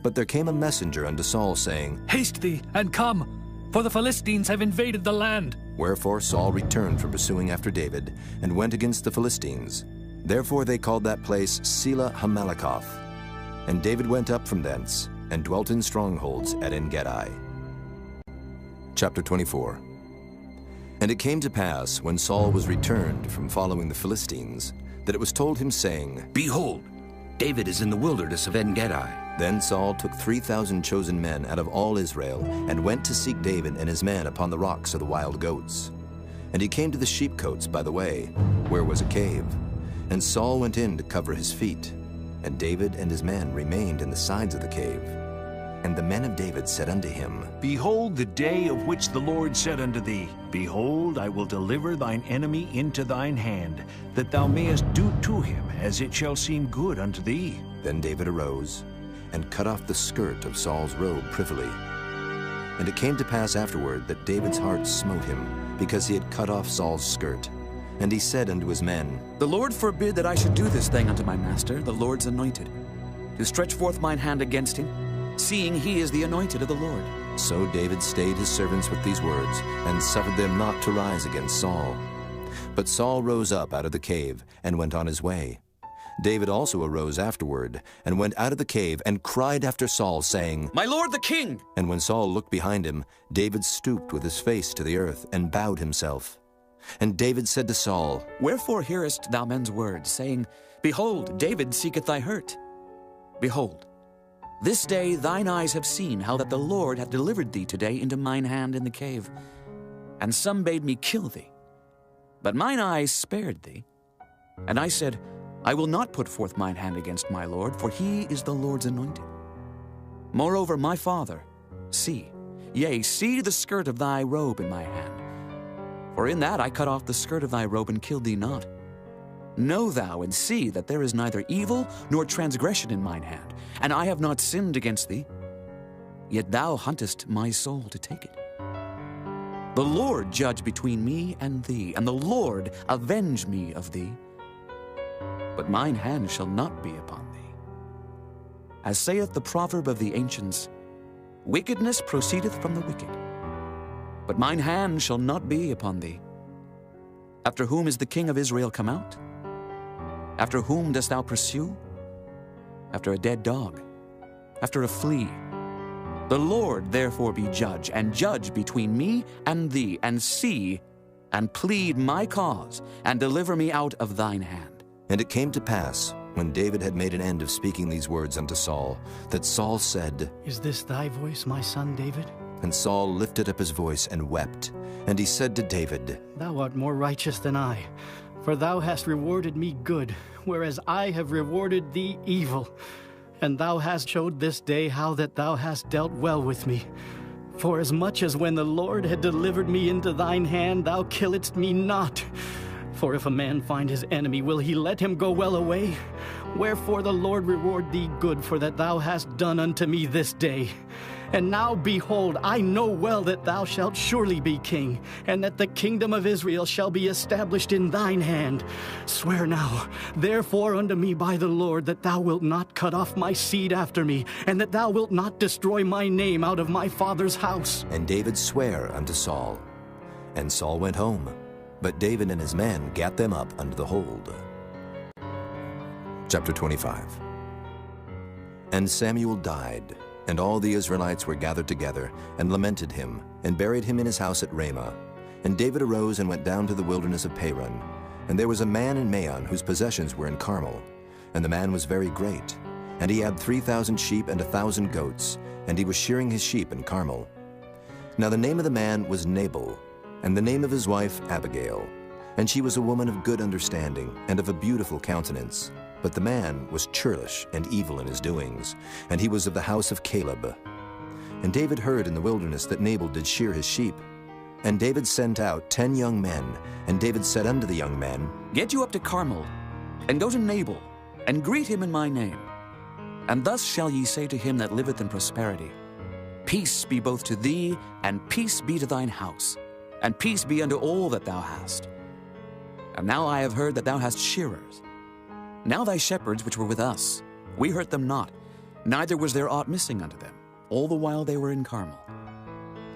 But there came a messenger unto Saul, saying, Haste thee, and come, for the Philistines have invaded the land. Wherefore Saul returned from pursuing after David, and went against the Philistines. Therefore they called that place Selah Hammalakoth. And David went up from thence, and dwelt in strongholds at En-gedi. Chapter 24. And it came to pass, when Saul was returned from following the Philistines, that it was told him, saying, Behold, David is in the wilderness of En-gedi. Then Saul took 3,000 chosen men out of all Israel, and went to seek David and his men upon the rocks of the wild goats. And he came to the sheepcotes by the way, where was a cave. And Saul went in to cover his feet. And David and his men remained in the sides of the cave. And the men of David said unto him, Behold the day of which the Lord said unto thee, Behold, I will deliver thine enemy into thine hand, that thou mayest do to him as it shall seem good unto thee. Then David arose, and cut off the skirt of Saul's robe privily. And it came to pass afterward that David's heart smote him, because he had cut off Saul's skirt. And he said unto his men, The Lord forbid that I should do this thing unto my master, the Lord's anointed, to stretch forth mine hand against him, seeing he is the anointed of the Lord. So David stayed his servants with these words, and suffered them not to rise against Saul. But Saul rose up out of the cave, and went on his way. David also arose afterward, and went out of the cave, and cried after Saul, saying, My lord the king! And when Saul looked behind him, David stooped with his face to the earth, and bowed himself. And David said to Saul, Wherefore hearest thou men's words, saying, Behold, David seeketh thy hurt? Behold, This day thine eyes have seen how that the Lord hath delivered thee today into mine hand in the cave. And some bade me kill thee. But mine eyes spared thee. And I said, I will not put forth mine hand against my Lord, for he is the Lord's anointed. Moreover, my father, see, yea, see the skirt of thy robe in my hand. For in that I cut off the skirt of thy robe and killed thee not. Know thou and see that there is neither evil nor transgression in mine hand, and I have not sinned against thee. Yet thou huntest my soul to take it. The Lord judge between me and thee, and the Lord avenge me of thee. But mine hand shall not be upon thee. As saith the proverb of the ancients, wickedness proceedeth from the wicked. But mine hand shall not be upon thee. After whom is the king of Israel come out? After whom dost thou pursue? After a dead dog, after a flea. The Lord therefore be judge, and judge between me and thee, and see, and plead my cause, and deliver me out of thine hand. And it came to pass, when David had made an end of speaking these words unto Saul, that Saul said, Is this thy voice, my son David? And Saul lifted up his voice and wept. And he said to David, Thou art more righteous than I, for thou hast rewarded me good, whereas I have rewarded thee evil. And thou hast showed this day how that thou hast dealt well with me. For as much as when the Lord had delivered me into thine hand, thou killedst me not. For if a man find his enemy, will he let him go well away? Wherefore the Lord reward thee good for that thou hast done unto me this day. And now, behold, I know well that thou shalt surely be king, and that the kingdom of Israel shall be established in thine hand. Swear now, therefore, unto me by the Lord, that thou wilt not cut off my seed after me, and that thou wilt not destroy my name out of my father's house. And David sware unto Saul. And Saul went home, but David and his men gat them up unto the hold. Chapter 25. And Samuel died, and all the Israelites were gathered together, and lamented him, and buried him in his house at Ramah. And David arose and went down to the wilderness of Paran. And there was a man in Maon whose possessions were in Carmel. And the man was very great. And he had 3,000 sheep and 1,000 goats, and he was shearing his sheep in Carmel. Now the name of the man was Nabal, and the name of his wife Abigail. And she was a woman of good understanding, and of a beautiful countenance. But the man was churlish and evil in his doings, and he was of the house of Caleb. And David heard in the wilderness that Nabal did shear his sheep. And David sent out 10 young men, and David said unto the young men, Get you up to Carmel, and go to Nabal, and greet him in my name. And thus shall ye say to him that liveth in prosperity, Peace be both to thee, and peace be to thine house, and peace be unto all that thou hast. And now I have heard that thou hast shearers. Now thy shepherds which were with us, we hurt them not, neither was there aught missing unto them, all the while they were in Carmel.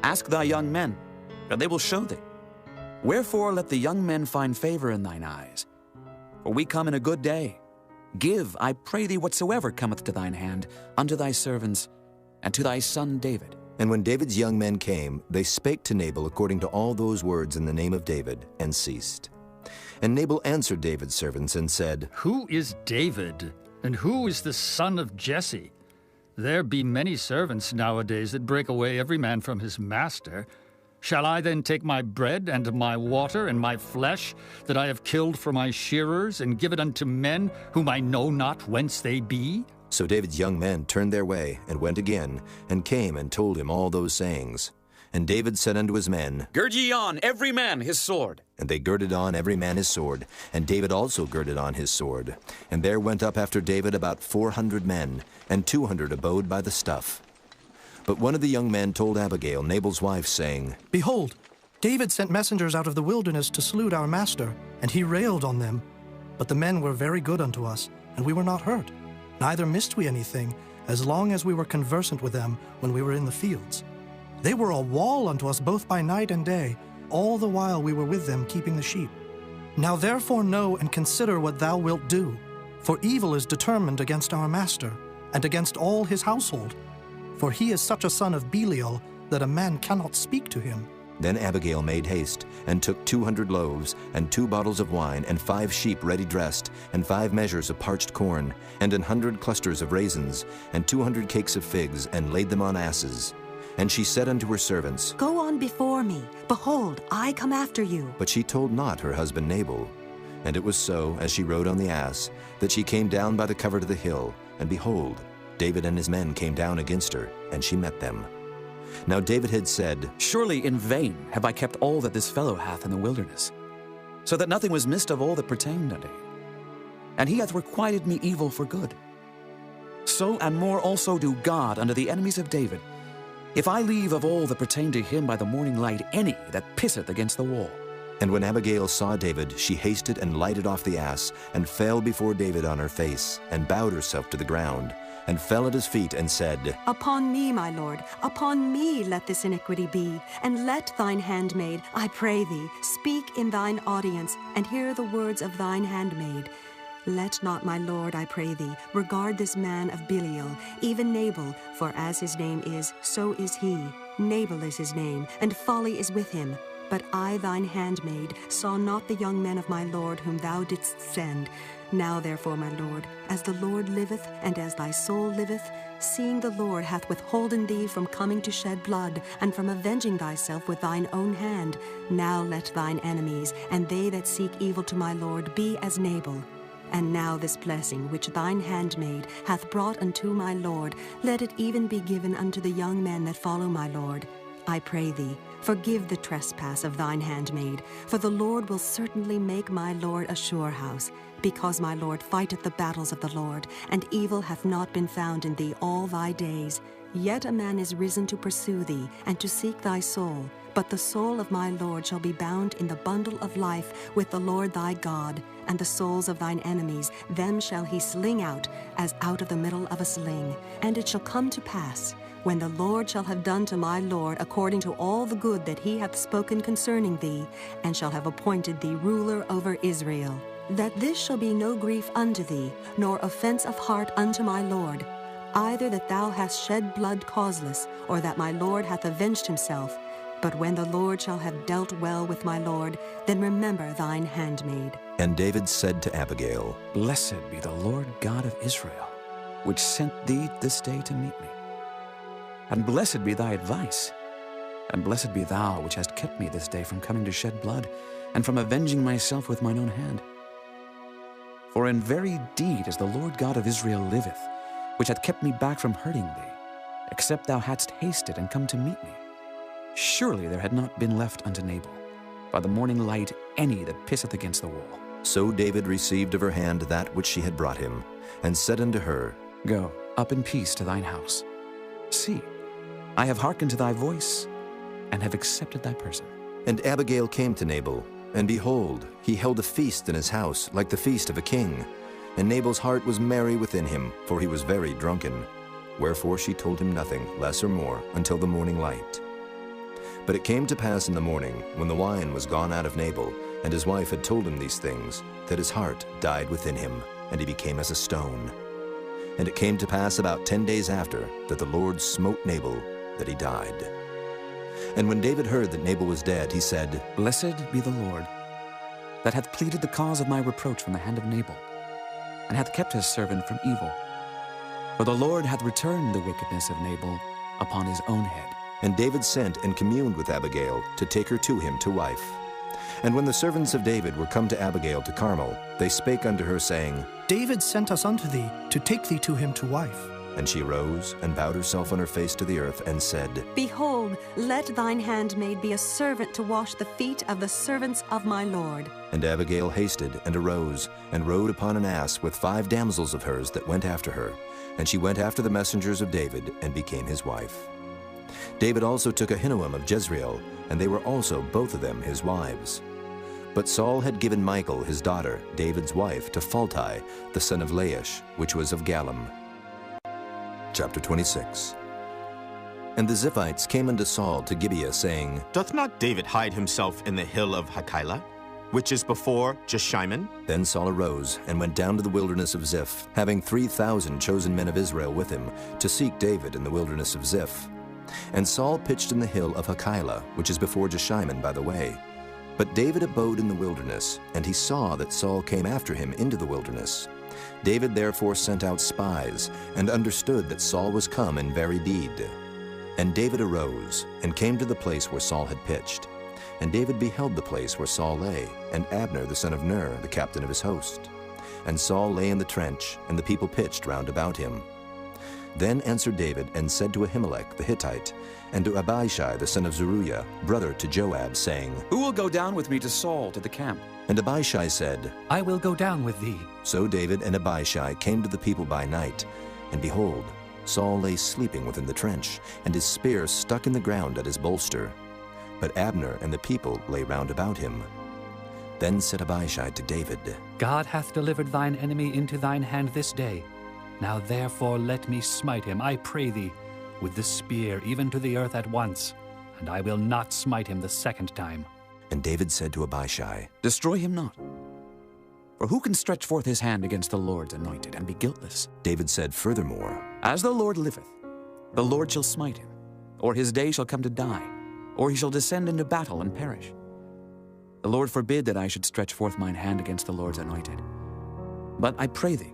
Ask thy young men, and they will show thee. Wherefore let the young men find favor in thine eyes. For we come in a good day. Give, I pray thee, whatsoever cometh to thine hand, unto thy servants, and to thy son David. And when David's young men came, they spake to Nabal according to all those words in the name of David, and ceased. And Nabal answered David's servants and said, Who is David, and who is the son of Jesse? There be many servants nowadays that break away every man from his master. Shall I then take my bread and my water and my flesh that I have killed for my shearers, and give it unto men whom I know not whence they be? So David's young men turned their way, and went again, and came and told him all those sayings. And David said unto his men, Gird ye on, every man his sword. And they girded on every man his sword, and David also girded on his sword. And there went up after David about 400 men, and 200 abode by the stuff. But one of the young men told Abigail, Nabal's wife, saying, Behold, David sent messengers out of the wilderness to salute our master, and he railed on them. But the men were very good unto us, and we were not hurt. Neither missed we anything, as long as we were conversant with them when we were in the fields. They were a wall unto us both by night and day, all the while we were with them keeping the sheep. Now therefore know and consider what thou wilt do, for evil is determined against our master, and against all his household. For he is such a son of Belial, that a man cannot speak to him. Then Abigail made haste, and took 200 loaves, and 2 bottles of wine, and 5 sheep ready dressed, and 5 measures of parched corn, and 100 clusters of raisins, and 200 cakes of figs, and laid them on asses. And she said unto her servants, Go on before me. Behold, I come after you. But she told not her husband Nabal. And it was so, as she rode on the ass, that she came down by the covert of the hill, and behold, David and his men came down against her, and she met them. Now David had said, Surely in vain have I kept all that this fellow hath in the wilderness, so that nothing was missed of all that pertained unto him. And he hath requited me evil for good. So and more also do God unto the enemies of David, if I leave of all that pertain to him by the morning light any that pisseth against the wall. And when Abigail saw David, she hasted and lighted off the ass, and fell before David on her face, and bowed herself to the ground, and fell at his feet, and said, Upon me, my lord, upon me let this iniquity be, and let thine handmaid, I pray thee, speak in thine audience, and hear the words of thine handmaid. Let not my lord, I pray thee, regard this man of Belial, even Nabal, for as his name is, so is he. Nabal is his name, and folly is with him. But I, thine handmaid, saw not the young men of my lord whom thou didst send. Now therefore, my lord, as the Lord liveth, and as thy soul liveth, seeing the Lord hath withholden thee from coming to shed blood, and from avenging thyself with thine own hand, now let thine enemies, and they that seek evil to my lord, be as Nabal. And now this blessing which thine handmaid hath brought unto my lord, let it even be given unto the young men that follow my lord. I pray thee, forgive the trespass of thine handmaid, for the Lord will certainly make my lord a sure house, because my lord fighteth the battles of the Lord, and evil hath not been found in thee all thy days. Yet a man is risen to pursue thee, and to seek thy soul. But the soul of my lord shall be bound in the bundle of life with the Lord thy God, and the souls of thine enemies, them shall he sling out, as out of the middle of a sling. And it shall come to pass, when the Lord shall have done to my lord according to all the good that he hath spoken concerning thee, and shall have appointed thee ruler over Israel, that this shall be no grief unto thee, nor offense of heart unto my lord, either that thou hast shed blood causeless, or that my lord hath avenged himself. But when the Lord shall have dealt well with my lord, then remember thine handmaid. And David said to Abigail, Blessed be the Lord God of Israel, which sent thee this day to meet me. And blessed be thy advice, and blessed be thou which hast kept me this day from coming to shed blood, and from avenging myself with mine own hand. For in very deed as the Lord God of Israel liveth, which hath kept me back from hurting thee, except thou hadst hasted and come to meet me, surely there had not been left unto Nabal, by the morning light, any that pisseth against the wall. So David received of her hand that which she had brought him, and said unto her, Go up in peace to thine house. See, I have hearkened to thy voice, and have accepted thy person. And Abigail came to Nabal, and behold, he held a feast in his house, like the feast of a king. And Nabal's heart was merry within him, for he was very drunken. Wherefore she told him nothing, less or more, until the morning light. But it came to pass in the morning, when the wine was gone out of Nabal, and his wife had told him these things, that his heart died within him, and he became as a stone. And it came to pass about 10 days after, that the Lord smote Nabal, that he died. And when David heard that Nabal was dead, he said, Blessed be the Lord, that hath pleaded the cause of my reproach from the hand of Nabal, and hath kept his servant from evil. For the Lord hath returned the wickedness of Nabal upon his own head. And David sent and communed with Abigail to take her to him to wife. And when the servants of David were come to Abigail to Carmel, they spake unto her, saying, David sent us unto thee, to take thee to him to wife. And she rose, and bowed herself on her face to the earth, and said, Behold, let thine handmaid be a servant to wash the feet of the servants of my lord. And Abigail hasted, and arose, and rode upon an ass with 5 damsels of hers that went after her. And she went after the messengers of David, and became his wife. David also took Ahinoam of Jezreel, and they were also both of them his wives. But Saul had given Michal his daughter, David's wife, to Phalti, the son of Laish, which was of Gallim. Chapter 26. And the Ziphites came unto Saul to Gibeah, saying, Doth not David hide himself in the hill of Hachilah, which is before Jeshimon? Then Saul arose, and went down to the wilderness of Ziph, having 3,000 chosen men of Israel with him, to seek David in the wilderness of Ziph. And Saul pitched in the hill of Hachilah, which is before Jeshimon by the way. But David abode in the wilderness, and he saw that Saul came after him into the wilderness. David therefore sent out spies, and understood that Saul was come in very deed. And David arose, and came to the place where Saul had pitched. And David beheld the place where Saul lay, and Abner the son of Ner, the captain of his host. And Saul lay in the trench, and the people pitched round about him. Then answered David, and said to Ahimelech the Hittite, and to Abishai the son of Zeruiah, brother to Joab, saying, Who will go down with me to Saul to the camp? And Abishai said, I will go down with thee. So David and Abishai came to the people by night, and behold, Saul lay sleeping within the trench, and his spear stuck in the ground at his bolster. But Abner and the people lay round about him. Then said Abishai to David, God hath delivered thine enemy into thine hand this day. Now therefore let me smite him, I pray thee, with the spear even to the earth at once, and I will not smite him the second time. And David said to Abishai, Destroy him not. For who can stretch forth his hand against the Lord's anointed and be guiltless? David said furthermore, As the Lord liveth, the Lord shall smite him, or his day shall come to die, or he shall descend into battle and perish. The Lord forbid that I should stretch forth mine hand against the Lord's anointed. But I pray thee,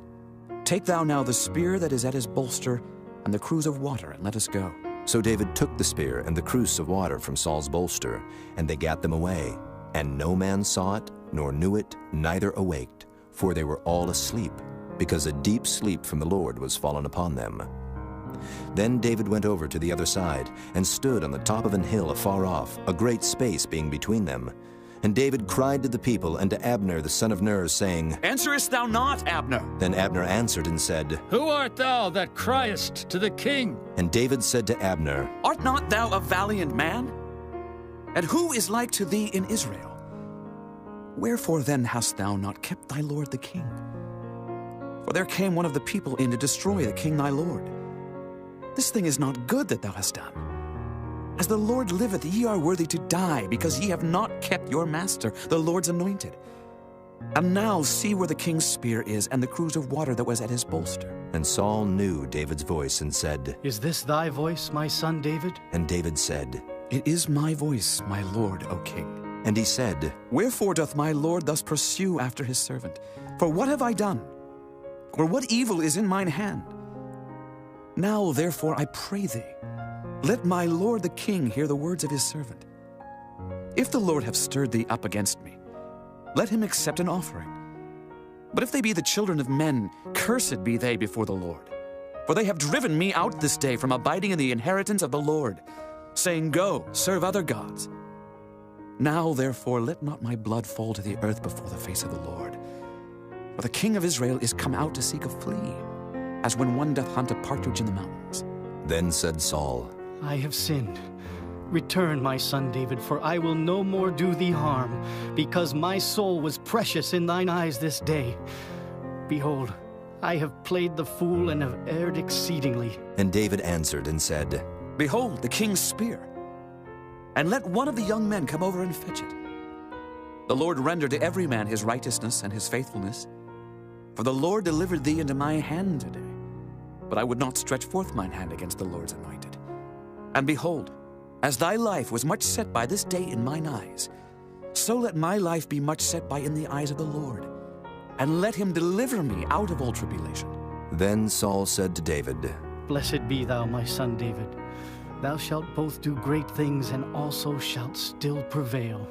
take thou now the spear that is at his bolster and the cruse of water, and let us go. So David took the spear and the cruse of water from Saul's bolster, and they gat them away. And no man saw it, nor knew it, neither awaked, for they were all asleep, because a deep sleep from the Lord was fallen upon them. Then David went over to the other side, and stood on the top of an hill afar off, a great space being between them. And David cried to the people and to Abner the son of Ner, saying, Answerest thou not, Abner? Then Abner answered and said, Who art thou that criest to the king? And David said to Abner, Art not thou a valiant man? And who is like to thee in Israel? Wherefore then hast thou not kept thy lord the king? For there came one of the people in to destroy the king thy lord. This thing is not good that thou hast done. As the Lord liveth, ye are worthy to die, because ye have not kept your master, the Lord's anointed. And now see where the king's spear is, and the cruse of water that was at his bolster. And Saul knew David's voice, and said, Is this thy voice, my son David? And David said, It is my voice, my lord, O king. And he said, Wherefore doth my lord thus pursue after his servant? For what have I done? Or what evil is in mine hand? Now therefore I pray thee, let my lord the king hear the words of his servant. If the Lord have stirred thee up against me, let him accept an offering. But if they be the children of men, cursed be they before the Lord. For they have driven me out this day from abiding in the inheritance of the Lord, saying, Go, serve other gods. Now therefore let not my blood fall to the earth before the face of the Lord. For the king of Israel is come out to seek a flea, as when one doth hunt a partridge in the mountains. Then said Saul, I have sinned. Return, my son David, for I will no more do thee harm, because my soul was precious in thine eyes this day. Behold, I have played the fool and have erred exceedingly. And David answered and said, Behold, the king's spear, and let one of the young men come over and fetch it. The Lord render to every man his righteousness and his faithfulness. For the Lord delivered thee into my hand today. But I would not stretch forth mine hand against the Lord's anointed. And behold, as thy life was much set by this day in mine eyes, so let my life be much set by in the eyes of the Lord, and let him deliver me out of all tribulation. Then Saul said to David, Blessed be thou, my son David. Thou shalt both do great things, and also shalt still prevail.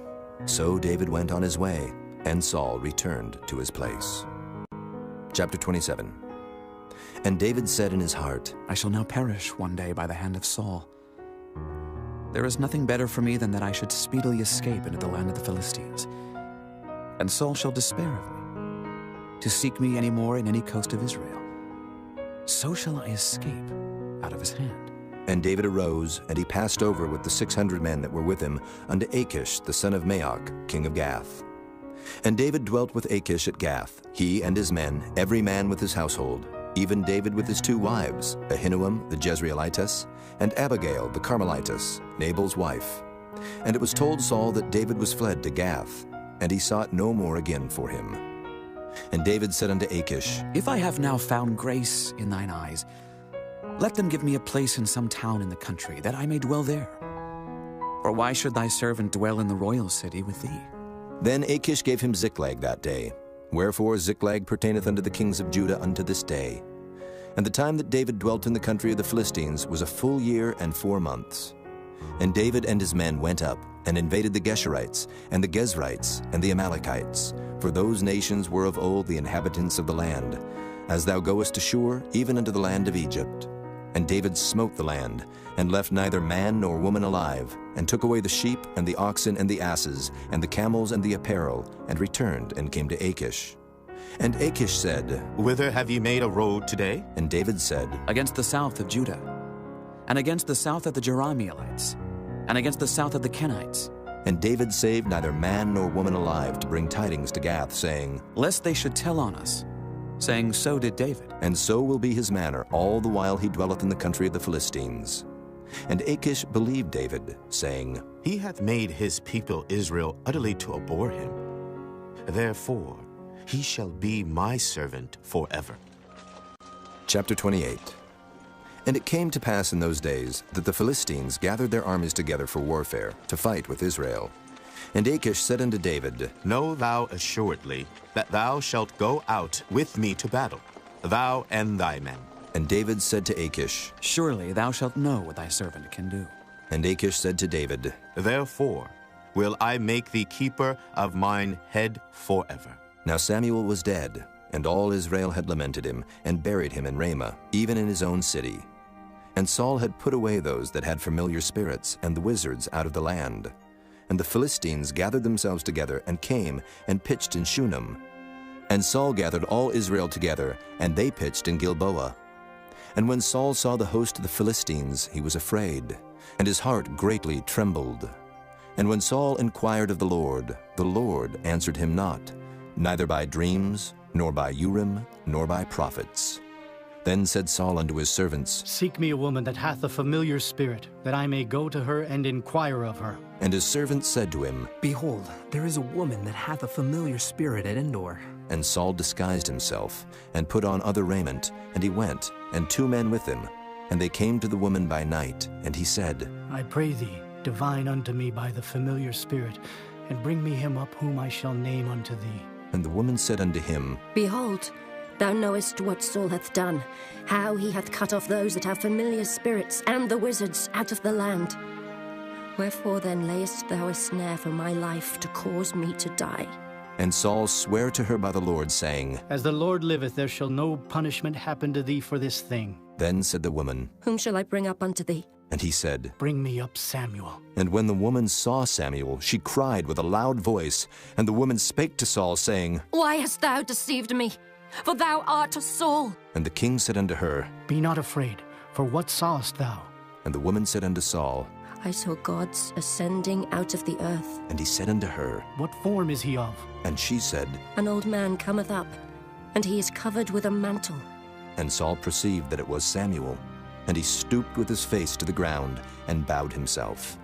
So David went on his way, and Saul returned to his place. Chapter 27. And David said in his heart, I shall now perish one day by the hand of Saul. There is nothing better for me than that I should speedily escape into the land of the Philistines. And Saul shall despair of me, to seek me any more in any coast of Israel. So shall I escape out of his hand. And David arose, and he passed over with the 600 men that were with him unto Achish the son of Maoch, king of Gath. And David dwelt with Achish at Gath, he and his men, every man with his household, even David with his 2 wives, Ahinoam the Jezreelitess, and Abigail the Carmelitess, Nabal's wife. And it was told Saul that David was fled to Gath, and he sought no more again for him. And David said unto Achish, If I have now found grace in thine eyes, Let them give me a place in some town in the country, that I may dwell there. For why should thy servant dwell in the royal city with thee? Then Achish gave him Ziklag that day. Wherefore Ziklag pertaineth unto the kings of Judah unto this day. And the time that David dwelt in the country of the Philistines was a full year and 4 months. And David and his men went up, and invaded the Geshurites, and the Gezrites, and the Amalekites, for those nations were of old the inhabitants of the land, as thou goest to Shur, even unto the land of Egypt. And David smote the land, and left neither man nor woman alive, and took away the sheep, and the oxen, and the asses, and the camels, and the apparel, and returned, and came to Achish. And Achish said, Whither have ye made a road today? And David said, Against the south of Judah, and against the south of the Jerahmeelites, and against the south of the Kenites. And David saved neither man nor woman alive to bring tidings to Gath, saying, Lest they should tell on us, saying, So did David. And so will be his manner all the while he dwelleth in the country of the Philistines. And Achish believed David, saying, He hath made his people Israel utterly to abhor him. Therefore he shall be my servant forever. Chapter 28. And it came to pass in those days that the Philistines gathered their armies together for warfare, to fight with Israel. And Achish said unto David, Know thou assuredly that thou shalt go out with me to battle, thou and thy men. And David said to Achish, Surely thou shalt know what thy servant can do. And Achish said to David, Therefore will I make thee keeper of mine head forever. Now Samuel was dead, and all Israel had lamented him, and buried him in Ramah, even in his own city. And Saul had put away those that had familiar spirits, and the wizards out of the land. And the Philistines gathered themselves together, and came, and pitched in Shunem. And Saul gathered all Israel together, and they pitched in Gilboa. And when Saul saw the host of the Philistines, he was afraid, and his heart greatly trembled. And when Saul inquired of the Lord answered him not, neither by dreams, nor by Urim, nor by prophets. Then said Saul unto his servants, Seek me a woman that hath a familiar spirit, that I may go to her and inquire of her. And his servants said to him, Behold, there is a woman that hath a familiar spirit at Endor. And Saul disguised himself, and put on other raiment, and he went, and 2 men with him. And they came to the woman by night, and he said, I pray thee, divine unto me by the familiar spirit, and bring me him up whom I shall name unto thee. And the woman said unto him, Behold, thou knowest what Saul hath done, how he hath cut off those that have familiar spirits, and the wizards out of the land. Wherefore then layest thou a snare for my life, to cause me to die? And Saul sware to her by the Lord, saying, As the Lord liveth, there shall no punishment happen to thee for this thing. Then said the woman, Whom shall I bring up unto thee? And he said, Bring me up Samuel. And when the woman saw Samuel, she cried with a loud voice. And the woman spake to Saul, saying, Why hast thou deceived me? For thou art Saul. And the king said unto her, Be not afraid, for what sawest thou? And the woman said unto Saul, I saw gods ascending out of the earth. And he said unto her, What form is he of? And she said, An old man cometh up, and he is covered with a mantle. And Saul perceived that it was Samuel. And he stooped with his face to the ground, and bowed himself.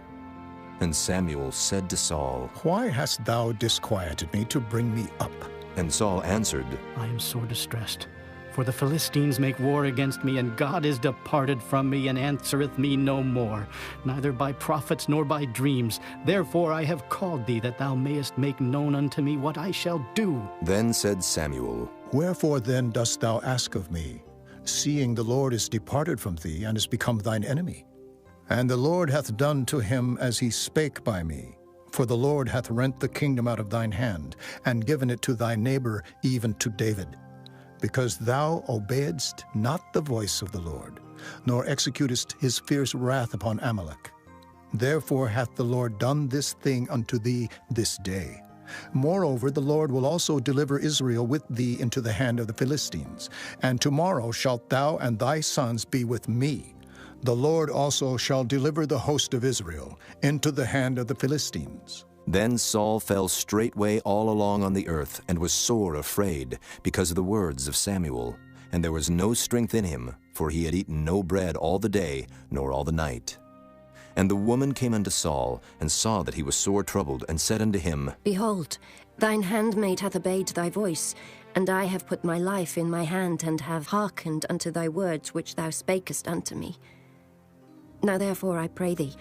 And Samuel said to Saul, Why hast thou disquieted me to bring me up? And Saul answered, I am sore distressed. For the Philistines make war against me, and God is departed from me, and answereth me no more, neither by prophets nor by dreams. Therefore I have called thee, that thou mayest make known unto me what I shall do. Then said Samuel, Wherefore then dost thou ask of me, seeing the Lord is departed from thee, and is become thine enemy? And the Lord hath done to him as he spake by me. For the Lord hath rent the kingdom out of thine hand, and given it to thy neighbor, even to David. Because thou obeyedst not the voice of the Lord, nor executest his fierce wrath upon Amalek. Therefore hath the Lord done this thing unto thee this day. Moreover, the Lord will also deliver Israel with thee into the hand of the Philistines. And tomorrow shalt thou and thy sons be with me. The Lord also shall deliver the host of Israel into the hand of the Philistines. Then Saul fell straightway all along on the earth, and was sore afraid, because of the words of Samuel. And there was no strength in him, for he had eaten no bread all the day, nor all the night. And the woman came unto Saul, and saw that he was sore troubled, and said unto him, Behold, thine handmaid hath obeyed thy voice, And I have put my life in my hand, and have hearkened unto thy words which thou spakest unto me. Now therefore I pray thee,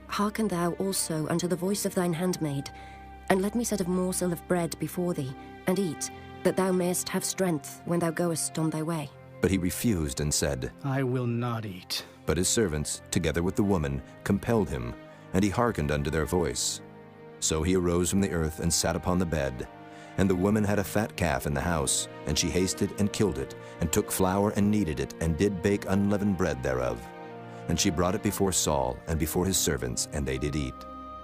hearken thou also unto the voice of thine handmaid, and let me set a morsel of bread before thee, and eat, that thou mayest have strength when thou goest on thy way. But he refused and said, I will not eat. But his servants, together with the woman, compelled him, and he hearkened unto their voice. So he arose from the earth and sat upon the bed. And the woman had a fat calf in the house, and she hasted and killed it, and took flour and kneaded it, and did bake unleavened bread thereof. And she brought it before Saul and before his servants, and they did eat.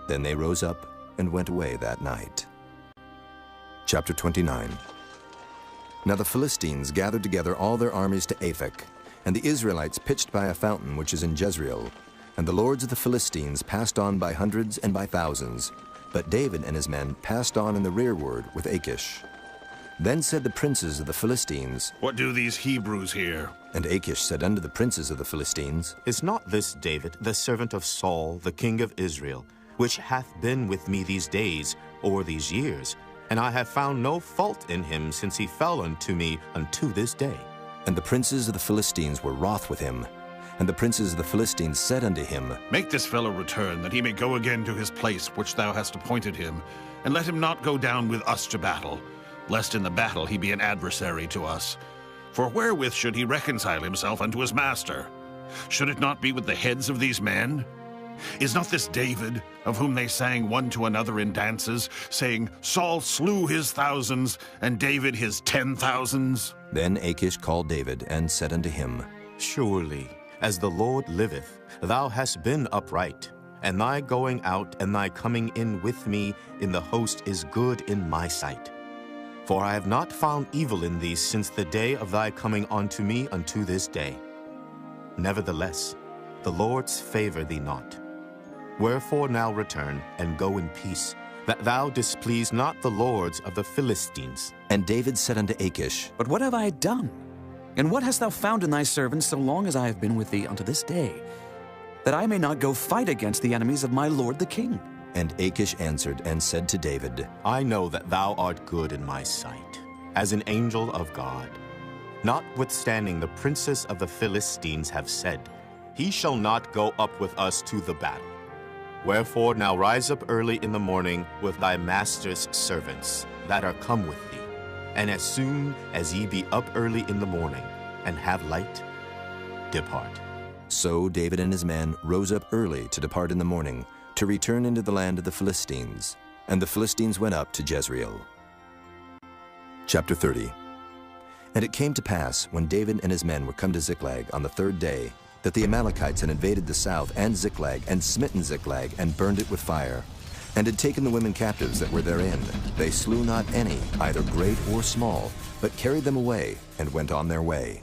Then they rose up and went away that night. Chapter 29. Now the Philistines gathered together all their armies to Aphek, and the Israelites pitched by a fountain which is in Jezreel. And the lords of the Philistines passed on by hundreds and by thousands. But David and his men passed on in the rearward with Achish. Then said the princes of the Philistines, What do these Hebrews here? And Achish said unto the princes of the Philistines, Is not this David, the servant of Saul, the king of Israel, which hath been with me these days, or these years? And I have found no fault in him since he fell unto me unto this day. And the princes of the Philistines were wroth with him. And the princes of the Philistines said unto him, Make this fellow return, that he may go again to his place which thou hast appointed him, and let him not go down with us to battle, lest in the battle he be an adversary to us. For wherewith should he reconcile himself unto his master? Should it not be with the heads of these men? Is not this David, of whom they sang one to another in dances, saying, Saul slew his thousands, and David his 10,000s? Then Achish called David, and said unto him, Surely, as the Lord liveth, thou hast been upright, and thy going out and thy coming in with me in the host is good in my sight. For I have not found evil in thee since the day of thy coming unto me unto this day. Nevertheless, the Lord's favor thee not. Wherefore now return, and go in peace, that thou displease not the lords of the Philistines. And David said unto Achish, But what have I done? And what hast thou found in thy servants so long as I have been with thee unto this day, that I may not go fight against the enemies of my lord the king? And Achish answered and said to David, I know that thou art good in my sight, as an angel of God. Notwithstanding, the princes of the Philistines have said, He shall not go up with us to the battle. Wherefore now rise up early in the morning with thy master's servants that are come with thee. And as soon as ye be up early in the morning, and have light, depart. So David and his men rose up early to depart in the morning, to return into the land of the Philistines. And the Philistines went up to Jezreel. Chapter 30. And it came to pass, when David and his men were come to Ziklag on the third day, that the Amalekites had invaded the south and Ziklag, and smitten Ziklag, and burned it with fire, and had taken the women captives that were therein. They slew not any, either great or small, but carried them away, and went on their way.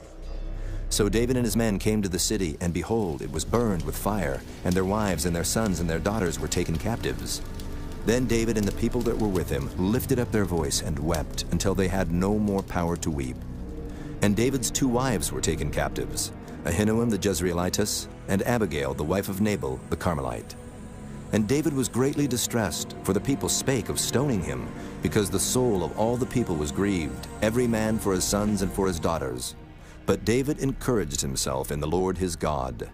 So David and his men came to the city, and behold, it was burned with fire, and their wives and their sons and their daughters were taken captives. Then David and the people that were with him lifted up their voice and wept until they had no more power to weep. And David's 2 wives were taken captives, Ahinoam the Jezreelitess, and Abigail the wife of Nabal the Carmelite. And David was greatly distressed, for the people spake of stoning him, because the soul of all the people was grieved, every man for his sons and for his daughters. But David encouraged himself in the Lord his God.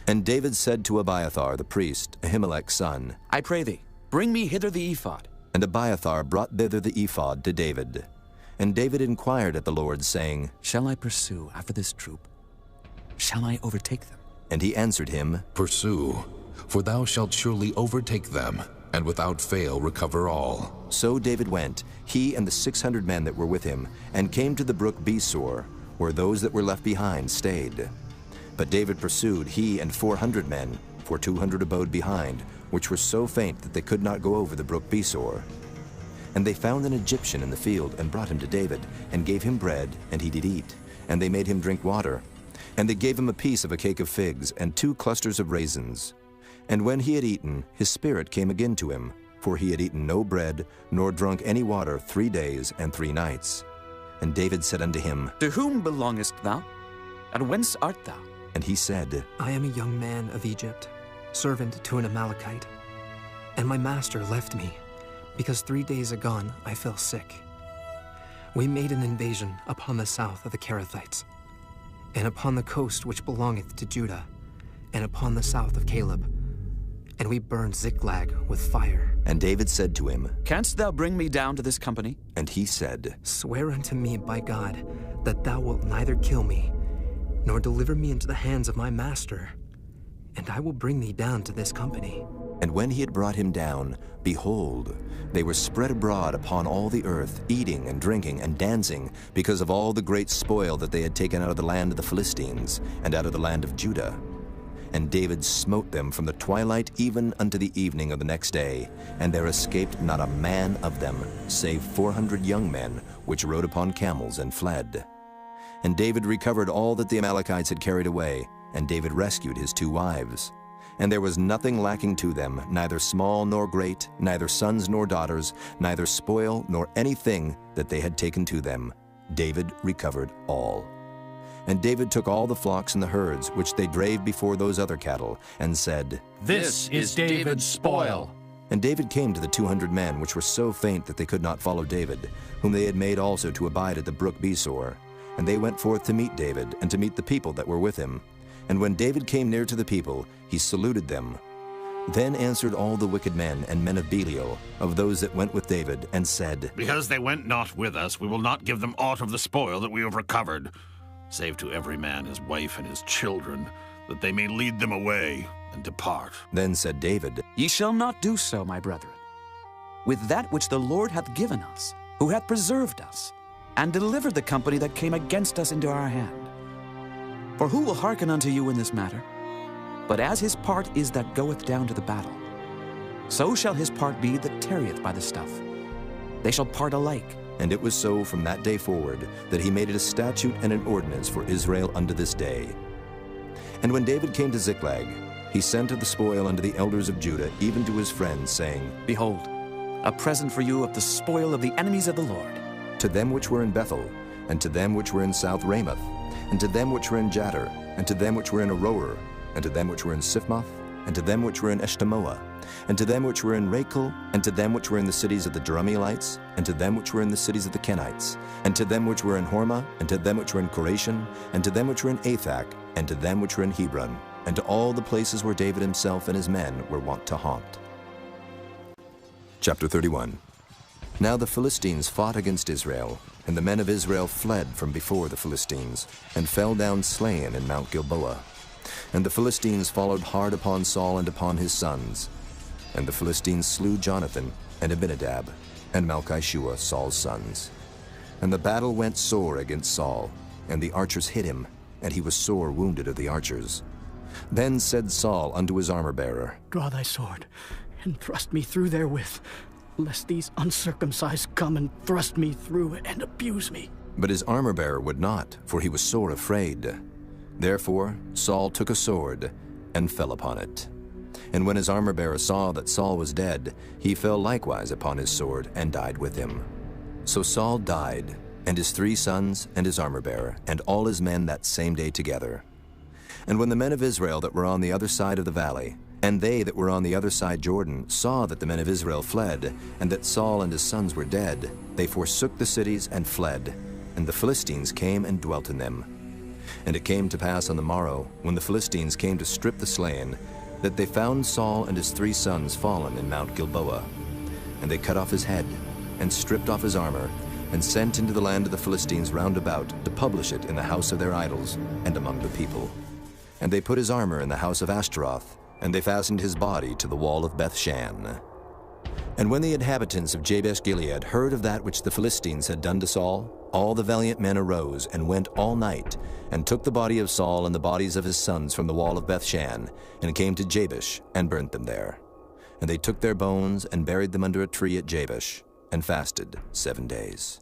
And David said to Abiathar the priest, Ahimelech's son, I pray thee, bring me hither the ephod. And Abiathar brought thither the ephod to David. And David inquired at the Lord, saying, Shall I pursue after this troop? Shall I overtake them? And he answered him, Pursue, for thou shalt surely overtake them, and without fail recover all. So David went, he and the 600 men that were with him, and came to the brook Besor, where those that were left behind stayed. But David pursued, he and 400 men, for 200 abode behind, which were so faint that they could not go over the brook Besor. And they found an Egyptian in the field, and brought him to David, and gave him bread, and he did eat. And they made him drink water. And they gave him a piece of a cake of figs, and 2 clusters of raisins. And when he had eaten, his spirit came again to him, for he had eaten no bread, nor drunk any water 3 days and 3 nights. And David said unto him, To whom belongest thou? And whence art thou? And he said, I am a young man of Egypt, servant to an Amalekite. And my master left me, because 3 days agone I fell sick. We made an invasion upon the south of the Kerethites, and upon the coast which belongeth to Judah, and upon the south of Caleb. And we burned Ziklag with fire. And David said to him, Canst thou bring me down to this company? And he said, Swear unto me by God that thou wilt neither kill me, nor deliver me into the hands of my master, and I will bring thee down to this company. And when he had brought him down, behold, they were spread abroad upon all the earth, eating and drinking and dancing, because of all the great spoil that they had taken out of the land of the Philistines, and out of the land of Judah. And David smote them from the twilight even unto the evening of the next day, and there escaped not a man of them, save 400 young men, which rode upon camels and fled. And David recovered all that the Amalekites had carried away, and David rescued his 2 wives. And there was nothing lacking to them, neither small nor great, neither sons nor daughters, neither spoil nor anything that they had taken to them. David recovered all. And David took all the flocks and the herds, which they drave before those other cattle, and said, This is David's spoil. And David came to the 200 men, which were so faint that they could not follow David, whom they had made also to abide at the brook Besor. And they went forth to meet David, and to meet the people that were with him. And when David came near to the people, he saluted them. Then answered all the wicked men and men of Belial, of those that went with David, and said, Because they went not with us, we will not give them aught of the spoil that we have recovered, save to every man his wife and his children, that they may lead them away and depart. Then said David, Ye shall not do so, my brethren, with that which the Lord hath given us, who hath preserved us, and delivered the company that came against us into our hand. For who will hearken unto you in this matter? But as his part is that goeth down to the battle, so shall his part be that tarrieth by the stuff. They shall part alike. And it was so from that day forward, that he made it a statute and an ordinance for Israel unto this day. And when David came to Ziklag, he sent of the spoil unto the elders of Judah, even to his friends, saying, Behold, a present for you of the spoil of the enemies of the Lord. To them which were in Bethel, and to them which were in South Ramoth, and to them which were in Jattir, and to them which were in Aroer, and to them which were in Siphmoth, and to them which were in Eshtemoa, and to them which were in Rachel, and to them which were in the cities of the Jerahmeelites, and to them which were in the cities of the Kenites, and to them which were in Hormah, and to them which were in Koration, and to them which were in Athach, and to them which were in Hebron, and to all the places where David himself and his men were wont to haunt. Chapter 31. Now the Philistines fought against Israel, and the men of Israel fled from before the Philistines, and fell down slain in Mount Gilboa. And the Philistines followed hard upon Saul and upon his sons. And the Philistines slew Jonathan, and Abinadab, and Malchishua, Saul's sons. And the battle went sore against Saul, and the archers hit him, and he was sore wounded of the archers. Then said Saul unto his armor-bearer, Draw thy sword, and thrust me through therewith, lest these uncircumcised come and thrust me through and abuse me. But his armor-bearer would not, for he was sore afraid. Therefore Saul took a sword, and fell upon it. And when his armor-bearer saw that Saul was dead, he fell likewise upon his sword, and died with him. So Saul died, and his 3 sons, and his armor-bearer, and all his men that same day together. And when the men of Israel that were on the other side of the valley, and they that were on the other side Jordan, saw that the men of Israel fled, and that Saul and his sons were dead, they forsook the cities and fled, and the Philistines came and dwelt in them. And it came to pass on the morrow, when the Philistines came to strip the slain, that they found Saul and his 3 sons fallen in Mount Gilboa. And they cut off his head, and stripped off his armor, and sent into the land of the Philistines round about to publish it in the house of their idols, and among the people. And they put his armor in the house of Ashtaroth, and they fastened his body to the wall of Bethshan. And when the inhabitants of Jabesh-Gilead heard of that which the Philistines had done to Saul, all the valiant men arose and went all night, and took the body of Saul and the bodies of his sons from the wall of Bethshan, and came to Jabesh, and burnt them there. And they took their bones, and buried them under a tree at Jabesh, and fasted 7 days.